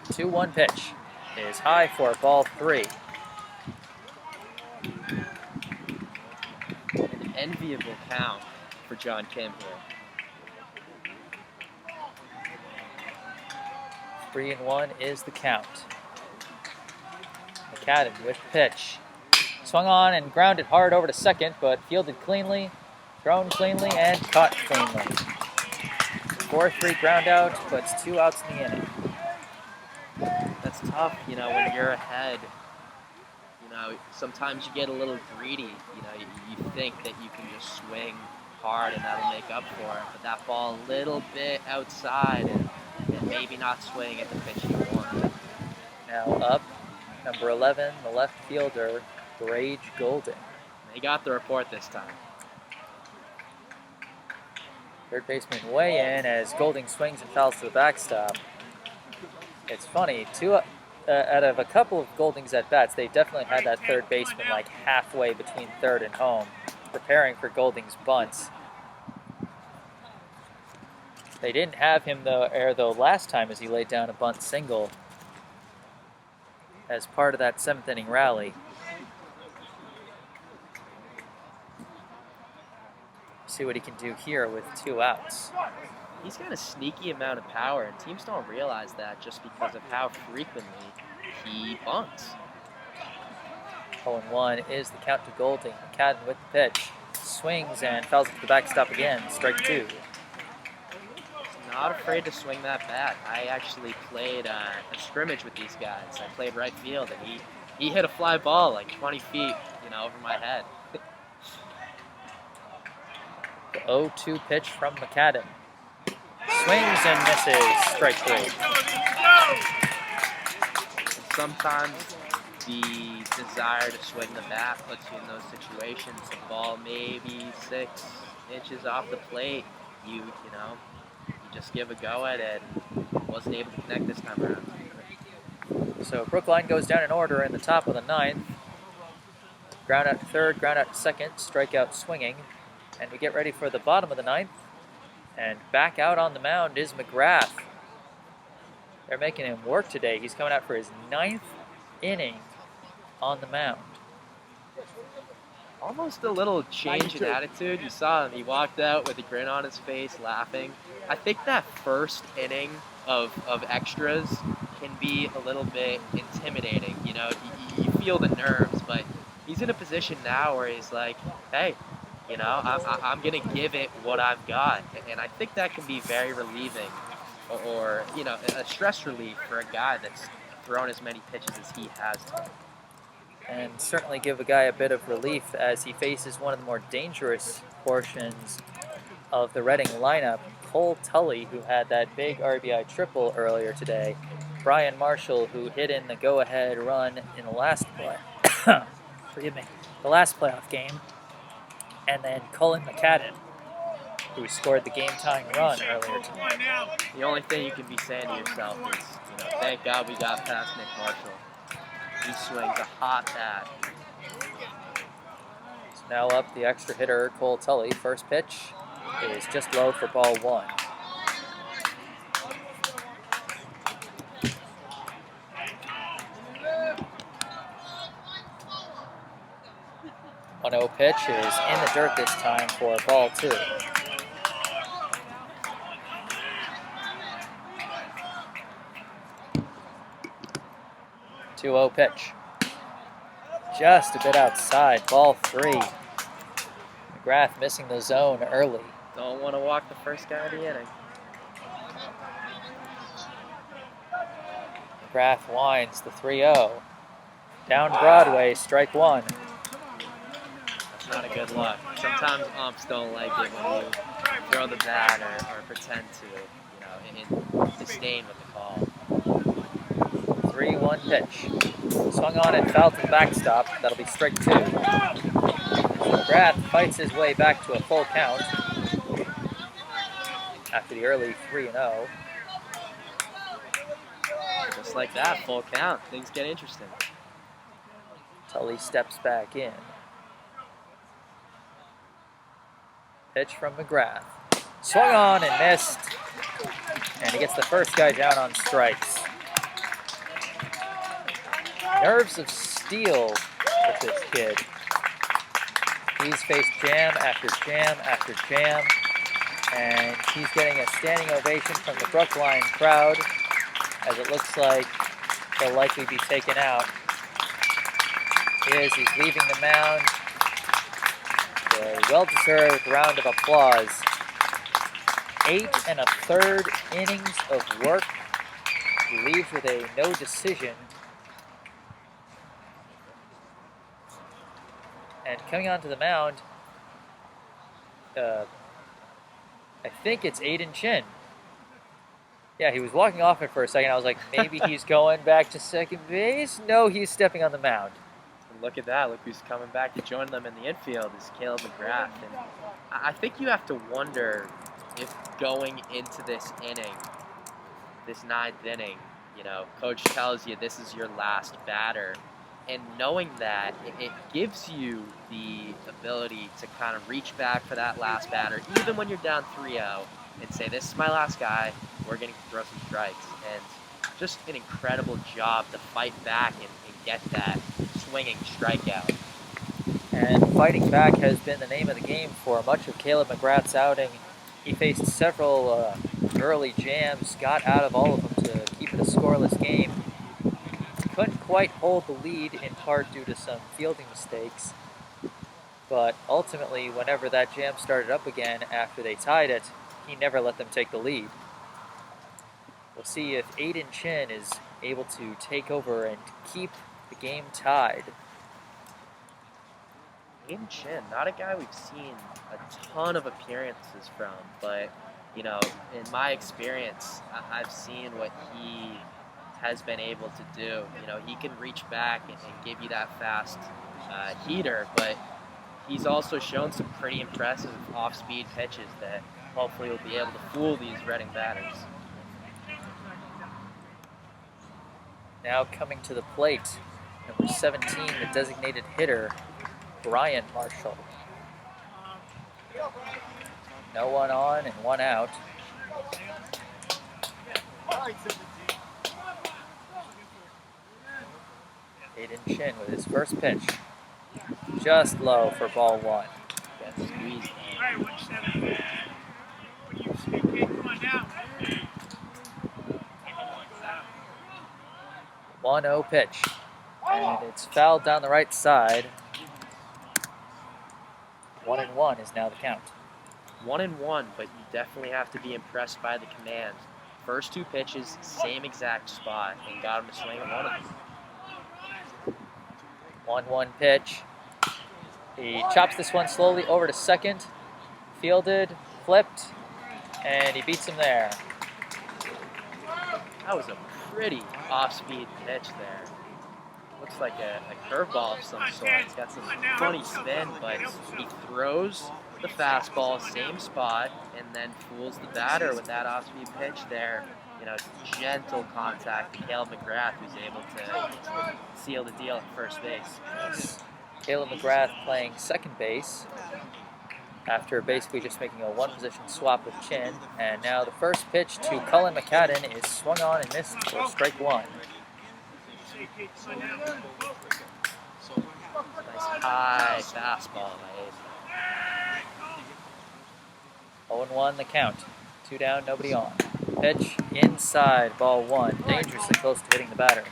The 2-1 pitch is high for ball 3. An enviable count for John Kim here. 3-1 is the count. McCadden with pitch. Swung on and grounded hard over to second, but fielded cleanly, thrown cleanly, and caught cleanly. 4-3 ground out, puts 2 outs in the inning. That's tough, you know, when you're ahead. You know, sometimes you get a little greedy. You know, you think that you can just swing hard and that'll make up for it. But that ball a little bit outside and maybe not swing at the pitch you want. Now up, number 11, the left fielder, Rage Golding. They got the report this time. Third baseman way in as Golding swings and fouls to the backstop. It's funny, out of a couple of Golding's at-bats, they definitely had that third baseman like halfway between third and home, preparing for Golding's bunts. They didn't have him though last time as he laid down a bunt single as part of that 7th inning rally. See what he can do here with 2 outs. He's got a sneaky amount of power, and teams don't realize that just because of how frequently he bunts. 0-1 is the count to Golding. McCadden with the pitch. Swings and fouls it to the backstop again. Strike 2. Not afraid to swing that bat. I actually played a scrimmage with these guys. I played right field, and he hit a fly ball like 20 feet, over my head. The 0-2 pitch from McCadden. Swings and misses. Strike 3. Sometimes the desire to swing the bat puts you in those situations. The ball maybe 6 inches off the plate. You just give a go at it. Wasn't able to connect this time around. So Brookline goes down in order in the top of the 9th. Ground out to third, ground out to second, strikeout swinging. And we get ready for the bottom of the 9th. And back out on the mound is McGrath. They're making him work today. He's coming out for his 9th inning on the mound. Almost a little change in attitude. You saw him. He walked out with a grin on his face, laughing. I think that first inning of extras can be a little bit intimidating. You feel the nerves, but he's in a position now where he's like, hey, I'm going to give it what I've got. And I think that can be very relieving or a stress relief for a guy that's thrown as many pitches as he has to. And certainly give a guy a bit of relief as he faces one of the more dangerous portions of the Reading lineup, Cole Tully, who had that big RBI triple earlier today, Brian Marshall, who hit in the go-ahead run in the last playoff game, and then Cullen McCadden, who scored the game-tying run earlier tonight. The only thing you can be saying to yourself is, thank God we got past Nick Marshall. He swings a hot bat. So now up the extra hitter, Cole Tully. First pitch is just low for ball 1. One 0 pitch is in the dirt this time for ball 2. 2-0 pitch. Just a bit outside, ball 3. McGrath missing the zone early. Don't want to walk the first guy of the inning. McGrath winds the 3-0. Down Broadway, strike 1. That's not a good look. Sometimes umps don't like it when you throw the bat or pretend to, in disdain with the call. 3-1 pitch. Swung on and fouled to the backstop. That'll be strike 2. McGrath fights his way back to a full count after the early 3-0. Just like that, full count. Things get interesting. Tully steps back in. Pitch from McGrath. Swung on and missed. And he gets the first guy down on strikes. Nerves of steel with this kid. He's faced jam after jam after jam, and he's getting a standing ovation from the Brookline crowd as it looks like he'll likely be taken out. He's leaving the mound. A well-deserved round of applause. 8 1/3 innings of work. He leaves with a no decision. And coming onto the mound, I think it's Aiden Chin. Yeah, he was walking off it for a second. I was like, maybe he's going back to second base. No, he's stepping on the mound. And look at that. Look who's coming back to join them in the infield is Caleb McGrath. And I think you have to wonder if going into this inning, this 9th inning, You know, coach tells you this is your last batter. And knowing that, it gives you the ability to kind of reach back for that last batter, even when you're down 3-0, and say, this is my last guy, we're going to throw some strikes. And just an incredible job to fight back and get that swinging strikeout. And fighting back has been the name of the game for much of Caleb McGrath's outing. He faced several early jams, got out of all of them to keep it a scoreless game. Couldn't quite hold the lead, in part due to some fielding mistakes. But ultimately, whenever that jam started up again after they tied it, he never let them take the lead. We'll see if Aiden Chin is able to take over and keep the game tied. Aiden Chin, not a guy we've seen a ton of appearances from, but, you know, in my experience, I've seen what he has been able to do. You know, he can reach back and give you that fast heater, but he's also shown some pretty impressive off-speed pitches that hopefully will be able to fool these Reading batters. Now coming to the plate, number 17, the designated hitter, Brian Marshall. No one on and one out. Aiden Chin with his first pitch. Just low for ball one. Gets squeezed. 1-0 pitch. And it's fouled down the right side. 1-1 is now the count. 1-1, but you definitely have to be impressed by the command. First two pitches, same exact spot, and got him to swing at one of them. 1-1 pitch. He chops this one slowly over to second. Fielded, flipped, and he beats him there. That was a pretty off-speed pitch there. Looks like a curveball of some sort. It's got some funny spin, but he throws the fastball, same spot, and then fools the batter with that off-speed pitch there. You know, gentle contact to Caleb McGrath, who's able to seal the deal at first base. Caleb McGrath playing second base after basically just making a one-position swap with Chin. And now the first pitch to Cullen McCadden is swung on and missed for strike one. Nice high fastball by 0-1 the count. 2 down, nobody on. Pitch inside, ball one. Dangerously close to hitting the batter.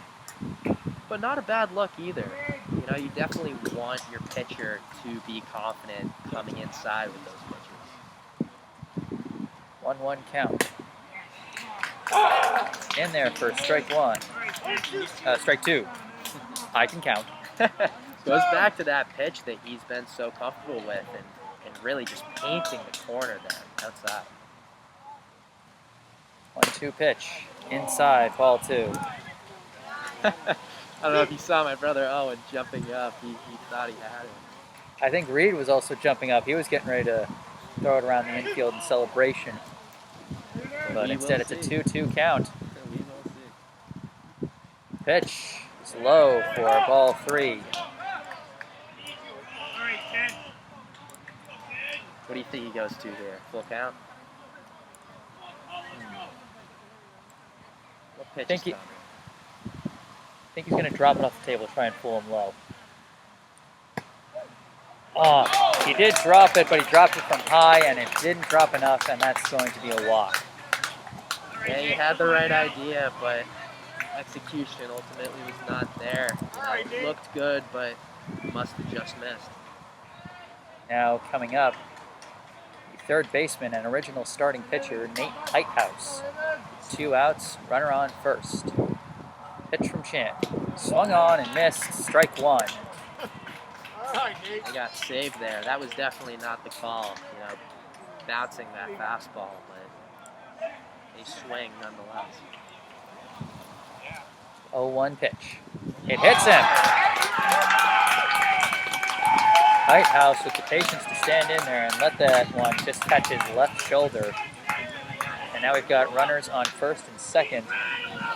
But not a bad look either. You know, you definitely want your pitcher to be confident coming inside with those pitches. 1-1 count. In there for strike one. Strike two. I can count. Goes back to that pitch that he's been so comfortable with and really just painting the corner there outside. 1-2 pitch. Inside, ball two. I don't know if you saw my brother Owen jumping up. He thought he had it. I think Reed was also jumping up. He was getting ready to throw it around the infield in celebration. But instead it's a 2-2 count. We will see. Pitch is low for ball three. What do you think he goes to here? Full count? What pitch Think is he- coming? I think he's going to drop it off the table, try and fool him low. Oh, he did drop it, but he dropped it from high, and it didn't drop enough, and that's going to be a walk. Yeah, he had the right idea, but execution ultimately was not there. You know, it looked good, but must have just missed. Now coming up, the third baseman and original starting pitcher, Nate Heighthouse. 2 outs, runner on first. Pitch from Chin. Swung on and missed, strike one. He got saved there. That was definitely not the call. You know, bouncing that fastball, but a swing nonetheless. 0-1 pitch. It hits him. Heighthouse with the patience to stand in there and let that one just touch his left shoulder. And now we've got runners on first and second.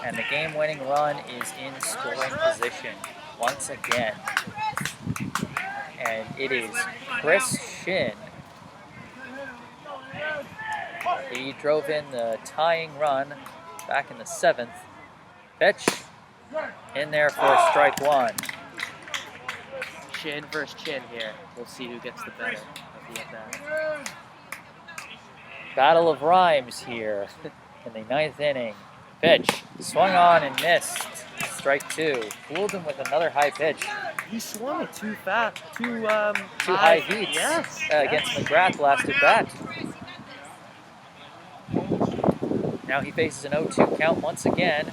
And the game-winning run is in scoring position once again. And it is Chris Shin. He drove in the tying run back in the 7th. Pitch in there for strike one. Chin versus chin here. We'll see who gets the better of the at-bat. Battle of rhymes here in the 9th inning. Pitch swung on and missed. Strike two. Fooled him with another high pitch. He swung it too fast, too high heats yes, against McGrath last at bat. Now he faces an 0-2 count once again.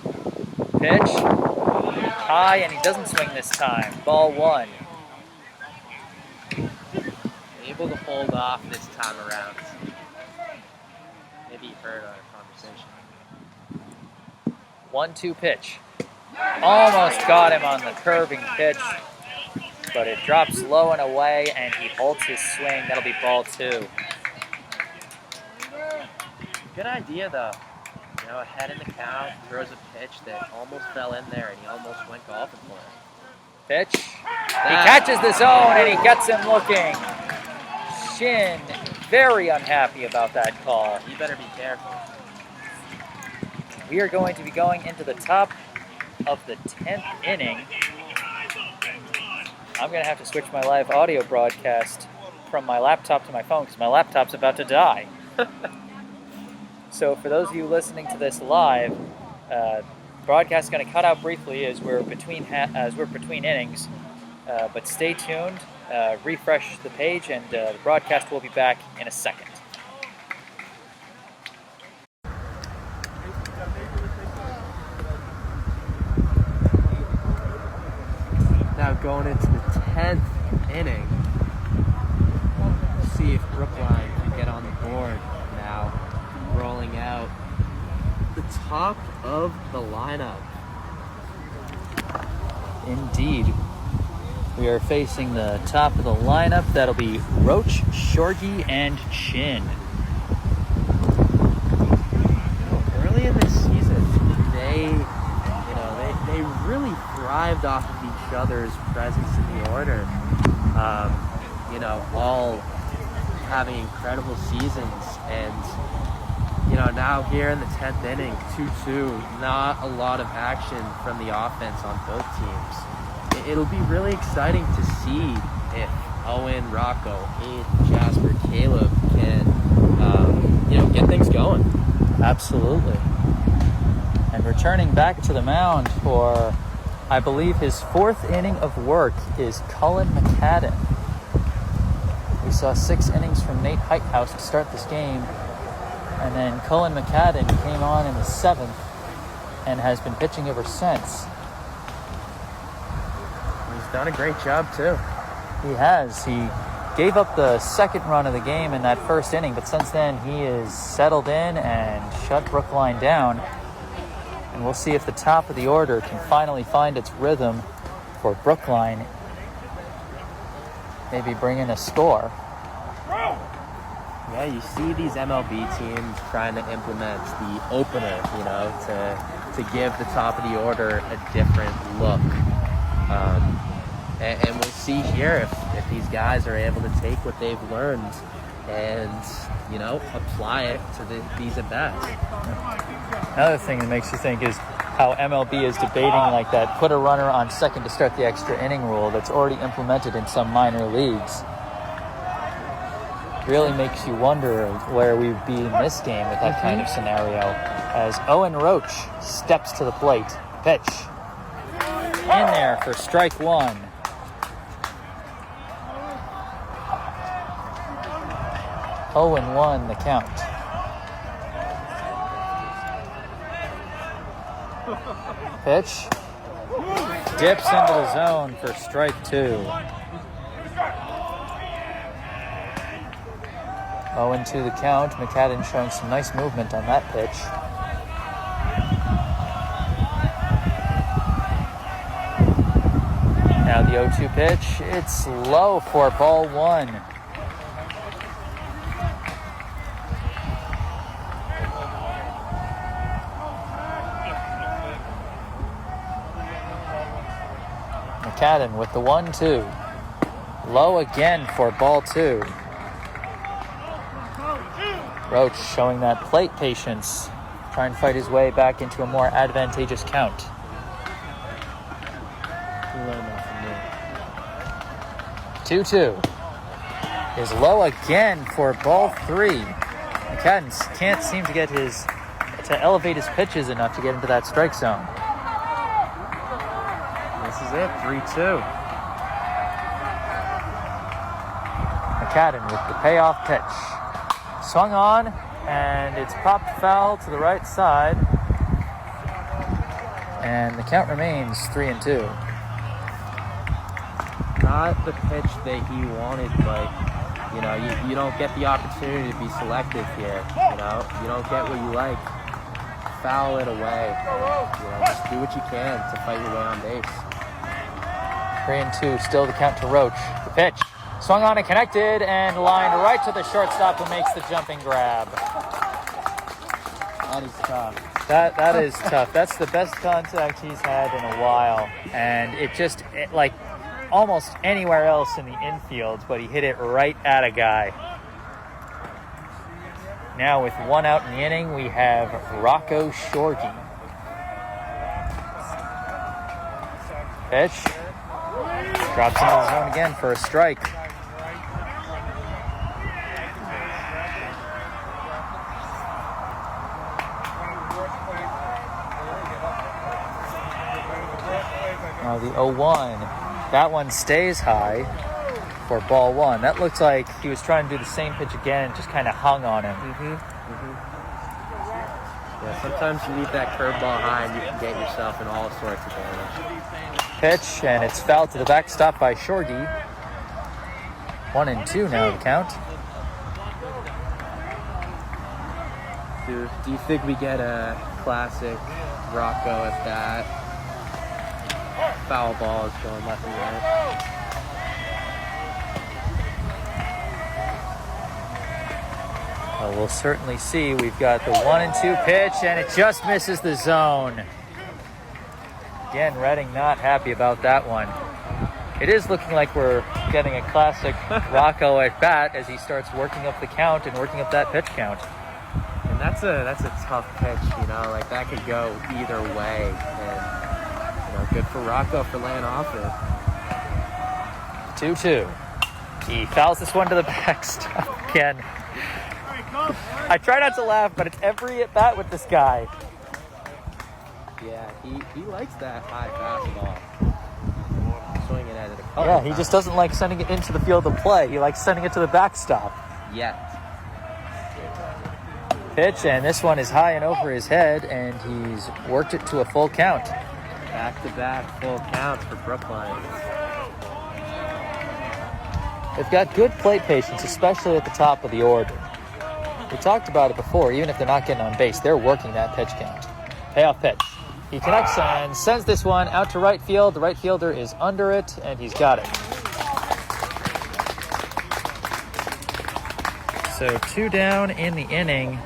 Pitch high, and he doesn't swing this time. Ball one. Able to hold off this time around. Maybe you heard our conversation. 1-2 pitch. Almost got him on the curving pitch, but it drops low and away, and he holds his swing. That'll be ball two. Good idea, though. You know, ahead in the count, throws a pitch that almost fell in there, and he almost went golfing for it. Pitch. He catches the zone, and he gets him looking. Shin very unhappy about that call. You better be careful. We are going to be going into the top of the 10th inning. I'm going to have to switch my live audio broadcast from my laptop to my phone because my laptop's about to die. So for those of you listening to this live, broadcast is going to cut out briefly as we're between innings. But stay tuned, refresh the page, and the broadcast will be back in a second. Now going into the 10th inning. See if Brookline can get on the board now. Rolling out the top of the lineup. Indeed. We are facing the top of the lineup. That'll be Roach, Shorgy, and Chin. Early in this season, they really thrived off of each other's presence in the order. All having incredible seasons, and now here in the 10th inning, 2-2, not a lot of action from the offense on both teams. It'll be really exciting to see if Owen, Rocco, Aiden, Jasper, Caleb can, get things going. Absolutely. And returning back to the mound for, I believe, his 4th inning of work is Cullen McCadden. We saw 6 innings from Nate Heithouse to start this game, and then Cullen McCadden came on in the 7th and has been pitching ever since. He's done a great job, too. He has. He gave up the 2nd run of the game in that 1st inning, but since then he is settled in and shut Brookline down. And we'll see if the top of the order can finally find its rhythm for Brookline. Maybe bring in a score. Yeah, you see these MLB teams trying to implement the opener, to give the top of the order a different look. And we'll see here if these guys are able to take what they've learned and, apply it to these at-bats. Another thing that makes you think is how MLB is debating like that put a runner on second to start the extra inning rule that's already implemented in some minor leagues. Really makes you wonder where we'd be in this game with that kind of scenario. As Owen Roach steps to the plate. Pitch. In there for strike one. Owen 1 the count. Pitch. Dips into the zone for strike two. 0-2 the count. McCadden showing some nice movement on that pitch. Now the 0-2 pitch. It's low for ball one. McCadden with the 1-2. Low again for ball 2. Roach showing that plate patience, trying to fight his way back into a more advantageous count. 2-2 is low again for ball 3. McCadden can't seem to get to elevate his pitches enough to get into that strike zone. This is it, 3-2. McCadden with the payoff pitch. Swung on, and it's popped foul to the right side. And the count remains 3-2. Not the pitch that he wanted, but you don't get the opportunity to be selective here. You don't get what you like. Foul it away. Just do what you can to fight your way on base. 3-2, still the count to Roach. The pitch swung on and connected, and lined right to the shortstop, who makes the jumping grab. That is tough. That is tough. That's the best contact he's had in a while, and it like almost anywhere else in the infield, but he hit it right at a guy. Now with 1 out in the inning, we have Rocco Shorgy. Pitch drops into the zone again for a strike. Now the 0-1. That one stays high for ball 1. That looked like he was trying to do the same pitch again and just kind of hung on him. Yeah, sometimes you leave that curveball high and you can get yourself in all sorts of damage. Pitch, and it's fouled to the backstop by Shorgy. 1-2 now the count. Do you think we get a classic Rocco at that? Foul ball is going left and right. Well, we'll certainly see. We've got the 1-2 pitch, and it just misses the zone. Again, Redding not happy about that one. It is looking like we're getting a classic Rocco at bat as he starts working up the count and working up that pitch count. And that's a tough pitch, like that could go either way. And good for Rocco for laying off it. 2-2. He fouls this one to the backstop again. I try not to laugh, but it's every at bat with this guy. Yeah, he likes that high fastball. Swinging at it a couple Yeah, he just doesn't like sending it into the field of play. He likes sending it to the backstop. Yet. Pitch, and this one is high and over his head, and he's worked it to a full count. Back-to-back full counts for Brookline. They've got good plate patience, especially at the top of the order. We talked about it before. Even if they're not getting on base, they're working that pitch count. Payoff pitch. He connects and sends this one out to right field. The right fielder is under it, and he's got it. So 2 down in the inning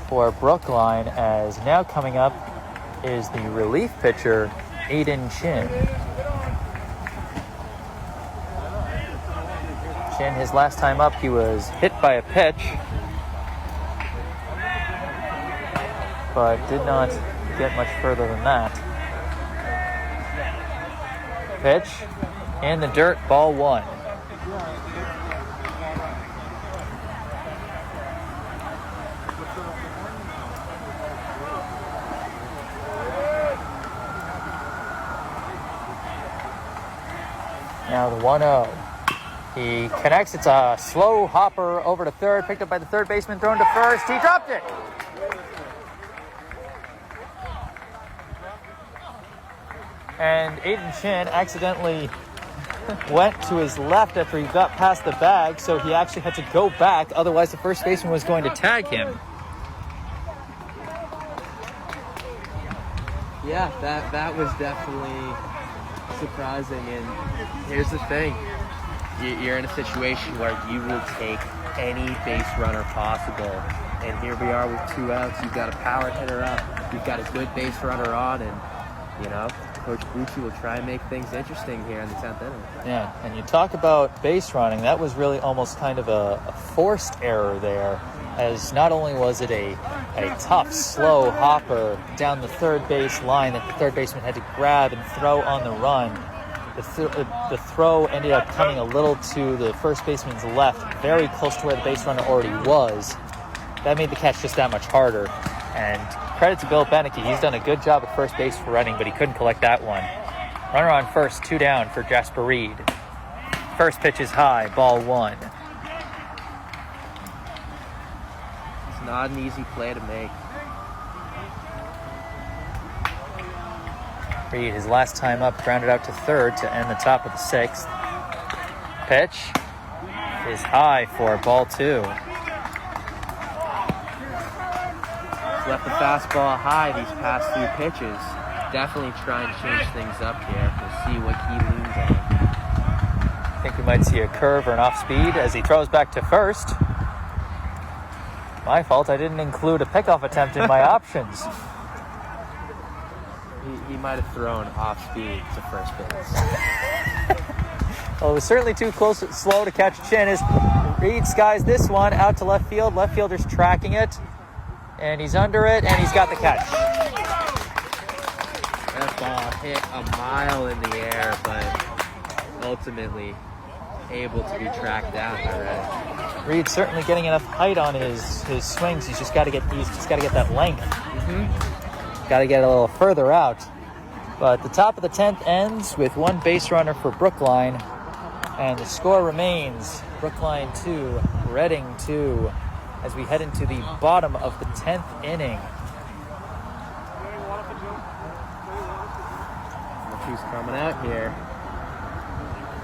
for Brookline, as now coming up is the relief pitcher, Aiden Chin. Chin, his last time up, he was hit by a pitch, but did not get much further than that. Pitch in the dirt, ball 1. Now the 1-0. He connects. It's a slow hopper over to third, picked up by the third baseman, thrown to first. He dropped it. And Aiden Chin accidentally went to his left after he got past the bag, so he actually had to go back. Otherwise, the first baseman was going to tag him. Yeah, that was definitely surprising. And here's the thing. You're in a situation where you will take any base runner possible. And here we are with 2 outs. You've got a power hitter up. You've got a good base runner on. And you know, Coach Bucci will try and make things interesting here in the 10th inning. Yeah, and you talk about base running. That was really almost kind of a forced error there, as not only was it a tough, slow hopper down the third base line that the third baseman had to grab and throw on the run. The throw ended up coming a little to the first baseman's left, very close to where the base runner already was. That made the catch just that much harder. And credit to Bill Beneke. He's done a good job at first base for Reading, but he couldn't collect that one. Runner on first, 2 down for Jasper Reed. First pitch is high, ball 1. It's not an easy play to make. Reed, his last time up, grounded out to third to end the top of the 6th. Pitch is high for ball 2. Left the fastball high these past 2 pitches. Definitely try and change things up here. We'll see what he leans on. I think we might see a curve or an off speed as he throws back to first. My fault, I didn't include a pickoff attempt in my options. He might have thrown off speed to first base. Well, it was certainly too slow to catch chin as Reed skies this one out to left field. Left fielder's tracking it. And he's under it, and he's got the catch. That ball hit a mile in the air, but ultimately able to be tracked down by Reading. Reed's certainly getting enough height on his swings. He's just got to get that length. Got to get a little further out. But the top of the 10th ends with 1 base runner for Brookline, and the score remains Brookline 2, Reading 2. As we head into the bottom of the 10th inning. Look who's coming out here.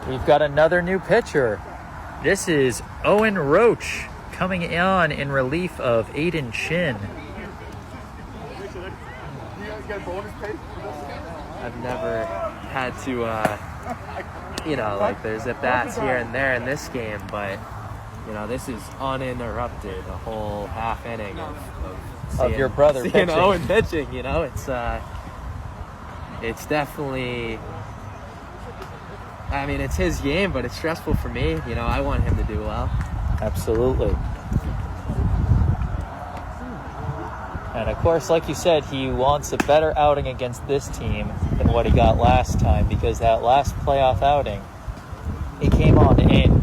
We've got another new pitcher. This is Owen Roach coming on in relief of Aiden Chin. I've never had to, there's at-bats here and there in this game, but this is uninterrupted, a whole half inning of your brother pitching. Owen pitching, it's definitely, it's his game, but it's stressful for me. I want him to do well. Absolutely. And of course, like you said, he wants a better outing against this team than what he got last time, because that last playoff outing, he came on in.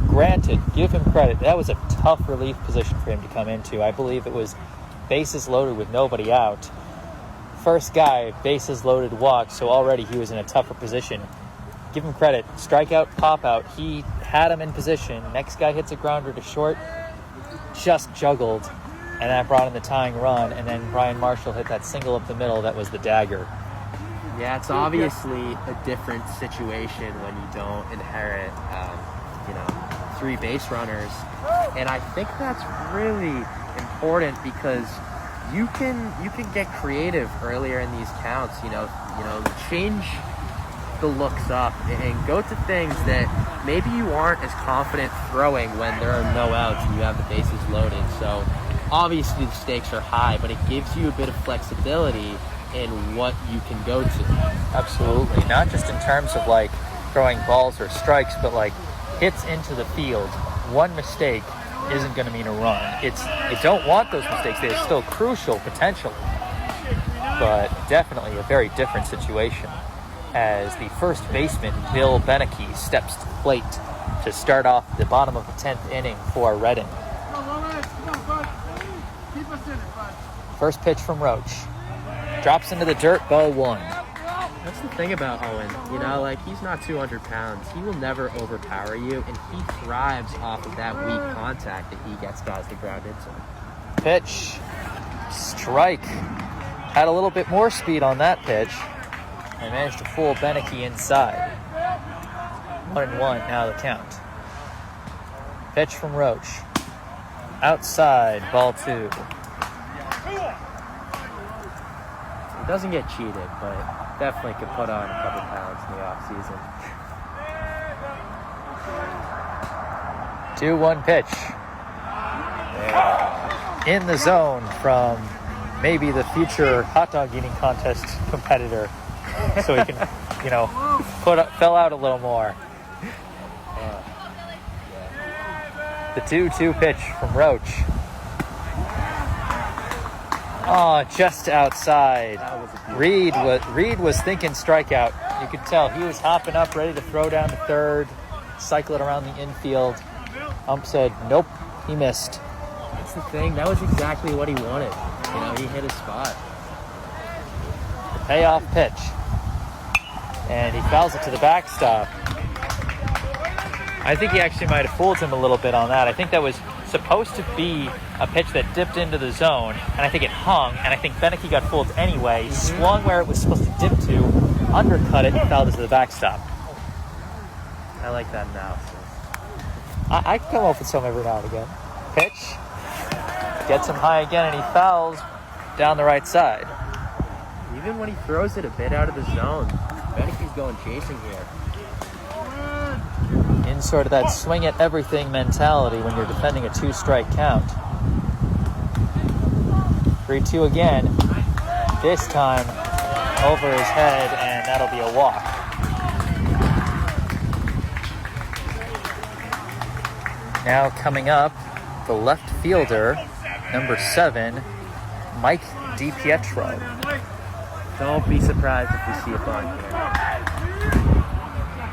Granted, give him credit, that was a tough relief position for him to come into. I believe it was bases loaded with nobody out. First guy, bases loaded, walked, so already he was in a tougher position. Give him credit. Strikeout, pop out. He had him in position. Next guy hits a grounder to short, just juggled, and that brought in the tying run, and then Brian Marshall hit that single up the middle that was the dagger. Yeah, it's obviously a different situation when you don't inherit, 3 base runners, and I think that's really important because you can get creative earlier in these counts. Change the looks up and go to things that maybe you aren't as confident throwing when there are no outs and you have the bases loaded. So obviously the stakes are high, but it gives you a bit of flexibility in what you can go to. Absolutely, not just in terms of like throwing balls or strikes, but like hits into the field. One mistake isn't going to mean a run. You don't want those mistakes. They're still crucial potentially, but definitely a very different situation as the first baseman, Bill Beneke, steps to the plate to start off the bottom of the 10th inning for Reading. First pitch from Roach. Drops into the dirt, ball 1. That's the thing about Owen. He's not 200 pounds. He will never overpower you, and he thrives off of that weak contact that he gets guys to ground into. Pitch. Strike. Had a little bit more speed on that pitch. And managed to fool Beneke inside. 1-1 now the count. Pitch from Roach. Outside, ball 2. He doesn't get cheated, but definitely could put on a couple pounds in the off-season. 2-1 pitch. In the zone from maybe the future hot dog eating contest competitor, so he can, fill out a little more. The 2-2 pitch from Roach. Oh, just outside. Reed was thinking strikeout. You could tell he was hopping up, ready to throw down to third, cycle it around the infield. Ump said, nope, he missed. That's the thing. That was exactly what he wanted. He hit his spot. The payoff pitch. And he fouls it to the backstop. I think he actually might have fooled him a little bit on that. I think that was supposed to be a pitch that dipped into the zone, and I think it hung, and I think Beneke got fooled anyway. He swung where it was supposed to dip to, undercut it, and fouled it to the backstop. I like that analysis. I can come up with some every now and again. Pitch. Gets him high again, and he fouls down the right side. Even when he throws it a bit out of the zone, Beneke's going chasing here. In sort of that swing at everything mentality when you're defending a 2-strike count. 3-2 again. This time over his head, and that'll be a walk. Now coming up, the left fielder, number 7, Mike DiPietro. Don't be surprised if we see a bunt here.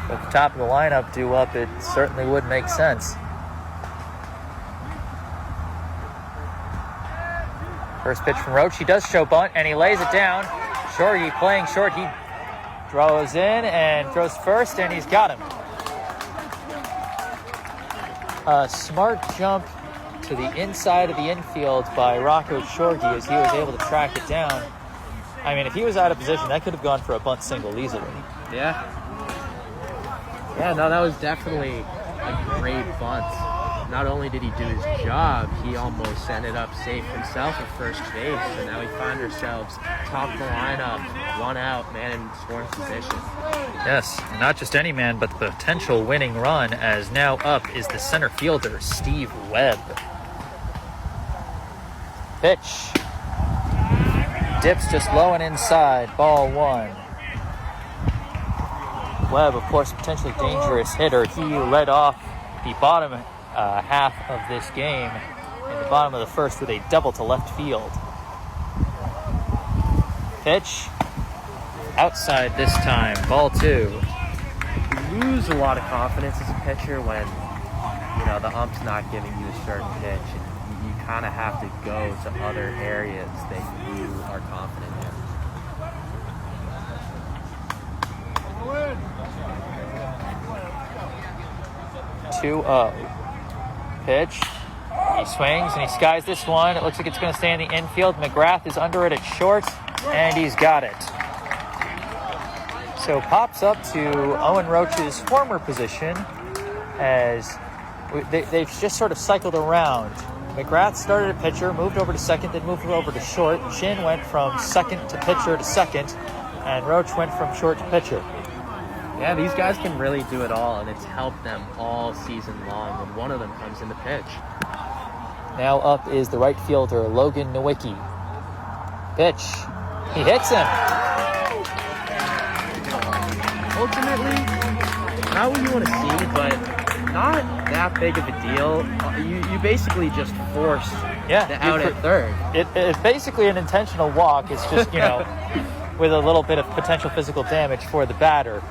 With the top of the lineup due up, it certainly would make sense. First pitch from Roach. He does show bunt, and he lays it down. Shorty playing short. He throws in and throws first, and he's got him. A smart jump to the inside of the infield by Rocco Shorty as he was able to track it down. I mean, if he was out of position, that could have gone for a bunt single easily. Yeah. Yeah, no, that was definitely a great bunt. Not only did he do his job, he almost ended up safe himself at first base. So now we find ourselves top of the lineup, one out, man in scoring position. Yes, not just any man, but the potential winning run, as now up is the center fielder, Steve Webb. Pitch. Dips just low and inside, ball 1. Webb, of course, potentially dangerous hitter. He led off the bottom half of this game in the bottom of the first with a double to left field. Pitch. Outside this time, ball 2. You lose a lot of confidence as a pitcher when, the ump's not giving you a certain pitch. And you kind of have to go to other areas that you are confident in. 2-0. Pitch. He swings and he skies this one. It looks like it's going to stay in the infield. McGrath is under it at short, and he's got it. So pops up to Owen Roach's former position as they've just sort of cycled around. McGrath started at pitcher, moved over to second, then moved over to short. Chin went from second to pitcher to second, and Roach went from short to pitcher. Yeah, these guys can really do it all, and it's helped them all season long when one of them comes in the pitch. Now up is the right fielder, Logan Nowicki. Pitch. He hits him. Ultimately, not what you want to see, but not that big of a deal. You basically just forced the out at third. It's basically an intentional walk. It's just, with a little bit of potential physical damage for the batter.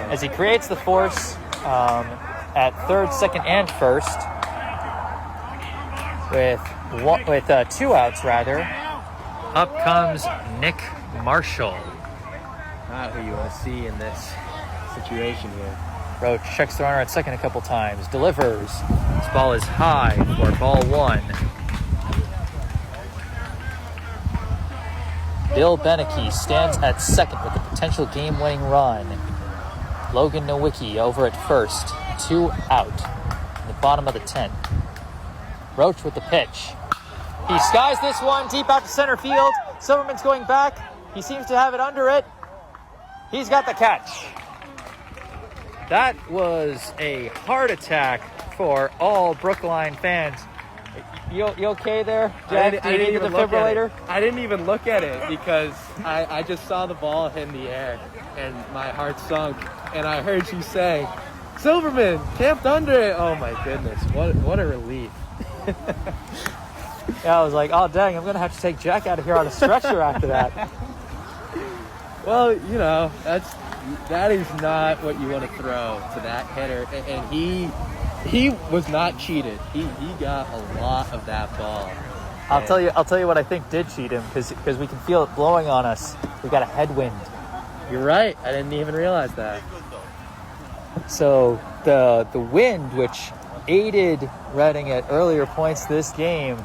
As he creates the force at third, second, and first, with 2 outs rather, up comes Nick Marshall. Not who you want to see in this situation here. Roach checks the runner at second a couple times, delivers. This ball is high for ball 1. Bill Beneke stands at second with a potential game-winning run. Logan Nowicki over at first, 2 out in the bottom of the 10th. Roach with the pitch. He skies this one deep out to center field. Silverman's going back. He seems to have it under it. He's got the catch. That was a heart attack for all Brookline fans. You okay there, Jack? Do you need the defibrillator? I didn't even look at it because I just saw the ball hit in the air and my heart sunk. And I heard you say, Silverman, camped under it. Oh my goodness, what a relief. Yeah, I was like, oh dang, I'm gonna have to take Jack out of here on a stretcher after that. Well, you know, that is not what you want to throw to that hitter, and he was not cheated. He got a lot of that ball. I'll tell you what I think did cheat him, because we can feel it blowing on us. We got a headwind. You're right. I didn't even realize that. So the wind, which aided Reading at earlier points this game,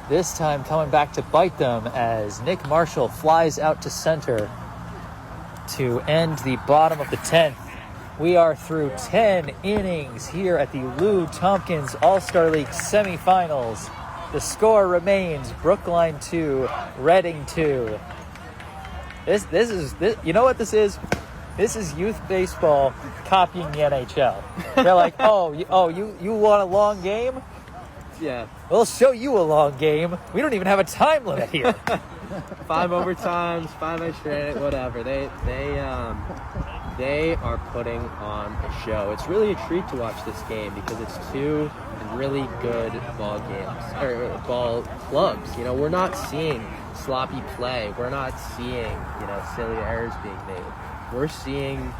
this time coming back to bite them as Nick Marshall flies out to center to end the bottom of the 10th. We are through 10 innings here at the Lou Tompkins All-Star League Semifinals. The score remains Brookline 2, Reading 2. This is you know what this is? This is youth baseball copying the NHL. They're like, you want a long game? Yeah. We'll show you a long game. We don't even have a time limit here. 5 overtimes, 5 extra, whatever. They are putting on a show. It's really a treat to watch this game because it's 2 really good ball games or ball clubs. You know, we're not seeing sloppy play. We're not seeing, silly errors being made. We're seeing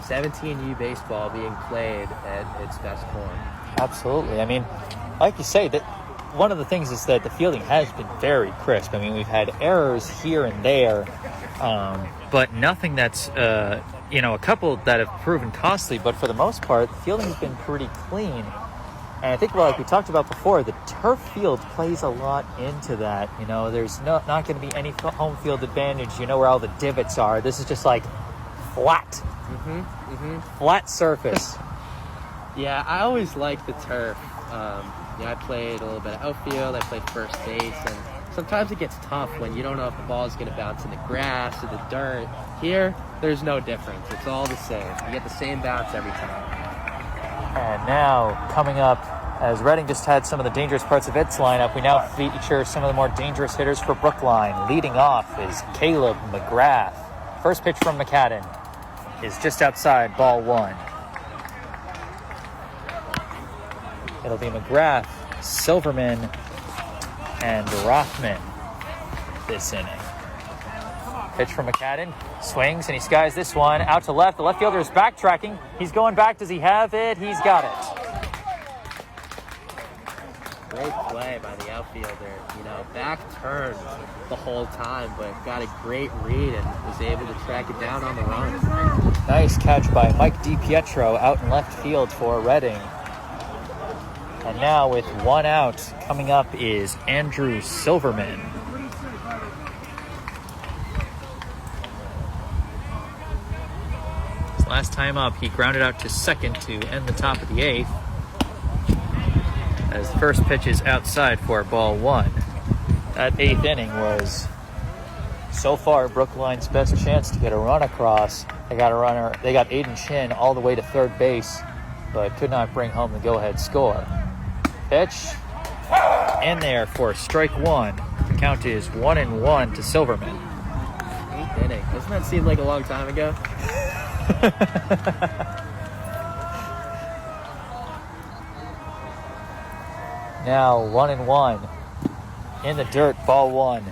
17U baseball being played at its best form. Absolutely. I mean, like you say, that one of the things is that the fielding has been very crisp. I mean, we've had errors here and there, but nothing that's, a couple that have proven costly. But for the most part, the fielding has been pretty clean. And I think, like we talked about before, the turf field plays a lot into that. There's not going to be any home field advantage. You know where all the divots are. This is just like flat, flat surface. Yeah, I always liked the turf. I played a little bit of outfield. I played first base, and sometimes it gets tough when you don't know if the ball is going to bounce in the grass or the dirt. Here, there's no difference. It's all the same. You get the same bounce every time. And now, coming up, as Reading just had some of the dangerous parts of its lineup, we now feature some of the more dangerous hitters for Brookline. Leading off is Caleb McGrath. First pitch from McCadden is just outside, ball 1. It'll be McGrath, Silverman, and Rothman this inning. Pitch from McCadden, swings, and he skies this one out to left. The left fielder is backtracking. He's going back. Does he have it? He's got it. Great play by the outfielder. Back turned the whole time, but got a great read and was able to track it down on the run. Nice catch by Mike DiPietro out in left field for Reading. And now with 1 out, coming up is Andrew Silverman. His last time up, he grounded out to second to end the top of the 8th. As the first pitch is outside for ball 1. That 8th inning was so far Brookline's best chance to get a run across. They got Aiden Chin all the way to third base, but could not bring home the go-ahead score. Pitch in there for strike 1. The count is 1-1 to Silverman. 8th inning. Doesn't that seem like a long time ago? Now 1-1 in the dirt, ball 1.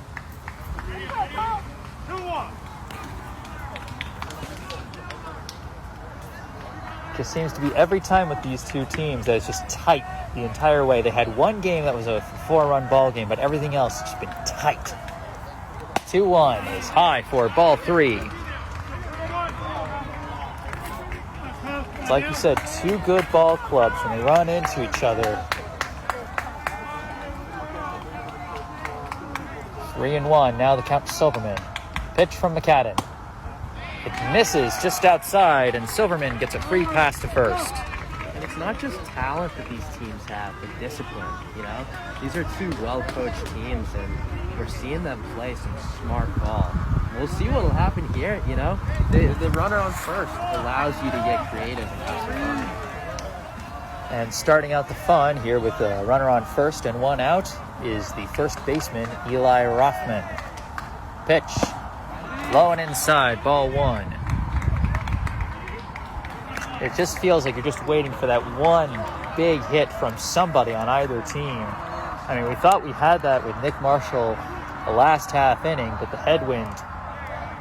Just seems to be every time with these two teams that it's just tight the entire way. They had one game that was a 4-run ball game, but everything else has just been tight. 2-1 is high for ball 3. It's like you said, two good ball clubs when they run into each other. 3-1, now the count to Silverman. Pitch from McCadden. It misses just outside, and Silverman gets a free pass to first. And it's not just talent that these teams have, but discipline, These are two well-coached teams, and we're seeing them play some smart ball. We'll see what will happen here, The runner on first allows you to get creative and have some fun. And starting out the fun here with a runner on first and one out is the first baseman, Eli Rothman. Pitch. Low and inside, ball one. It just feels like you're just waiting for that one big hit from somebody on either team. I mean, we thought we had that with Nick Marshall the last half inning, but the headwind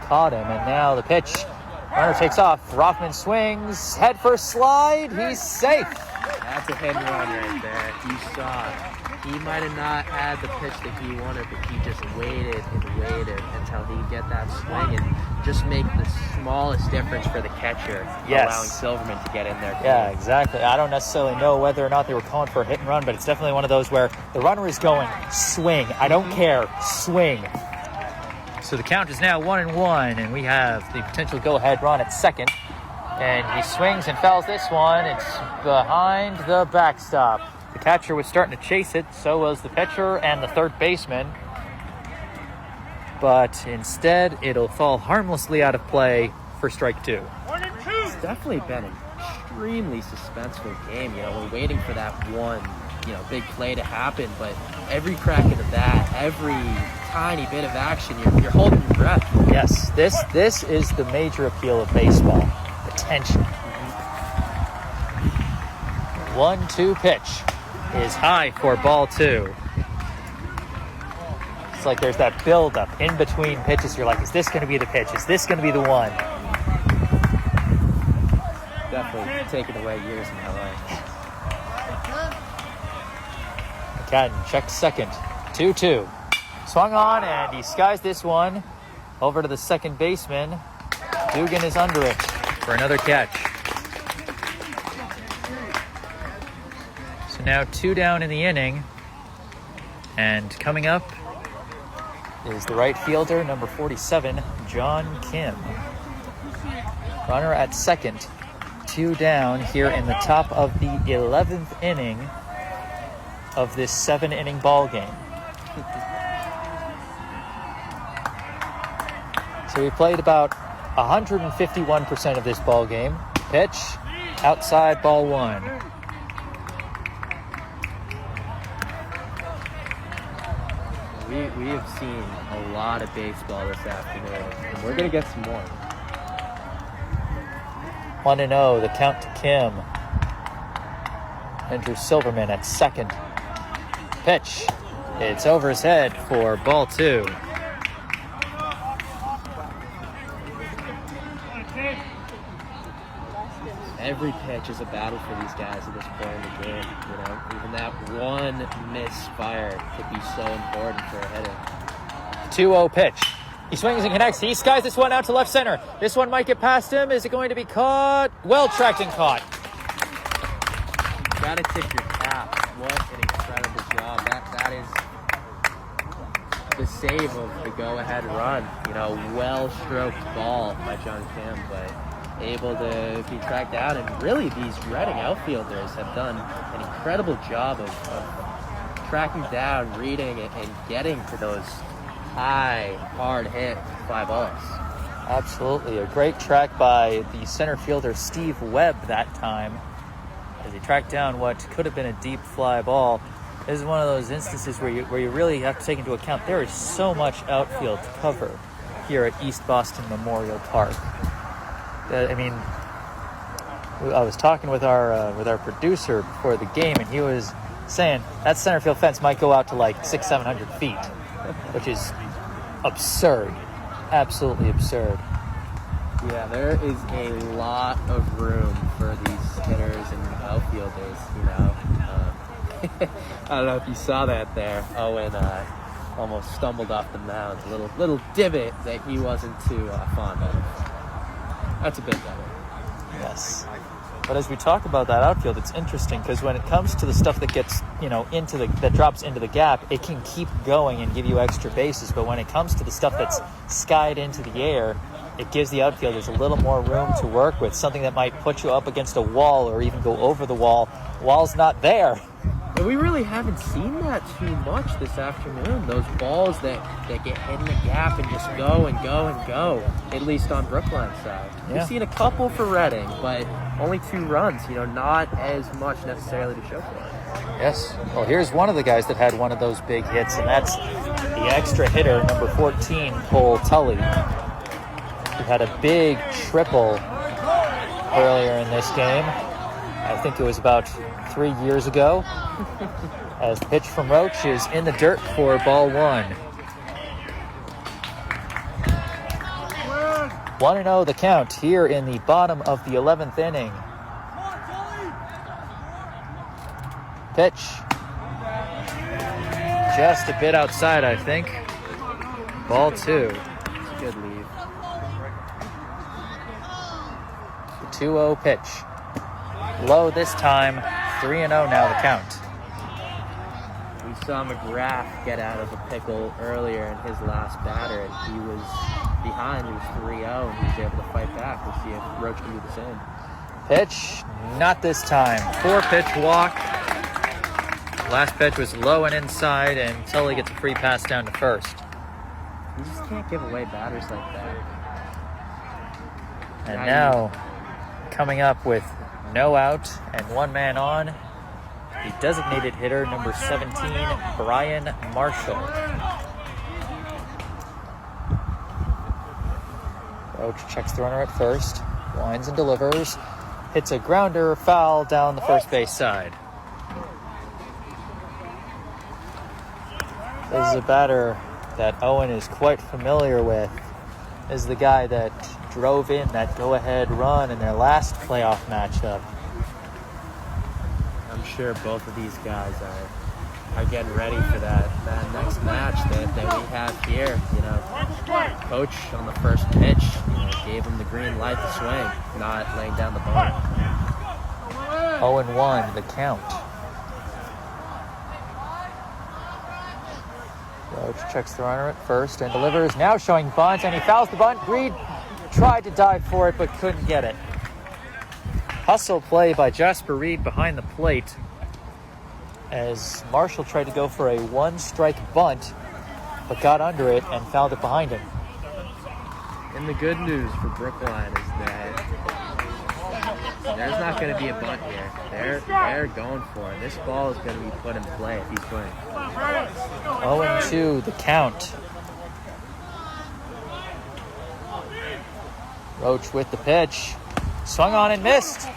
caught him, and now the pitch. Runner takes off. Rothman swings. Head first slide. He's safe. That's a hit and run right there. You saw it. He might have not had the pitch that he wanted, but he just waited and waited until he could get that swing and just make the smallest difference for the catcher, allowing Silverman to get in there. Yeah, exactly. I don't necessarily know whether or not they were calling for a hit and run, but it's definitely one of those where the runner is going, swing. I don't care, swing. So the count is now 1-1, and we have the potential go-ahead run at second. And he swings and fouls this one. It's behind the backstop. The catcher was starting to chase it, so was the pitcher and the third baseman. But instead, it'll fall harmlessly out of play for strike two. It's definitely been an extremely suspenseful game. You know, we're waiting for that one, big play to happen, but every crack of the bat, every tiny bit of action, you're holding your breath. Yes, this is the major appeal of baseball, the tension. 1-2 pitch is high for ball two. It's like there's that build-up in between pitches. You're like, is this going to be the pitch? Is this going to be the one? Definitely taking away years of my life. McCadden checks second. 2-2. Swung on, and he skies this one over to the second baseman. Dugan is under it for another catch. So now 2 down in the inning. And coming up is the right fielder, number 47, John Kim. Runner at second. 2 down here in the top of the 11th inning of this 7-inning ball game. So we played about 151% of this ball game. Pitch, outside, ball one. We have seen a lot of baseball this afternoon, and we're going to get some more. 1-0, the count to Kim. Andrew Silverman at second. Pitch. It's over his head for ball two. Every pitch is a battle for these guys at this point in the game. Even that one misfire could be so important for a hitter. 2-0 pitch. He swings and connects. He skies this one out to left center. This one might get past him. Is it going to be caught? Well tracked and caught. Gotta tip your cap. What an incredible job. That is the save of the go-ahead run. Well-stroked ball by John Kim, but able to be tracked down. And really, these Reading outfielders have done an incredible job of tracking down, reading, and getting to those high, hard hit fly balls. Absolutely. A great track by the center fielder Steve Webb that time as he tracked down what could have been a deep fly ball. This is one of those instances where you really have to take into account there is so much outfield to cover here at East Boston Memorial Park. I was talking with our producer before the game, and he was saying that center field fence might go out to like 600-700 feet, which is absurd, absolutely absurd. Yeah, there is a lot of room for these hitters and outfielders. I don't know if you saw that there. Owen almost stumbled off the mound. A little divot that he wasn't too fond of. That's a bit better. Yes. But as we talk about that outfield, it's interesting because when it comes to the stuff that gets, that drops into the gap, it can keep going and give you extra bases. But when it comes to the stuff that's skied into the air, it gives the outfielders a little more room to work with, something that might put you up against a wall or even go over the wall. Wall's not there. It we really haven't seen that too much this afternoon. Those balls that get hit in the gap and just go and go and go, at least on Brookline's side. Yeah. We've seen a couple for Reading, but only 2 runs, not as much necessarily to show for it. Yes. Well, here's one of the guys that had one of those big hits, and that's the extra hitter, number 14, Cole Tully, who had a big triple earlier in this game. I think it was about 3 years ago. As the pitch from Roach is in the dirt for ball 1. 1-0 the count here in the bottom of the 11th inning. Pitch. Just a bit outside, I think. Ball 2. It's a good lead. The 2-0 pitch. Low this time. 3-0 now the count. We saw McGrath get out of a pickle earlier in his last batter, and he was behind. He was 3-0, and he was able to fight back. We'll see if Roach can do the same. Pitch. Not this time. 4-pitch walk. Last pitch was low and inside, and Tully gets a free pass down to first. You just can't give away batters like that. And now, coming up with no out and 1 man on, the designated hitter, number 17, Brian Marshall. Roach checks the runner at first, winds and delivers, hits a grounder foul down the first base side. This is a batter that Owen is quite familiar with. This is the guy that drove in that go-ahead run in their last playoff matchup. I'm sure both of these guys are getting ready for that next match that we have here. Coach on the first pitch, gave him the green light to swing, not laying down the ball. 0-1 the count. Roach checks the runner at first and delivers. Now showing bunt, and he fouls the bunt. Reed tried to dive for it, but couldn't get it. Hustle play by Jasper Reed behind the plate as Marshall tried to go for a 1-strike bunt, but got under it and fouled it behind him. And the good news for Brookline is that there's not going to be a bunt here. They're going for it. This ball is going to be put in play if he swings. 0-2 the count. Roach with the pitch. Swung on and missed.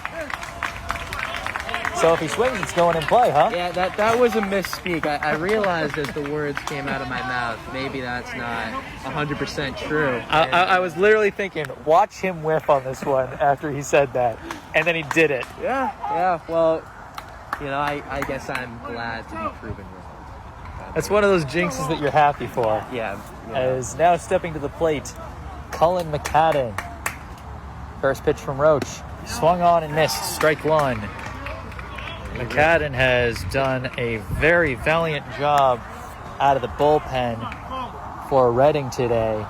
So if he swings, it's going in play, huh? Yeah, that was a misspeak. I realized as the words came out of my mouth, maybe that's not 100% true. I was literally thinking, watch him whiff on this one after he said that. And then he did it. Yeah. Well, I guess I'm glad to be proven wrong. That's one of those jinxes that you're happy for. Yeah. As now stepping to the plate, Cullen McCadden. First pitch from Roach. Swung on and missed. Strike 1. McCadden has done a very valiant job out of the bullpen for Reading today.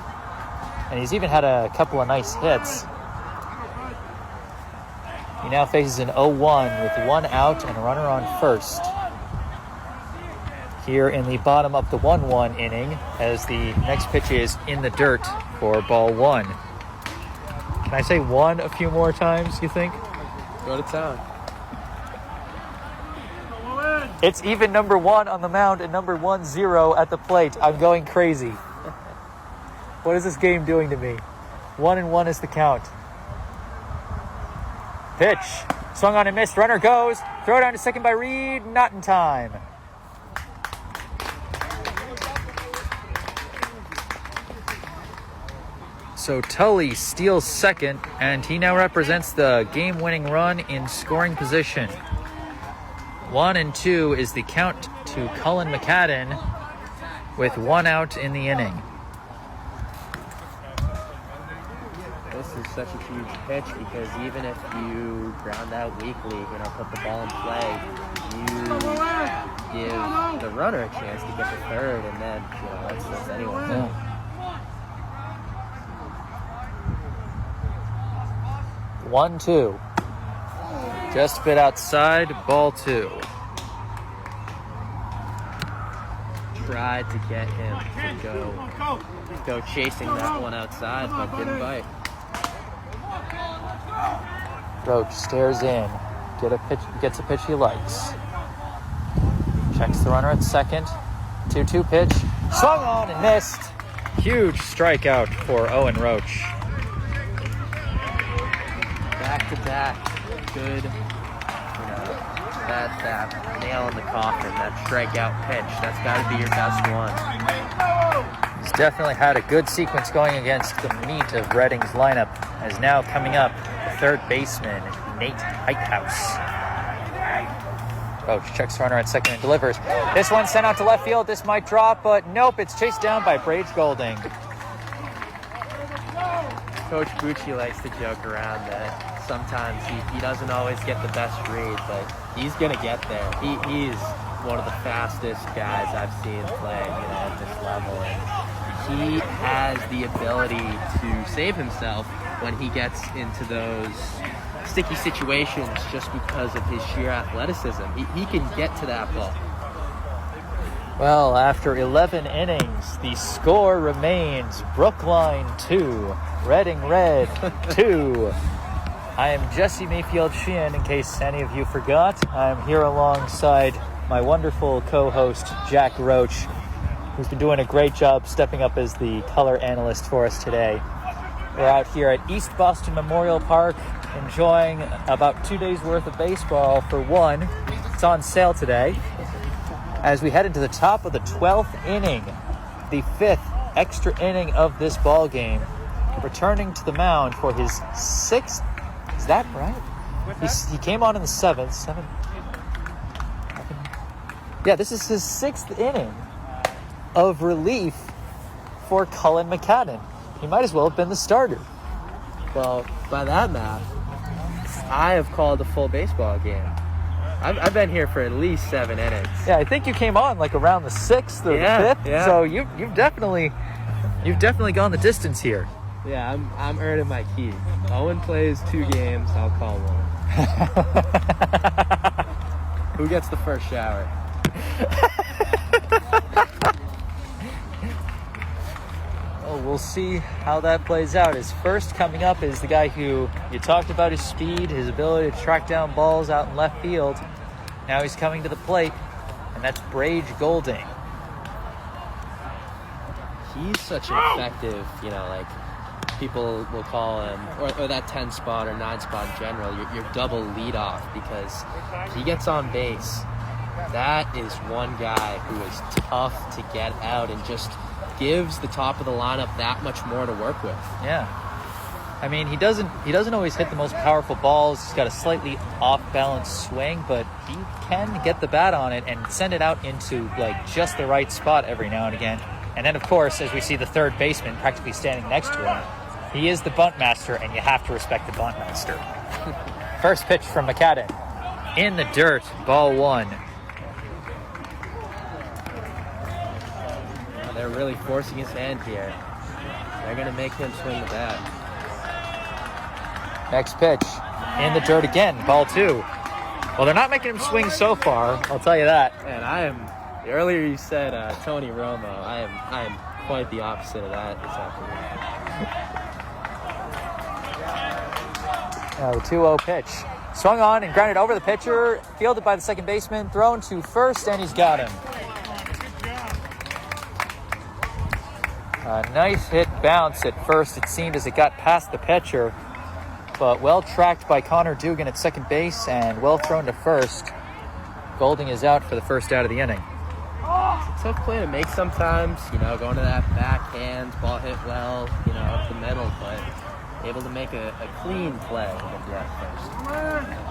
And he's even had a couple of nice hits. He now faces an 0-1 with 1 out and a runner on first. Here in the bottom of the 1-1 inning, as the next pitch is in the dirt for ball 1. Can I say 1 a few more times, you think? Go to town. It's even number 1 on the mound and number 1-0 at the plate. I'm going crazy. What is this game doing to me? 1-1 is the count. Pitch. Swung on and missed. Runner goes. Throw down to second by Reed. Not in time. So Tully steals second, and he now represents the game-winning run in scoring position. 1-2 is the count to Cullen McCadden with 1 out in the inning. This is such a huge pitch because even if you ground out weakly, put the ball in play, you give the runner a chance to get to third, and then, that's anyone's Yeah. 1-2. Just a bit outside, ball 2. tried to get him to go chasing that one outside, but didn't bite. Roach stares in, gets a pitch he likes. Checks the runner at second. 2-2 pitch. Swung on and missed. Huge strikeout for Owen Roach. Back to back. Good. That nail in the coffin, that strikeout pitch. That's got to be your best one. He's definitely had a good sequence going against the meat of Reading's lineup, as now coming up, the third baseman, Nate Heithouse. Roach checks the runner at second and delivers. This one sent out to left field. This might drop, but nope, it's chased down by Brage Golding. Coach Bucci likes to joke around that sometimes he doesn't always get the best read, but he's going to get there. He's one of the fastest guys I've seen play, at this level. And he has the ability to save himself when he gets into those sticky situations just because of his sheer athleticism. He can get to that ball. Well, after 11 innings, the score remains Brookline 2, Reading Red 2. I am Jesse Mayfield-Sheehan, in case any of you forgot. I'm here alongside my wonderful co-host, Jack Roach, who's been doing a great job stepping up as the color analyst for us today. We're out here at East Boston Memorial Park, enjoying about 2 days worth of baseball for one. It's on sale today. As we head into the top of the 12th inning, the 5th extra inning of this ball game, returning to the mound for his 6th. Is that right? He came on in the 7th. Yeah, this is his 6th inning of relief for Cullen McCadden. He might as well have been the starter. Well, by that math, I have called a full baseball game. I've been here for at least 7 innings. Yeah, I think you came on like around the 6th or the 5th. Yeah. So you've definitely gone the distance here. Yeah, I'm earning my keep. Owen plays 2 games, I'll call one. Who gets the first shower? Well, we'll see how that plays out. His first coming up is the guy who you talked about, his speed, his ability to track down balls out in left field. Now he's coming to the plate, and that's Brage Golding. He's such an effective, people will call him, or that 10 spot or 9 spot in general, your double leadoff, because he gets on base. That is one guy who is tough to get out and just gives the top of the lineup that much more to work with. Yeah. I mean, he doesn't always hit the most powerful balls. He's got a slightly off-balance swing, but he can get the bat on it and send it out into just the right spot every now and again. And then, of course, as we see the third baseman practically standing next to him, he is the bunt master, and you have to respect the bunt master. First pitch from McCadden. In the dirt, ball 1. They're really forcing his hand here. They're going to make him swing the bat. Next pitch. In the dirt again, ball 2. Well, they're not making him swing so far, I'll tell you that. And earlier you said Tony Romo. I am quite the opposite of that this afternoon. The 2-0 pitch. Swung on and grounded over the pitcher, fielded by the second baseman, thrown to first, and he's got him. A nice hit bounce at first, it seemed, as it got past the pitcher, but well tracked by Connor Dugan at second base and well thrown to first. Golding is out for the first out of the inning. It's a tough play to make sometimes, going to that backhand, ball hit well, up the middle, but able to make a clean play at the first.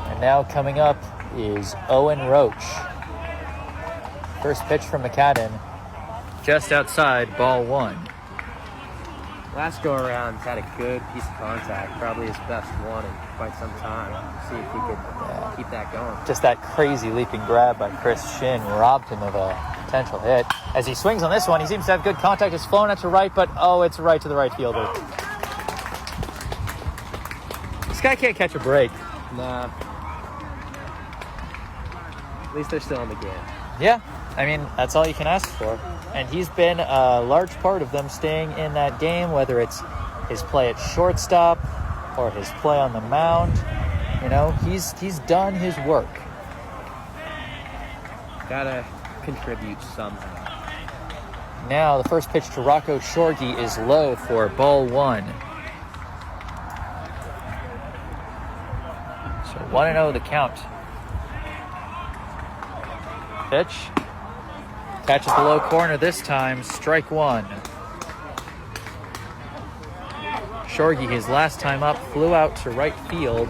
And now coming up is Owen Roach. First pitch from McCadden, just outside, ball 1. Last go around, had a good piece of contact, probably his best one in quite some time. See if he could keep that going. Just that crazy leaping grab by Chris Shin robbed him of a potential hit. As he swings on this one, he seems to have good contact. It's flown out to right, but it's right to the right fielder. This guy can't catch a break. Nah. At least they're still in the game. Yeah, I mean, that's all you can ask for. And he's been a large part of them staying in that game, whether it's his play at shortstop or his play on the mound. You know, he's done his work. Gotta contribute somehow. Now the first pitch to Rocco Shorgy is low for ball 1. So 1-0 the count. Pitch. Catches the low corner this time. Strike 1. Shorgy, his last time up, flew out to right field.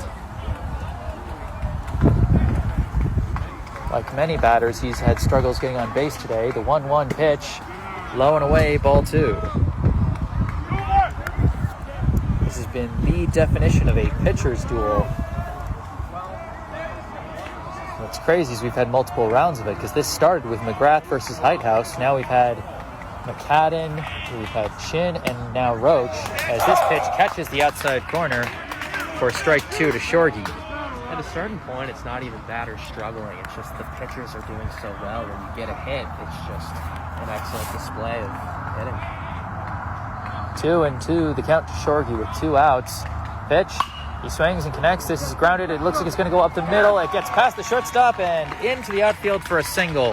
Like many batters, he's had struggles getting on base today. The 1-1 pitch, low and away, ball 2. This has been the definition of a pitcher's duel. What's crazy is we've had multiple rounds of it, because this started with McGrath versus Heighthouse. Now we've had McCadden, we've had Chin, and now Roach, as this pitch catches the outside corner for strike 2 to Shorgy. At a certain point, it's not even batters struggling. It's just the pitchers are doing so well. When you get a hit, it's just an excellent display of hitting. 2-2, the count to Shorgy with 2 outs. Pitch. He swings and connects. This is grounded. It looks like it's going to go up the middle. It gets past the shortstop and into the outfield for a single.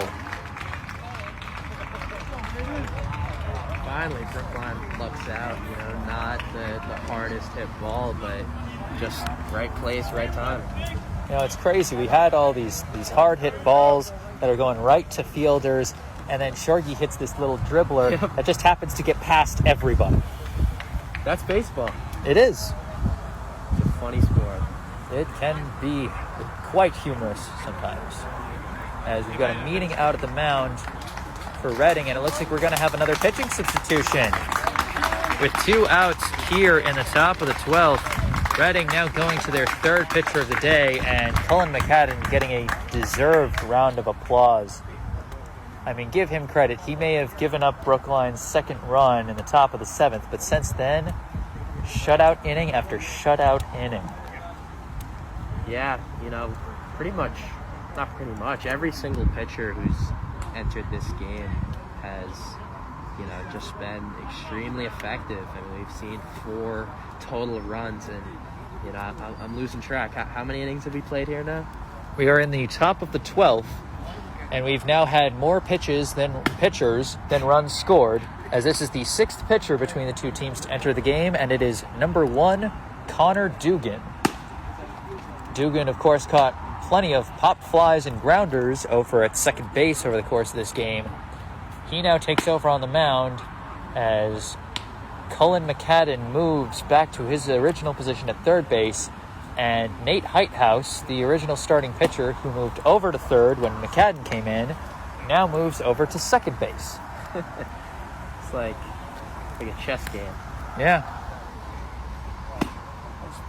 Finally, Brookline lucks out. You know, not the hardest hit ball, but just right place, right time. You know, it's crazy. We had all these hard hit balls that are going right to fielders, and then Shorgy hits this little dribbler that just happens to get past everybody. That's baseball. It is. It's a funny sport. It can be quite humorous sometimes. As we've got a meeting out at the mound for Reading, and it looks like we're going to have another pitching substitution. With 2 outs here in the top of the 12th, Reading now going to their 3rd pitcher of the day, and Cullen McCadden getting a deserved round of applause. I mean, give him credit. He may have given up Brookline's 2nd run in the top of the 7th, but since then, shutout inning after shutout inning. Yeah, you know, every single pitcher who's entered this game has, you know, just been extremely effective. I mean, we've seen 4 total runs, and, you know, I'm losing track. How many innings have we played here now? We are in the top of the 12th, and we've now had more pitchers than runs scored, as this is the 6th pitcher between the two teams to enter the game, and it is number 1, Connor Dugan. Dugan, of course, caught plenty of pop flies and grounders over at second base over the course of this game. He now takes over on the mound as Cullen McCadden moves back to his original position at third base, and Nate Heighthouse, the original starting pitcher who moved over to third when McCadden came in, now moves over to second base. It's like a chess game. Yeah.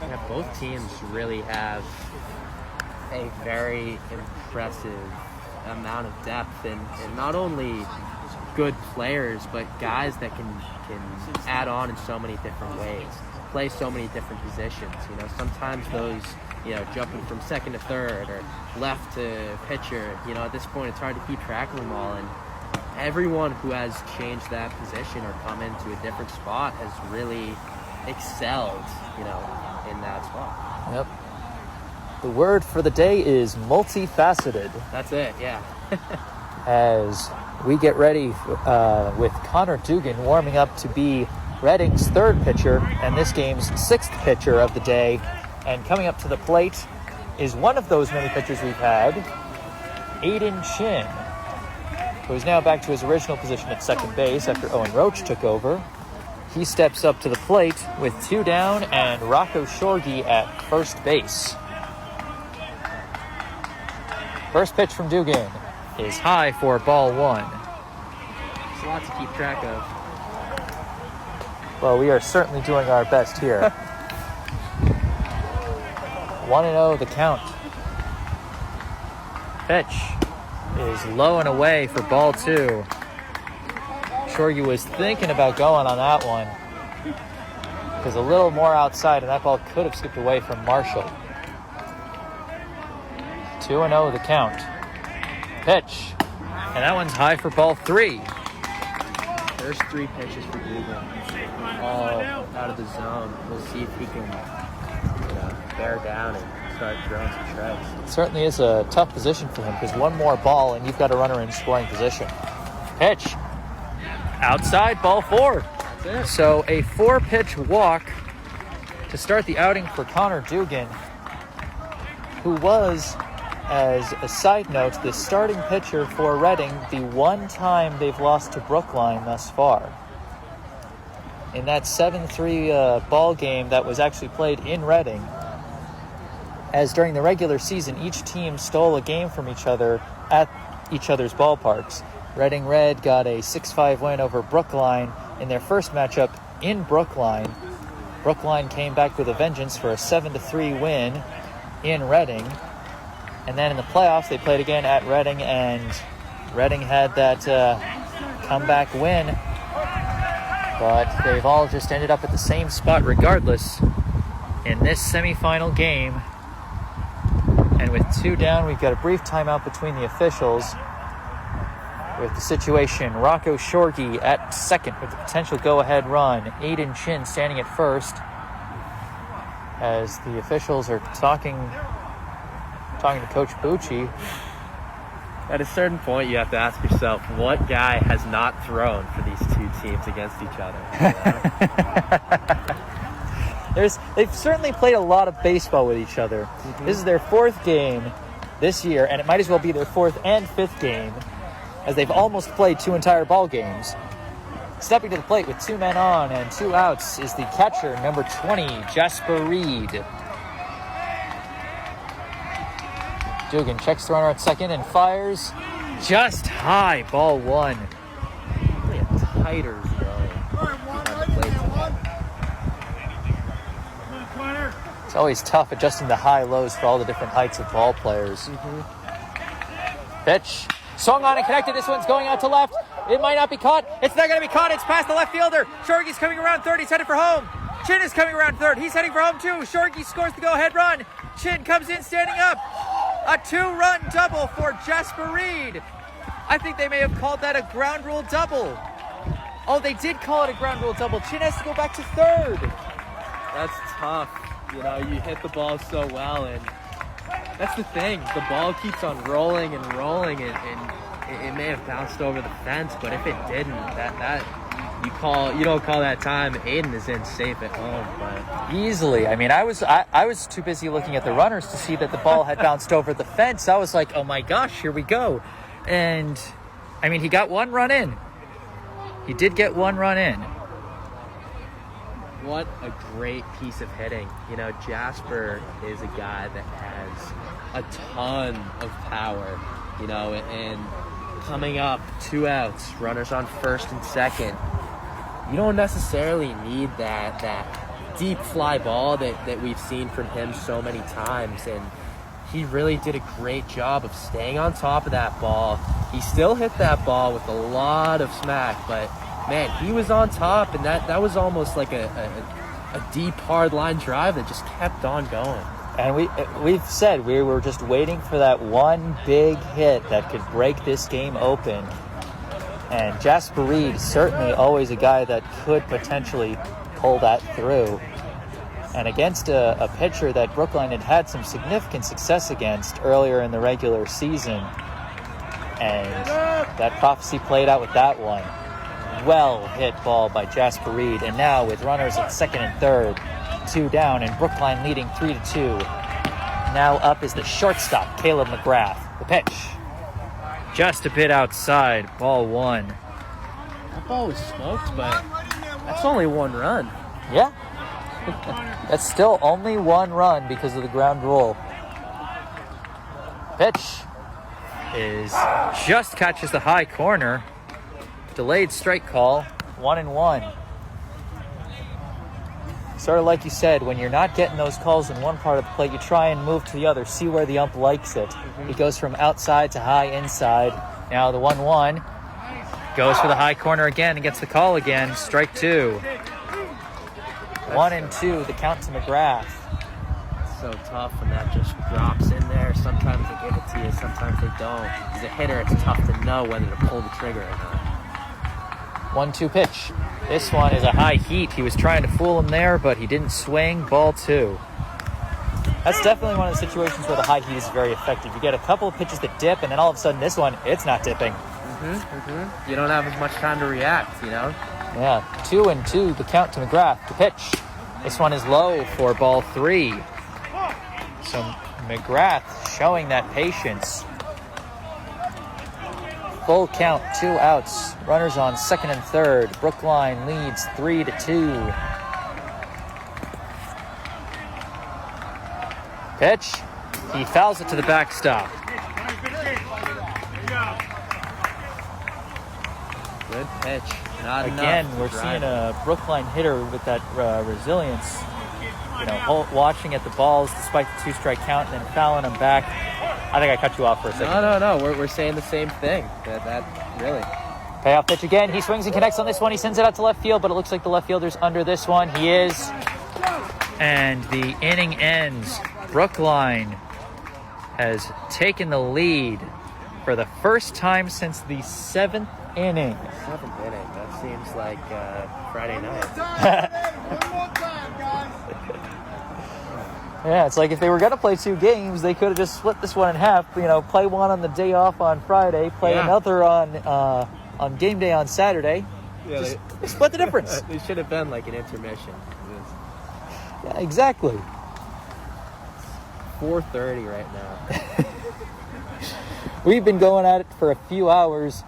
Yeah, both teams really have a very impressive amount of depth, and not only good players, but guys that can add on in so many different ways, play so many different positions. You know, sometimes those, you know, jumping from second to third or left to pitcher, you know, at this point it's hard to keep track of them all, and everyone who has changed that position or come into a different spot has really excelled, you know, in that spot. Yep. The word for the day is multifaceted. That's it, yeah. As we get ready with Connor Dugan warming up to be Reading's third pitcher and this game's 6th pitcher of the day. And coming up to the plate is one of those many pitchers we've had, Aiden Chin, who is now back to his original position at second base after Owen Roach took over. He steps up to the plate with 2 down and Rocco Shorgy at first base. First pitch from Dugan is high for ball 1. There's a lot to keep track of. Well, we are certainly doing our best here. 1-0 the count. Pitch is low and away for ball 2. Shorgy was thinking about going on that one, because a little more outside and that ball could have skipped away from Marshall. 2-0 the count. Pitch And that one's high for ball 3. There's 3 pitches for Dugan. All out of the zone. We'll see if he can bear down and start throwing some strikes. It certainly is a tough position for him because one more ball and you've got a runner in scoring position. Pitch. Outside, ball 4. That's it. So a 4-pitch walk to start the outing for Connor Dugan, who was, as a side note, the starting pitcher for Reading the one time they've lost to Brookline thus far. In that 7-3 ball game that was actually played in Reading, as during the regular season, each team stole a game from each other at each other's ballparks. Reading Red got a 6-5 win over Brookline in their first matchup in Brookline. Brookline came back with a vengeance for a 7-3 win in Reading. And then in the playoffs, they played again at Reading, and Reading had that comeback win. But they've all just ended up at the same spot regardless in this semifinal game. And with 2 down, we've got a brief timeout between the officials. With the situation, Rocco Shorgy at second with the potential go-ahead run. Aiden Chin standing at first as the officials are talking to Coach Bucci. At a certain point, you have to ask yourself, what guy has not thrown for these 2 teams against each other? They've certainly played a lot of baseball with each other. Mm-hmm. This is their 4th game this year, and it might as well be their 4th and 5th game, as they've almost played 2 entire ball games. Stepping to the plate with 2 men on and 2 outs is the catcher, number 20, Jasper Reed. Dugan checks the runner at second and fires just high, ball 1. Really a tighter zone. It's always tough adjusting the high-lows for all the different heights of ball players. Mm-hmm. Pitch. Swung on and connected. This one's going out to left. It might not be caught. It's not going to be caught. It's past the left fielder. Shorgy's coming around third. He's headed for home. Chin is coming around third. He's heading for home too. Shorgy scores the go-ahead run. Chin comes in standing up. A 2-run double for Jasper Reed. I think they may have called that a ground rule double. Oh, they did call it a ground rule double. Chin has to go back to third. That's tough. You hit the ball so well, and that's the thing. The ball keeps on rolling and rolling, and it may have bounced over the fence, but if it didn't, that you don't call that time. Aiden is in safe at home, but easily. I mean, I was too busy looking at the runners to see that the ball had bounced over the fence. I was like, oh my gosh, here we go. And I mean, he got 1 run in. He did get 1 run in. What a great piece of hitting. Jasper is a guy that has a ton of power, and coming up 2 outs, runners on first and second. You don't necessarily need that deep fly ball that we've seen from him so many times, and he really did a great job of staying on top of that ball. He still hit that ball with a lot of smack, but man, he was on top, and that was almost like a deep, hard line drive that just kept on going. And we've said we were just waiting for that one big hit that could break this game open. And Jasper Reed is certainly always a guy that could potentially pull that through. And against a pitcher that Brookline had some significant success against earlier in the regular season. And that prophecy played out with that one. Well hit ball by Jasper Reed. And now with runners at second and third, 2 down, and Brookline leading 3-2. Now up is the shortstop, Caleb McGrath. The pitch. Just a bit outside, ball 1. That ball was smoked, but that's only 1 run. Yeah. That's still only 1 run because of the ground rule. Pitch is just catches the high corner. Delayed strike call, 1-1. Sort of like you said, when you're not getting those calls in one part of the plate, you try and move to the other, see where the ump likes it. He goes from outside to high inside. Now the 1-1 goes for the high corner again and gets the call again. Strike 2. 1-2, the count to McGrath. so tough when that just drops in there. Sometimes they give it to you, sometimes they don't. As a hitter, it's tough to know whether to pull the trigger or not. 1-2 pitch. This one is a high heat. He was trying to fool him there, but he didn't swing. Ball 2. That's definitely one of the situations where the high heat is very effective. You get a couple of pitches that dip, and then all of a sudden this one, it's not dipping. You don't have as much time to react, you know? Yeah, 2-2, the count to McGrath. The pitch. This one is low for ball 3. So McGrath showing that patience. Full count, 2 outs. Runners on second and third. Brookline leads 3-2. Pitch. He fouls it to the backstop. Good pitch. Not Again, enough. we're seeing a Brookline hitter with that resilience. You know, watching at the balls despite the 2-strike count and then fouling them back. I think I cut you off for a second. No. We're saying the same thing. That really. Payoff pitch again. He swings and connects on this one. He sends it out to left field, but it looks like the left fielder's under this one. He is. And the inning ends. Brookline has taken the lead for the first time since the 7th inning. 7th inning. That seems like Friday night. One more time, guys. Yeah, it's like if they were going to play 2 games, they could have just split this one in half. You know, play one on the day off on Friday, play another on game day on Saturday. Yeah, just split the difference. It should have been like an intermission. Yeah, exactly. 4:30 right now. We've been going at it for a few hours.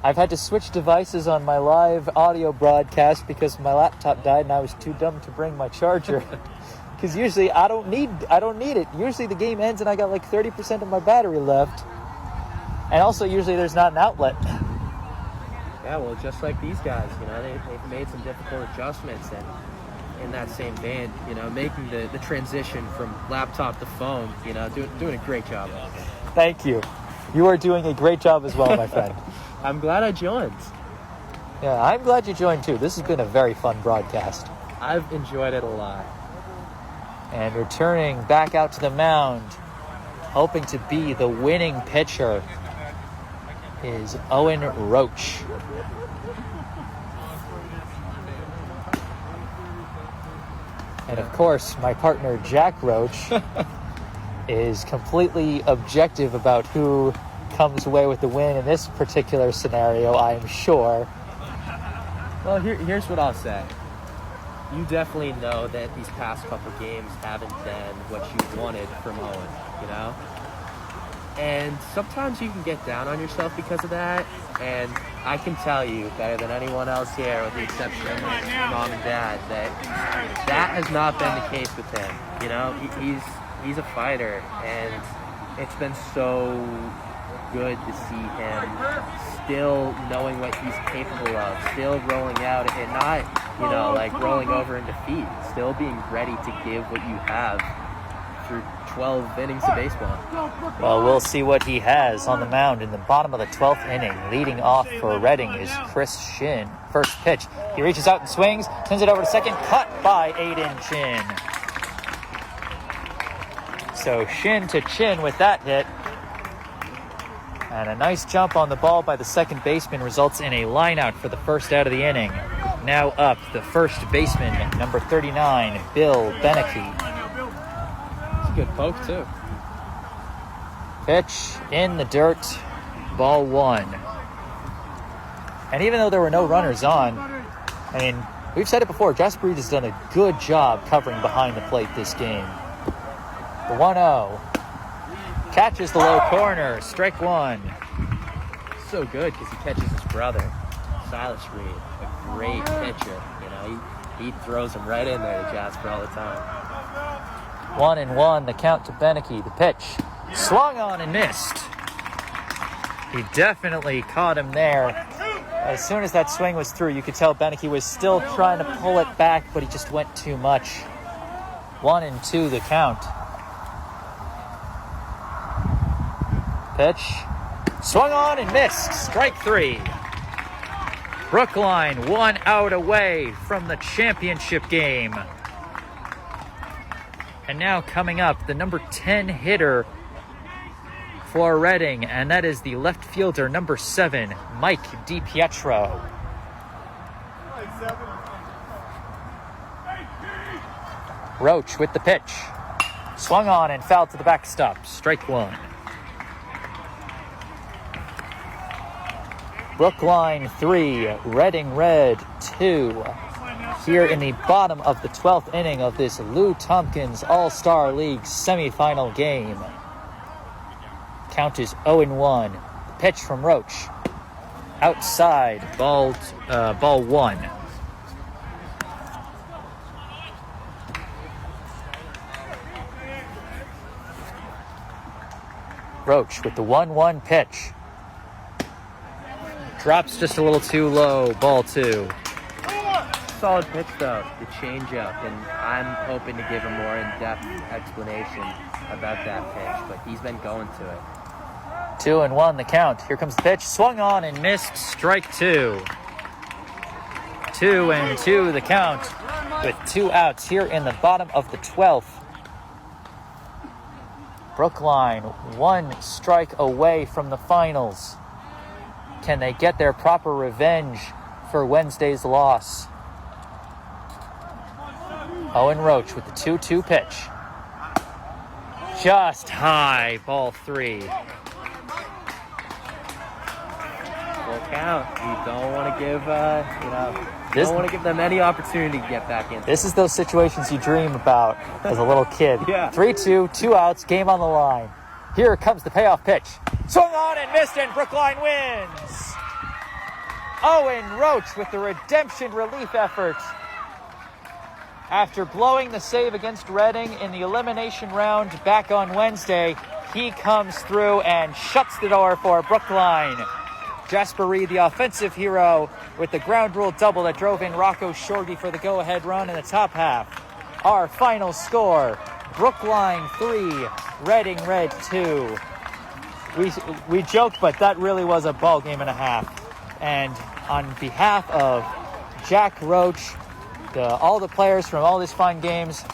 I've had to switch devices on my live audio broadcast because my laptop died and I was too dumb to bring my charger. Because usually I don't need it. Usually the game ends and I got like 30% of my battery left. And also usually there's not an outlet. Yeah, well, just like these guys, you know, they've made some difficult adjustments, and in that same vein, you know, making the transition from laptop to phone, you know, doing a great job. Thank you. You are doing a great job as well, my friend. I'm glad I joined. Yeah, I'm glad you joined too. This has been a very fun broadcast. I've enjoyed it a lot. And returning back out to the mound, hoping to be the winning pitcher, is Owen Roach. And of course, my partner Jack Roach is completely objective about who comes away with the win in this particular scenario, I am sure. Well, here's what I'll say. You definitely know that these past couple games haven't been what you wanted from Owen, you know? And sometimes you can get down on yourself because of that, and I can tell you better than anyone else here, with the exception of mom and dad, that has not been the case with him. You know, he's a fighter, and it's been so good to see him still knowing what he's capable of, still rolling out and not, you know, like rolling over in defeat, still being ready to give what you have through 12 innings of baseball. Well, we'll see what he has on the mound in the bottom of the 12th inning. Leading off for Reading is Chris Shin. First pitch. He reaches out and swings, sends it over to second, cut by Aiden Chin. So Shin to Chin with that hit. And a nice jump on the ball by the second baseman results in a line out for the first out of the inning. Now up, the first baseman, number 39, Bill Beneke. Good poke, too. Pitch in the dirt, ball 1. And even though there were no runners on, I mean, we've said it before, Jasper Reed has done a good job covering behind the plate this game. The 1-0. Catches the low corner, strike 1. So good because he catches his brother, Silas Reed, a great pitcher. You know, he throws him right in there to Jasper all the time. 1-1, the count to Beneke. The pitch swung on and missed. He definitely caught him there. As soon as that swing was through, you could tell Beneke was still trying to pull it back, but he just went too much. 1-2, the count. Pitch swung on and missed. Strike 3. Brookline 1 out away from the championship game. And now coming up, the number 10 hitter for Reading, and that is the left fielder, number 7, Mike DiPietro. Roach with the pitch. Swung on and fouled to the backstop. Strike one. Brookline 3, Reading Red 2. Here in the bottom of the 12th inning of this Lou Tompkins All-Star League semifinal game. Count is 0-1. The pitch from Roach. Outside, ball one. Roach with the 1-1 pitch. Drops just a little too low, ball two. Solid pitch though, the changeup, and I'm hoping to give a more in-depth explanation about that pitch, but he's been going to it. 2-1 the count. Here comes the pitch. Swung on and missed. Strike two. 2-2 the count with 2 outs here in the bottom of the 12th. Brookline 1 strike away from the finals. Can they get their proper revenge for Wednesday's loss? Owen Roach with the 2-2 pitch. Just high, ball 3. Full count. You don't want to give, don't want to give them any opportunity to get back in. This is those situations you dream about as a little kid. Yeah. 3-2, 2 outs, game on the line. Here comes the payoff pitch. Swung on and missed, and Brookline wins. Owen Roach with the redemption relief effort. After blowing the save against Reading in the elimination round back on Wednesday, he comes through and shuts the door for Brookline. Jasper Reed, the offensive hero, with the ground rule double that drove in Rocco Shorty for the go-ahead run in the top half. Our final score, Brookline 3, Reading Red 2. We joked, but that really was a ball game and a half. And on behalf of Jack Roach, all the players from all these fun games,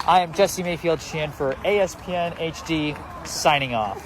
I am Jesse Mayfield-Sheehan for ASPN HD, signing off.